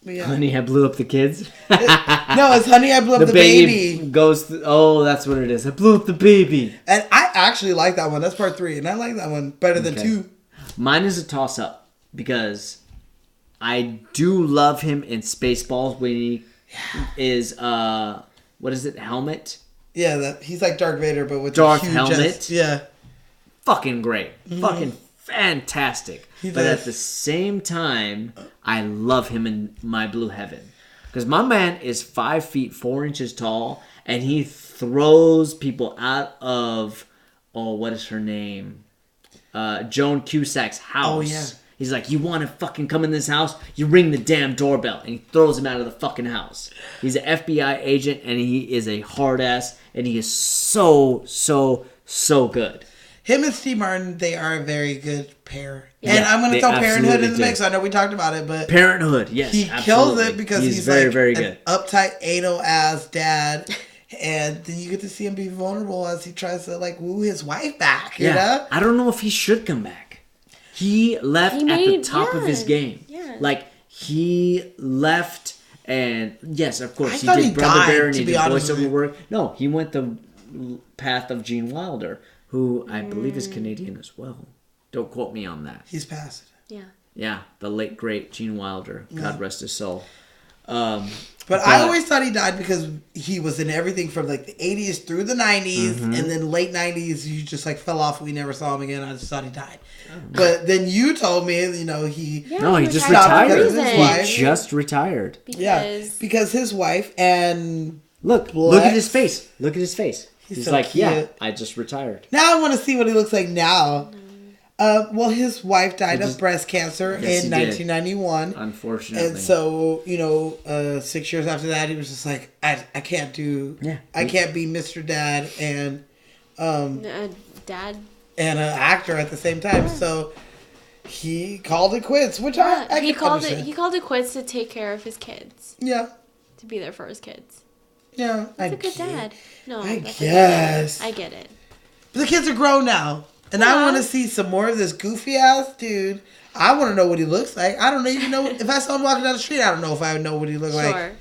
But yeah. Honey, I blew up the kids. No, it's Honey, I Blew Up the Baby. goes. Oh, that's what it is. I blew up the baby. And I actually like that one. That's part 3, and I like that one better than Okay. 2. Mine is a toss up because I do love him in Spaceballs when he is what is it? Helmet. Yeah, he's like Darth Vader, but with Darth a huge helmet? ass- Yeah. Fucking great. Fucking fantastic. He But does. at the same time, I love him in My Blue Heaven. Because my man is 5 feet 4 inches tall, and he throws people out of, what is her name? Joan Cusack's house. Oh, yeah. He's like, you want to fucking come in this house? You ring the damn doorbell. And he throws him out of the fucking house. He's an FBI agent, and he is a hard ass, and he is so, so, so good. Him and Steve Martin, they are a very good pair. Yeah. And I'm going to They throw Parenthood in absolutely the do. mix. I know we talked about it, but Parenthood, yes. he kills absolutely. it because he's very, like very an good. uptight, anal-ass dad. And then you get to see him be vulnerable as he tries to, woo his wife back, you know? I don't know if he should come back. He left He at the made- top of his yeah, game. yeah. He left, and yes, of course, I he thought did he Brother died, Bear and to he be did honest with voiceover you. work. No, he went the path of Gene Wilder, who I believe is Canadian as well. Don't quote me on that. He's passed. Yeah. Yeah, the late, great Gene Wilder. God rest his soul. But I always thought he died because he was in everything from the 80s through the 90s, Mm-hmm. and then late 90s he just fell off. We never saw him again. I just thought he died. But then you told me, he Yeah, No, he just retired. retired. Because of his wife. He just retired. Because because his wife and Look at Bless. his face. Look at his face. He's so like, cute. yeah, I just retired. now I want to see what he looks like now. Well, his wife died of breast cancer Yes, in he did. 1991. Unfortunately. And so, 6 years after that, he was just like, I can't do, Yeah. I can't be Mr. Dad and Dad. an actor at the same time. So he called it quits, which I he can called understand. it. He called it quits to take care of his kids, Yeah, to be there for his kids. yeah. He's a good dad. No, I that's a good guess. dad. I get it. But the kids are grown now. And I Yeah. want to see some more of this goofy ass dude. I want to know what he looks like. I don't even know. If I saw him walking down the street, I don't know if I would know what he looked like. Sure.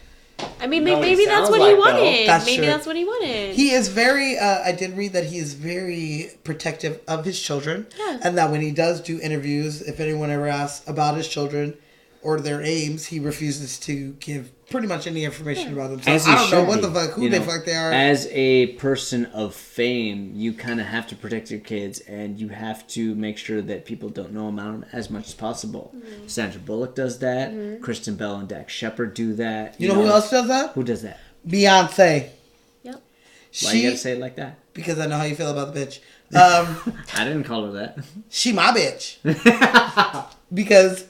I mean, know what he maybe that's sounds what he like, though. wanted. That's Maybe true. that's what he wanted. He is very, I did read that he is very protective of his children. Yeah. And that when he does do interviews, if anyone ever asks about his children or their names, he refuses to give pretty much any information about them. So As he I don't know should what be, the fuck, who you the know. fuck they are. As a person of fame, you kind of have to protect your kids, and you have to make sure that people don't know about them as much as possible. Mm-hmm. Sandra Bullock does that. Kristen Bell and Dax Shepard do that. You know who else does that? Who does that? Beyonce. Yep. Why you gotta say it like that? Because I know how you feel about the bitch. I didn't call her that. She my bitch. Because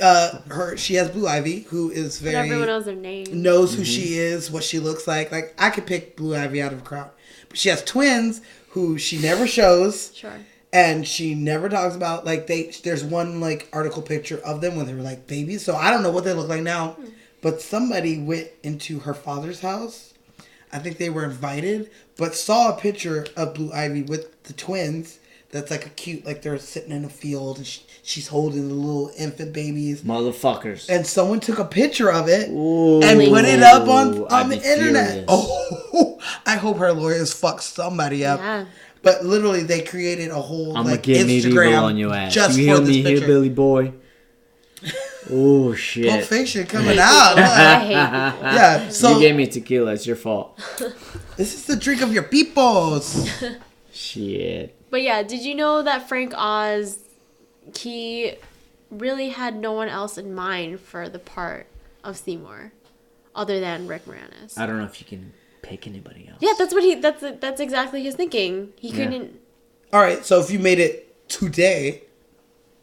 she has Blue Ivy, who is But very everyone knows their name. knows who she is, what she looks like. Like I could pick Blue Ivy out of a crowd, but she has twins who she never shows, Sure. and she never talks about. There's one article picture of them when they were babies, so I don't know what they look like now. But somebody went into her father's house. I think they were invited, but saw a picture of Blue Ivy with the twins. That's a cute, they're sitting in a field and she's holding the little infant babies. Motherfuckers. And someone took a picture of it Ooh, and put it up on I'd the be internet. furious. Oh, I hope her lawyers fuck somebody up. Yeah. But literally, they created a whole I'm gonna get medieval Instagram on your ass. just You for hear this me here, picture. Billy boy? Oh Pulp shit! Fiction coming out. I huh? hate people. Yeah, so You gave me tequila. It's your fault. this is the drink of your peoples. Shit. But yeah, did you know that Frank Oz, he really had no one else in mind for the part of Seymour, other than Rick Moranis? I don't know if you can pick anybody else. Yeah, that's exactly his thinking. He couldn't. All right, so if you made it today,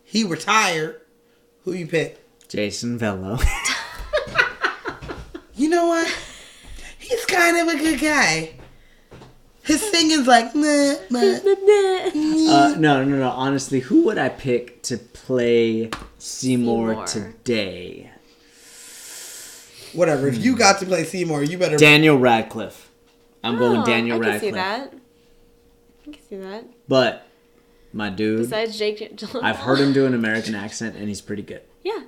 he retired. Who you pick? Jason Vello. You know what? He's kind of a good guy. His singing's like, nah, nah. No. Honestly, who would I pick to play Seymour Seymour. today? Whatever. If you got to play Seymour, you better. Daniel Radcliffe. I'm going Oh, Daniel I can Radcliffe. see that. I can see that. But my dude, Besides Jake Gyllenhaal. I've heard him do an American accent, and he's pretty good. Yeah.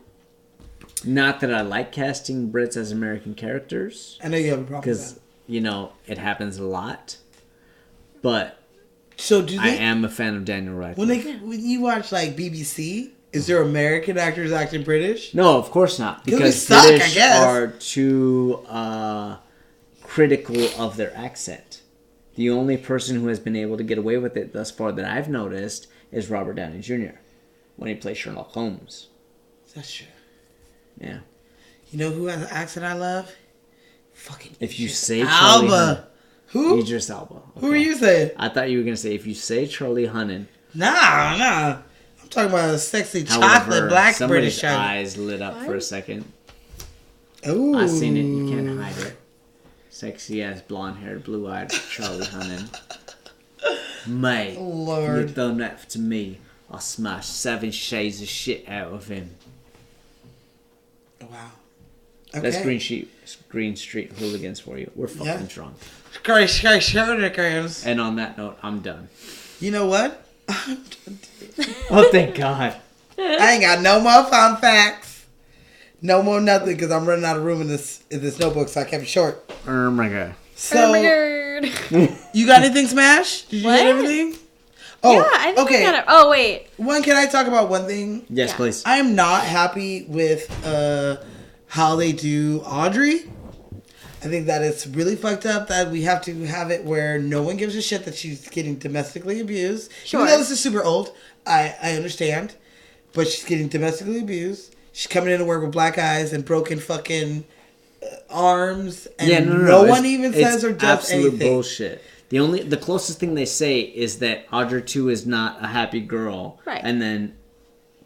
Not that I like casting Brits as American characters, I know you have a problem with because that. it happens a lot. But So do I they? am a fan of Daniel Radcliffe. When you watch like BBC, is there American actors acting British? No, of course not, they because suck, I British guess. are too critical of their accent. The only person who has been able to get away with it thus far that I've noticed is Robert Downey Jr. when he plays Sherlock Holmes. That's true. Yeah. You know who has an accent I love? Fucking If you Idris say Charlie Alba. Who? Idris Elba. Who are Okay. you saying? I thought you were gonna say if you say Charlie Hunnam. Nah. I'm talking about a sexy chocolate However, black somebody's British guy. eyes lit up for a second. Ooh. I seen it. You can't hide it. Sexy ass blonde haired, blue eyed Charlie Hunnam. Mate, you Lord. throw that to me, I'll smash 7 shades of shit out of him. Wow. That's Okay. Green Street Hooligans for you. We're fucking Yeah. drunk. You And on that note, I'm done. know what? Oh, thank God. I ain't got no more fun facts. No more nothing because I'm running out of room in this notebook, so I kept it short. Oh my God. So, Nerd. you got anything, Smash? Did you What? get everything? Oh, Yeah, I think okay. I got it. Oh, wait. One, can I talk about one thing? Yes, Yeah. please. I am not happy with how they do Audrey. I think that it's really fucked up that we have to have it where no one gives a shit that she's getting domestically abused. Sure. Even though this is super old, I understand. But she's getting domestically abused. She's coming into work with black eyes and broken fucking arms. And no one even says or does absolute anything. bullshit. The closest thing they say is that Audrey 2 is not a happy girl. Right. And then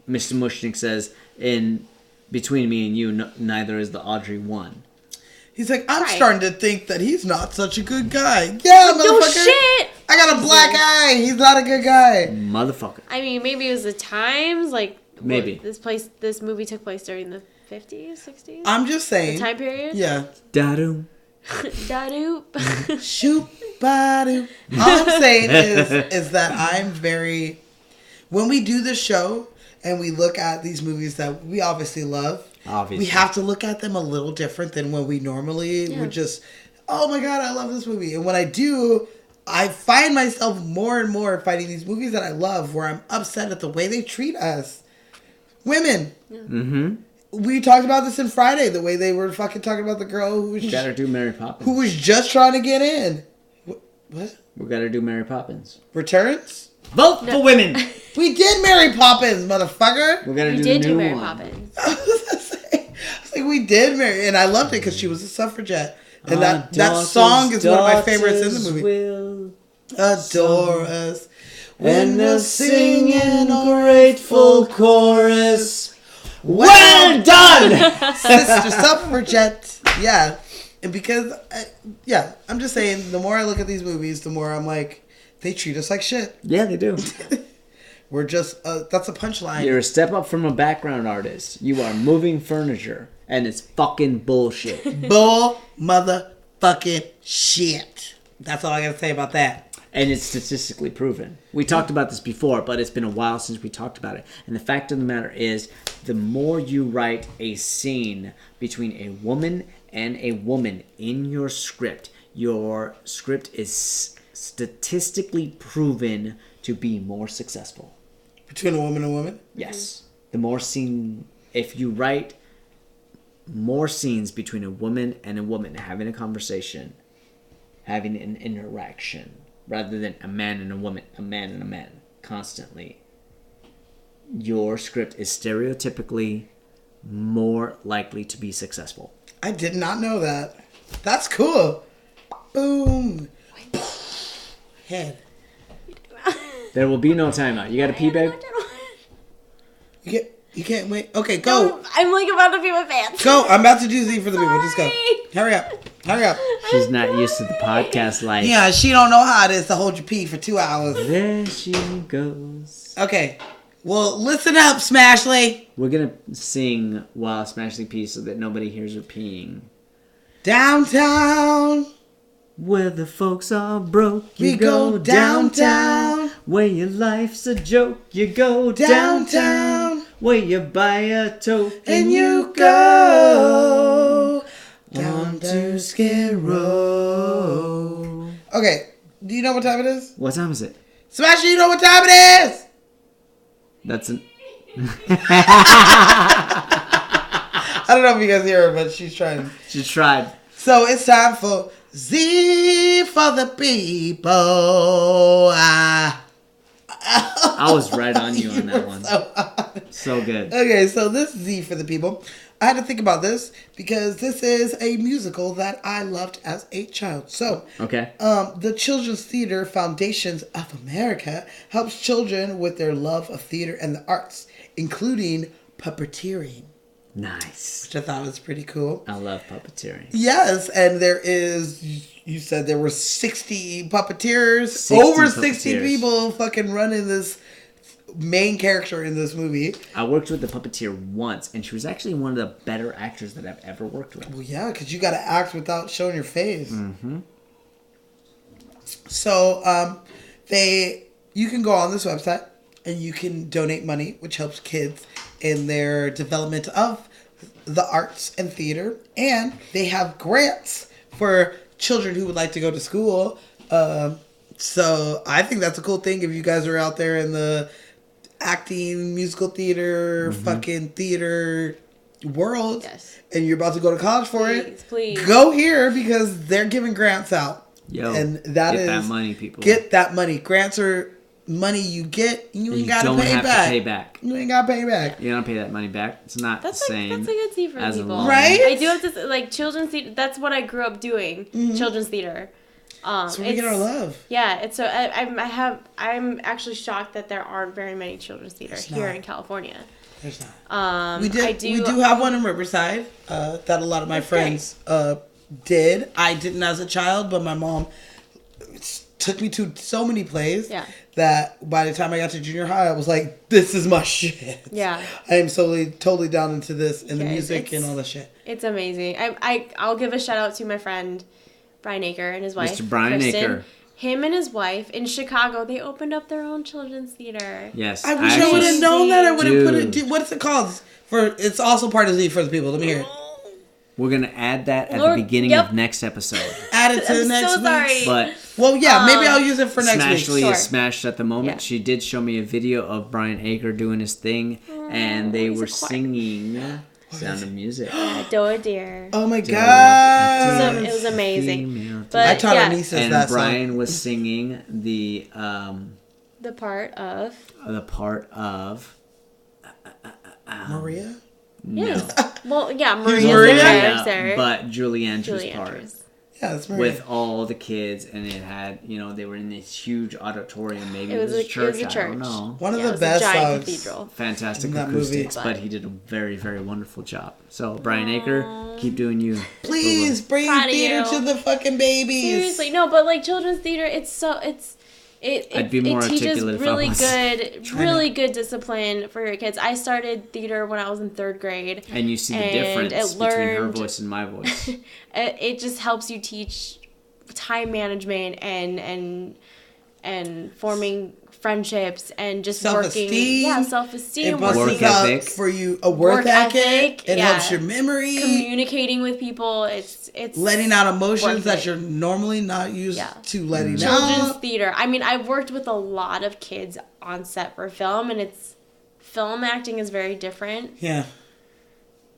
Mr. Mushnick says, in between me and you, neither is the Audrey 1. He's like, I'm Right. starting to think that he's not such a good guy. Yeah, No motherfucker. shit. I got a black eye. He's not a good guy. Motherfucker. I mean, maybe it was the times. Like, Maybe. This movie took place during the 50s, 60s? I'm just saying. Time period? Yeah. Da-doom. Da-doop. Shoot, ba-doo. All I'm saying is that I'm very. When we do this show and we look at these movies that we obviously love, Obviously. we have to look at them a little different than when we normally Yeah. would just, oh my god, I love this movie. And when I do, I find myself more and more fighting these movies that I love where I'm upset at the way they treat us. Women. Mm-hmm. We talked about this in Friday, the way they were fucking talking about the girl who was We gotta do Mary Poppins. who was just trying to get in. What? We gotta do Mary Poppins. Returns? Vote for women! We did Mary Poppins, motherfucker. We gotta We do did the do new Mary one. Poppins. I was like, we did Mary, and I loved it because she was a suffragette, and that song is one of my favorites in the movie. Will Adore us and we're the singing our grateful chorus. Well done! Sister suffragette. Yeah, and because I'm just saying, the more I look at these movies, the more I'm like, they treat us like shit. Yeah, they do. We're just that's a punchline. You're a step up from a background artist. You are moving furniture, and it's fucking bullshit. Bull motherfucking shit. That's all I gotta say about that. And it's statistically proven. We talked about this before, but it's been a while since we talked about it. And the fact of the matter is, the more you write a scene between a woman and a woman in your script is statistically proven to be more successful. Between a woman and a woman? Yes. The more scene, if you write more scenes between a woman and a woman having a conversation, having an interaction, rather than a man and a woman, a man and a man, constantly, your script is stereotypically more likely to be successful. I did not know that. That's cool. Boom. Head. There will be no timeout. You got to pee, babe? You can't wait. Okay, go. I'm like about to be with fans. Go. I'm about to do Z for the people. Just go. Sorry. Hurry up. Hurry up. She's not used to the podcast life. Yeah, she don't know how it is to hold your pee for 2 hours. There she goes. Okay. Well, listen up, Smashley. We're gonna sing while Smashley pees so that nobody hears her peeing. Downtown. Where the folks are broke, you We go downtown. Where your life's a joke, you go Downtown. Where you buy a toke And you go down to Skid Row. Okay. Do you know what time it is? What time is it? Smashley, you know what time it is? That's an... I don't know if you guys hear her, but she's trying. She tried. So it's time for Z for the people. I was right on you on that one. So good. Okay, so this Z for the people. I had to think about this because this is a musical that I loved as a child. So, Okay. the Children's Theater Foundations of America helps children with their love of theater and the arts, including puppeteering, Nice. which I thought was pretty cool. I love puppeteering. Yes, and there is, you said there were 60 puppeteers, 60 over 60 puppeteers. people fucking running this main character in this movie. I worked with the puppeteer once, and she was actually one of the better actors that I've ever worked with. Well, yeah, because you got to act without showing your face. Mm-hmm. So, you can go on this website and you can donate money, which helps kids in their development of the arts and theater. And they have grants for children who would like to go to school. So I think that's a cool thing if you guys are out there in the acting, musical theater, fucking theater world, Yes. and you're about to go to college for it. Please. Go here because they're giving grants out. Yo, and that get is that money, people. Get that money. Grants are money you get, and you And ain't you got to don't pay have back. to pay back. You ain't got to pay back. You don't pay that money back. It's not That's the like same. that's a good tea for as a people, loan. Right? I do have to like children's theater. That's what I grew up doing. Children's theater. So we get our love. Yeah, it's so I'm actually shocked that there aren't very many children's theater here not. in California. There's not. We We do have one in Riverside that a lot of my That's friends did. I didn't as a child, but my mom took me to so many plays that by the time I got to junior high, I was like, this is my shit. Yeah. I am totally down into this and the Yeah, music it's- and all that shit. It's amazing. I'll give a shout out to my friend Brian Aker and his wife. Mr. Brian Kristen. Aker. Him and his wife in Chicago, they opened up their own children's theater. Yes. I wish I actually- would have known that. I would have put Dude. it. What's it called? It's also part of Z for the people. Let me hear it. We're going to add that at Lord, the beginning yep. of next episode. Add it to the I'm next so week. sorry. But Well, yeah, maybe I'll use it for next Smashley week. Sure. is smashed at the moment. Yeah. She did show me a video of Brian Aker doing his thing, and they he's a were choir. singing Sound of Music. Adore dear. Oh my So god! it was amazing. Female. But I taught yeah, our nieces And that Brian was singing the the part of of song. Maria. yes. Well, yeah, He's Maria's Maria? the Yeah, character. but Julie Andrews' Julie part. Andrews. Yeah, that's Maria. With all the kids, and it had, they were in this huge auditorium. Maybe it was a church. I don't know. One of Yeah, it the was best a giant songs. cathedral. Fantastic In that movie. acoustics, but he did a very, very wonderful job. So, Brian Aker, keep doing you. Please bring Proud of theater you. to the fucking babies. Seriously, no, but like children's theater, I'd be more it teaches articulate if I really was really good discipline for your kids. I started theater when I was in 3rd grade. And you see the And difference it between her learned- voice and my voice. It just helps you teach time management and forming friendships and just Self-esteem. working. Yeah, self-esteem. It busts Work working, up ethic. for you a work ethic. It yeah. helps your memory. communicating with people. It's Letting out emotions worth that it. you're normally not used Yeah. to letting Children's out. theater. I mean, I've worked with a lot of kids on set for film, and film acting is very different. Yeah.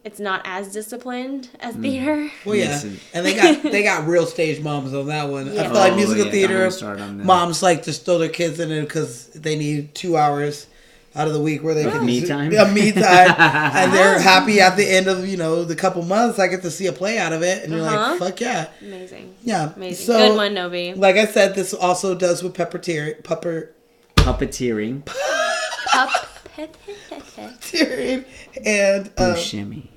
It's not as disciplined as theater. Well, yeah, Listen. and they got real stage moms on that one. I Yeah. feel like Oh, musical yeah, theater don't start on that. moms like just throw their kids in it because they need 2 hours out of the week where they can Me time? Yeah, me time, and they're happy at the end of the couple months. I get to see a play out of it, and you're Uh-huh. like, fuck yeah, Amazing. yeah. Amazing. So, Good one, Novi. like I said, this also does with puppeteering, Puppeteering. and Buscemi.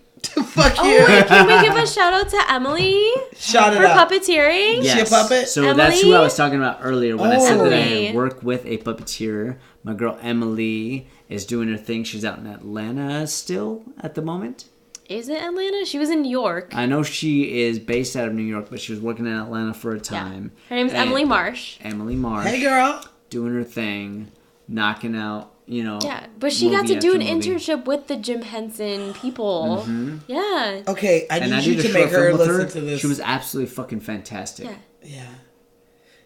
Fuck Oh, you. wait, can we give a shout out to Emily Shout it for out. puppeteering? She a puppet? So that's who Emily? I was talking about earlier when I said that Emily. I work with a puppeteer. My girl Emily is doing her thing. She's out in Atlanta still at the moment. Is it Atlanta? She was in New York. I know she is based out of New York, but she was working in Atlanta for a Yeah. time. Her name's And Emily Marsh. Emily Marsh. Hey, girl. Doing her thing, knocking out, Yeah, but she got movie to do an after movie. internship with the Jim Henson people. Yeah. Okay, I And need I you did a to short make her film with listen her. to this. She was absolutely fucking fantastic. Yeah. Yeah.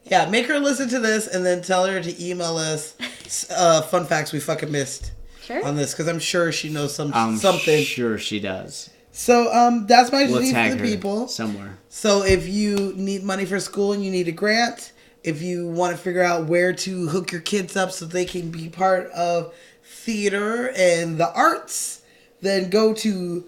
Yeah, make her listen to this and then tell her to email us fun facts we fucking missed Sure. on this because I'm sure she knows I'm something. sure she does. So that's my We'll need tag for the her people. somewhere. So if you need money for school and you need a grant, if you want to figure out where to hook your kids up so they can be part of theater and the arts, then go to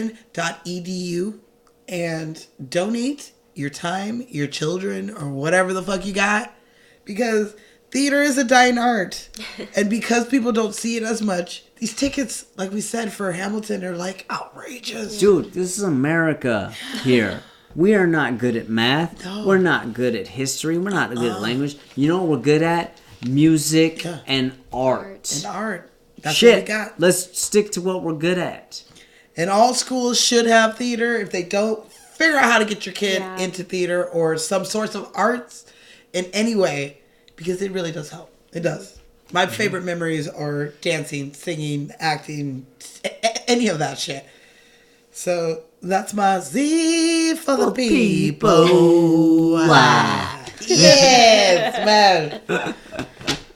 childrenstheaterfoundation.edu and donate your time, your children, or whatever the fuck you got. Because theater is a dying art. And because people don't see it as much, these tickets, like we said, for Hamilton are like outrageous. Dude, this is America here. We are not good at math. No. We're not good at history. We're not good at language. You know what we're good at? Music Yeah. and art. And art. That's Shit. what we got. Let's stick to what we're good at. And all schools should have theater. If they don't, figure out how to get your kid Yeah. into theater or some sorts of arts in any way, because it really does help. It does. My favorite memories are dancing, singing, acting, any of that shit. So that's my Z for the people. Yes, man.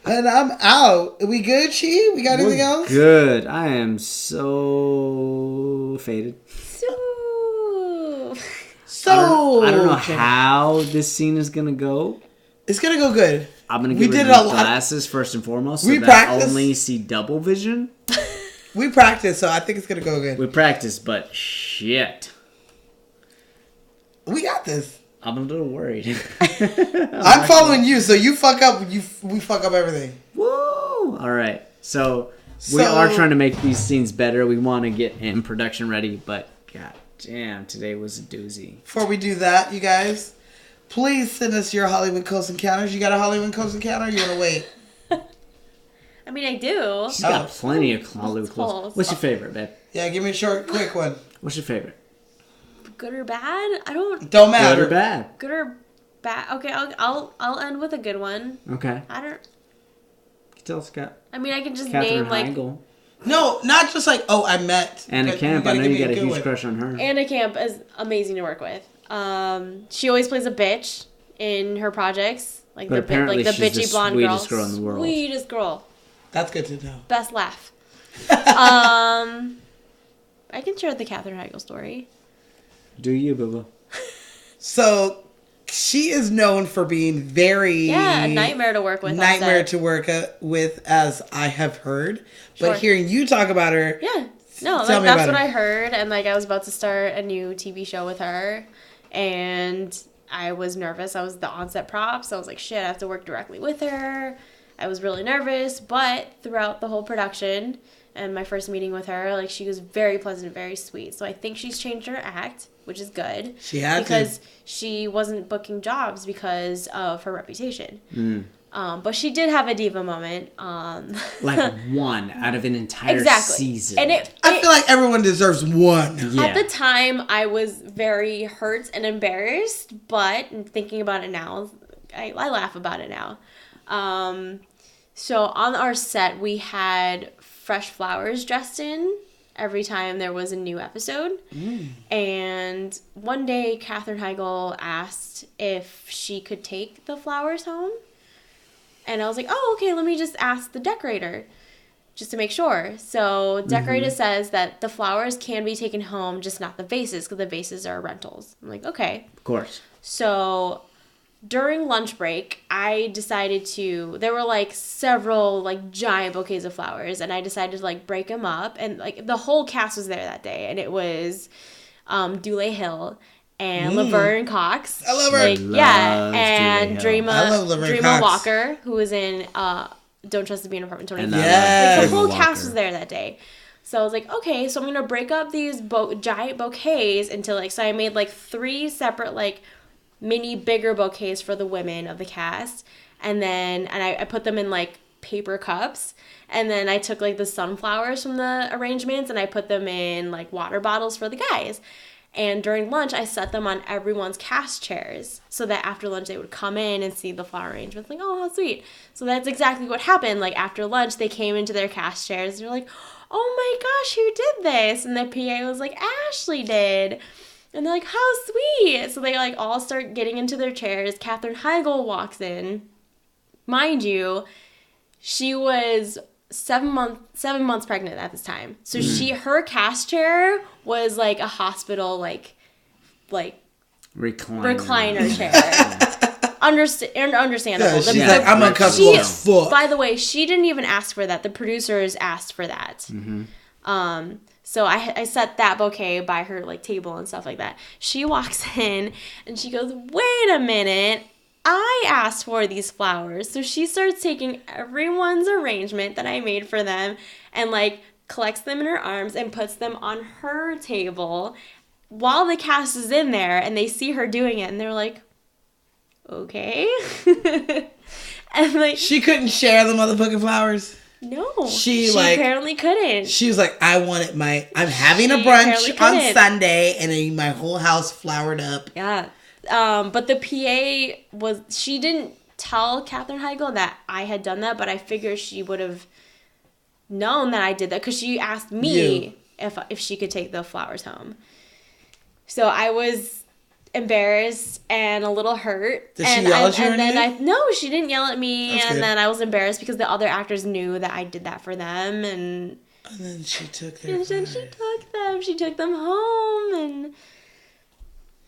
And I'm out. Are we good, Chi? We got anything else? Good. I am so faded. So. So I don't know how this scene is gonna go. It's gonna go good. I'm gonna We get rid did of a the lot. glasses first and foremost, so We that I practiced. only see double vision. We practiced, so I think it's gonna go good. We practiced, but shit, We got this. I'm a little worried. I'm following you, so you fuck up. We fuck up everything. Woo! All right, so we So- are trying to make these scenes better. We want to get in production ready, but god damn, today was a doozy. Before we do that, you guys, please send us your Hollywood Coast Encounters. You got a Hollywood Coast Encounter? Or you wanna wait? I mean, I do. She's got Oh. plenty of Hollywood Close. clothes. What's your favorite, babe? Yeah, give me a short, quick one. What's your favorite? Good or bad? I don't. Don't Good matter. or bad? Good or bad? Okay, I'll end with a good one. Okay. I don't. Tell Scott. I mean, I can just Catherine name like Heigl. No, not just like I met Anna but Camp. I know give you me got a good huge one. crush on her. Anna Camp is amazing to work with. She always plays a bitch in her projects, like But the apparently like the she's the bitchy blonde girl. sweetest girl in the world. Sweetest girl, That's good to know. best laugh. I can share the Katherine Heigl story. Do you, boo? So she is known for being very Yeah, a nightmare to work with. on nightmare set. to work with, as I have heard. Sure. But hearing you talk about her, Yeah. No, Tell like me that's about what her. I heard, and like I was about to start a new TV show with her, and I was nervous. I was the on-set prop, so I was like, shit, I have to work directly with her. I was really nervous, but throughout the whole production and my first meeting with her, like she was very pleasant, very sweet. So I think she's changed her act, which is good. She had to. because she wasn't booking jobs because of her reputation. But she did have a diva moment. Like one out of an entire exactly. season. And I feel like everyone deserves one. Yeah. At the time, I was very hurt and embarrassed, but thinking about it now, I laugh about it now. So on our set, we had fresh flowers dressed in every time there was a new episode. And one day, Katherine Heigl asked if she could take the flowers home. And I was like, oh, okay, let me just ask the decorator just to make sure. So decorator says that the flowers can be taken home, just not the vases, because the vases are rentals. I'm like, okay. Of course. So during lunch break, I decided there were like several like giant bouquets of flowers, and I decided to like break them up. And like the whole cast was there that day, and it was Dule Hill and Laverne Cox. I love her. Like, yeah, Loves and Dule Hill. I love Laverne Dreama Cox. Walker, who was in Don't Trust the Bee in Apartment 23. And Yes. Like, Dreama the whole Walker. cast was there that day. So I was like, okay, so I'm going to break up these giant bouquets into like, so I made like 3 separate like mini bigger bouquets for the women of the cast. And then, I put them in like paper cups. And then I took like the sunflowers from the arrangements and I put them in like water bottles for the guys. And during lunch, I set them on everyone's cast chairs so that after lunch they would come in and see the flower arrangements. Like, oh, how sweet. So that's exactly what happened. Like after lunch, they came into their cast chairs. They're like, oh my gosh, who did this? And the PA was like, Ashley did. And they're like, how sweet. So they like all start getting into their chairs. Katherine Heigl walks in. Mind you, she was 7 months pregnant at this time. So her cast chair was like a hospital like recliner chair. Understandable. Yeah, she's like, I'm uncomfortable as fuck. By the way, she didn't even ask for that. The producers asked for that. So I set that bouquet by her like table and stuff like that. She walks in and she goes, wait a minute. I asked for these flowers. So she starts taking everyone's arrangement that I made for them and like collects them in her arms and puts them on her table while the cast is in there and they see her doing it and they're like, okay. And like, she couldn't share the motherfucking flowers. No, she apparently couldn't. She was like, I'm having a brunch on Sunday and my whole house flowered up. Yeah. But the PA she didn't tell Katherine Heigl that I had done that, but I figured she would have known that I did that because she asked me if she could take the flowers home. So I was embarrassed and a little hurt. Did she yell at you or anything? No, she didn't yell at me. That's and good. Then I was embarrassed because the other actors knew that I did that for them. And then she took She took them home and...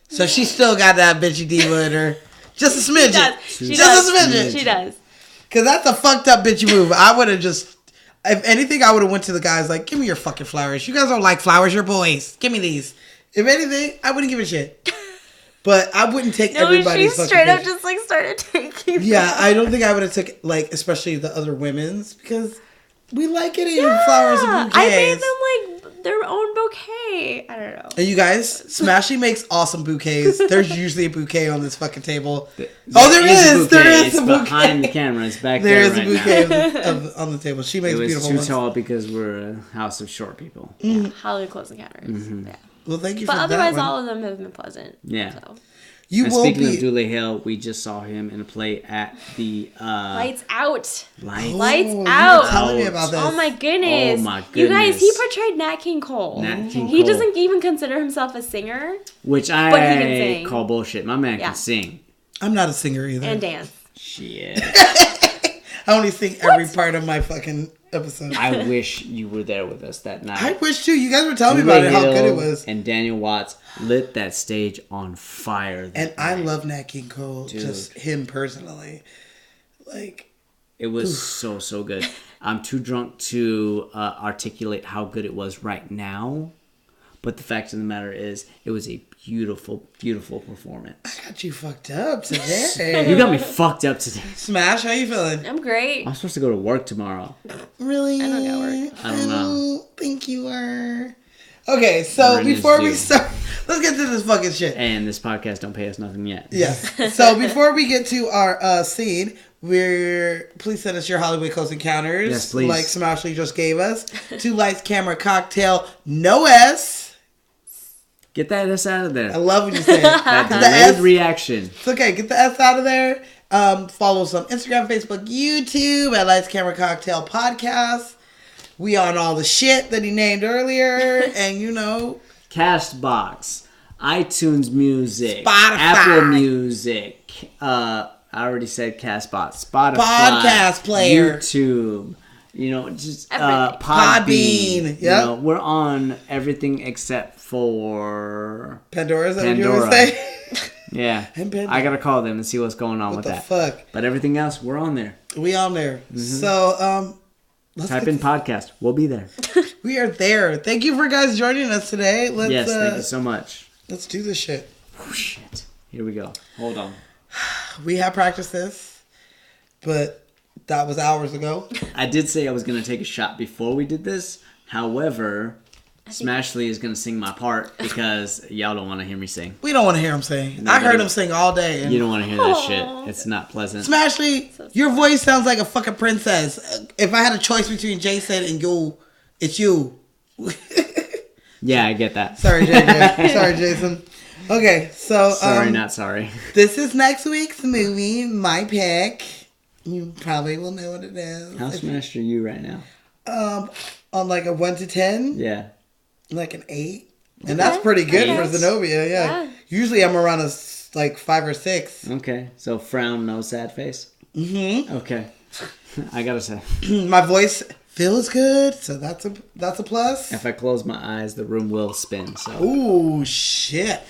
So she still got that bitchy diva in her. Just a smidgen. She does. A smidgen. She does. Because that's a fucked up bitchy move. I would have just... If anything, I would have went to the guys like, give me your fucking flowers. You guys don't like flowers. You're boys. Give me these. If anything, I wouldn't give a shit. But I wouldn't take everybody's fucking... she straight up just like started taking Yeah, I don't think I would have took, like, especially the other women's. Because we like getting flowers and bouquets. I made them like their own bouquet. I don't know. And you guys, Smashy makes awesome bouquets. There's usually a bouquet on this fucking table. There is. There is a bouquet. Behind the camera. It's back there there is right a bouquet now. on the table. She makes beautiful ones. It ones. was too tall because we're a house of short people. Yeah, Hollywood Close Encounters. Yeah. Well, thank you for that. But otherwise, one. all of them have been pleasant. Yeah. So. Speaking of Dule Hill, we just saw him in a play at the Lights Out. Lights you Out. were telling me about this. Oh my goodness. Oh my goodness. You guys, he portrayed Nat King Cole. He doesn't even consider himself a singer. Which but he can I sing. call bullshit. My man can sing. I'm not a singer either. And dance. Shit. I only sing every part of my fucking episode. I wish you were there with us that night. I wish too. You guys were telling me about it, how good it was. And Daniel Watts lit that stage on fire. And I love Nat King Cole, just him personally. Like, it was so good. I'm too drunk to articulate how good it was right now. But the fact of the matter is, it was a beautiful, beautiful performance. I got you fucked up today. You got me fucked up today. Smash, how you feeling? I'm great. I'm supposed to go to work tomorrow. Really? I don't got work. I don't know. Think you are. Okay, so before we start, let's get to this fucking shit. And this podcast don't pay us nothing yet. Yes. So before we get to our scene, please send us your Hollywood Close Encounters. Yes, please. Like Smashley just gave us. 2 Lights, Camera, Cocktail, no S. Get that S out of there. I love when you say it. That delayed reaction. It's okay. Get the S out of there. Follow us on Instagram, Facebook, YouTube at Lights, Camera, Cocktail Podcast. We on all the shit that he named earlier. And, Castbox, iTunes Music, Spotify, Apple Music. I already said Castbox. Spotify, Podcast Player, YouTube. Just Podbean. Yep. We're on everything except for Pandora. Is that Pandora. what you want to say? Yeah. I gotta call them and see what's going on with that. What the fuck? But everything else, we're on there. We on there. Mm-hmm. So type in podcast. We'll be there. We are there. Thank you for guys joining us today. Yes, thank you so much. Let's do this shit. Oh, shit. Here we go. Hold on. We have practiced this, but that was hours ago. I did say I was going to take a shot before we did this. However, Smashley is going to sing my part because y'all don't want to hear me sing. We don't want to hear him sing. I heard him sing all day. You don't want to hear that shit. It's not pleasant. Smashley, your voice sounds like a fucking princess. If I had a choice between Jason and you, it's you. Yeah, I get that. Sorry, JJ. Sorry, Jason. Okay, so Sorry, not sorry. this is next week's movie, my pick. You probably will know what it is. How smashed are you right now? On like a 1 to 10, Yeah. like an 8, and that's pretty good for Zenobia. Yeah. Usually I'm around a like 5 or 6. Okay, so frown, no sad face. Mm-hmm. Okay, I gotta say, My voice feels good, so that's a plus. if I close my eyes, the room will spin. So Ooh, shit.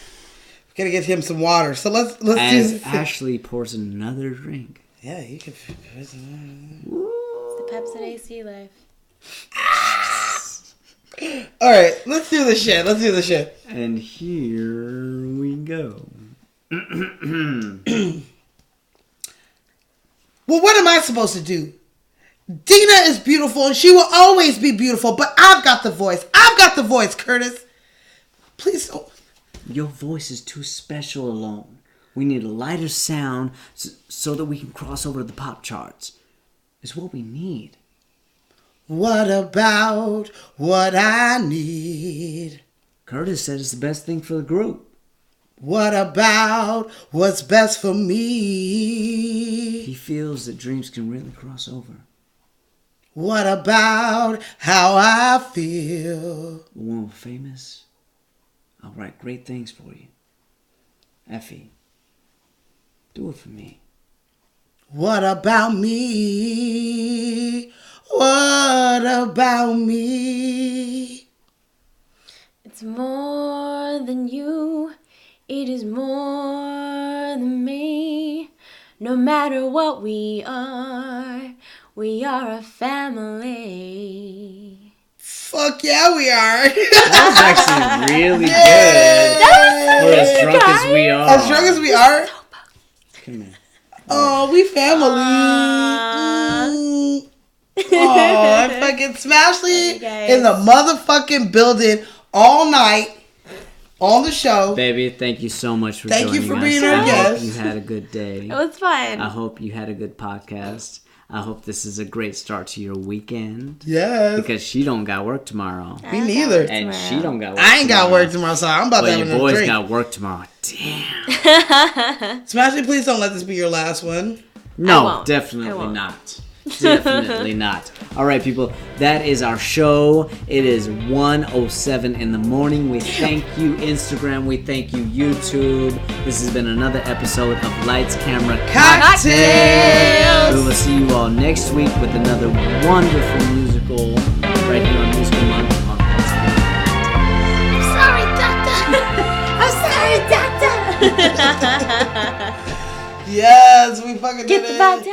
Gotta get him some water. So let's do as this. Ashley pours another drink. Yeah, you can. It's the Pepsi AC life. All right, let's do this shit. And here we go. Well, what am I supposed to do? Dina is beautiful and she will always be beautiful, but I've got the voice. Curtis. Please don't. Your voice is too special alone. We need a lighter sound so that we can cross over to the pop charts. It's what we need. What about what I need? Curtis said it's the best thing for the group. What about what's best for me? He feels that dreams can really cross over. What about how I feel? When we're famous, I'll write great things for you. Effie, do it for me. What about me? What about me? It's more than you. It is more than me. No matter what we are a family. Fuck yeah, we are. That was actually really good. For as drunk as we are. As drunk as we are. Come here. Oh, we family. Oh, fucking Smashley in the motherfucking building all night on the show. Baby, thank you so much for Thank you joining for us. being our I guest. hope you had a good day. It was fun. I hope you had a good podcast. I hope this is a great start to your weekend. Yes. Because she don't got work tomorrow. Me neither. And she don't got work I ain't got tomorrow. work tomorrow, so I'm about But to have your another boys drink. got work tomorrow. Damn. Smashley, please don't let this be your last one. No, won't. I definitely won't. not. Definitely not. All right, people, that is our show. It is 1:07 in the morning. We thank you, Instagram. We thank you, YouTube. This has been another episode of Lights, Camera, Cocktails. We will see you all next week with another wonderful musical right here on Musical Month on Lights, Camera. Yes, we fucking did Get the it. vibe down.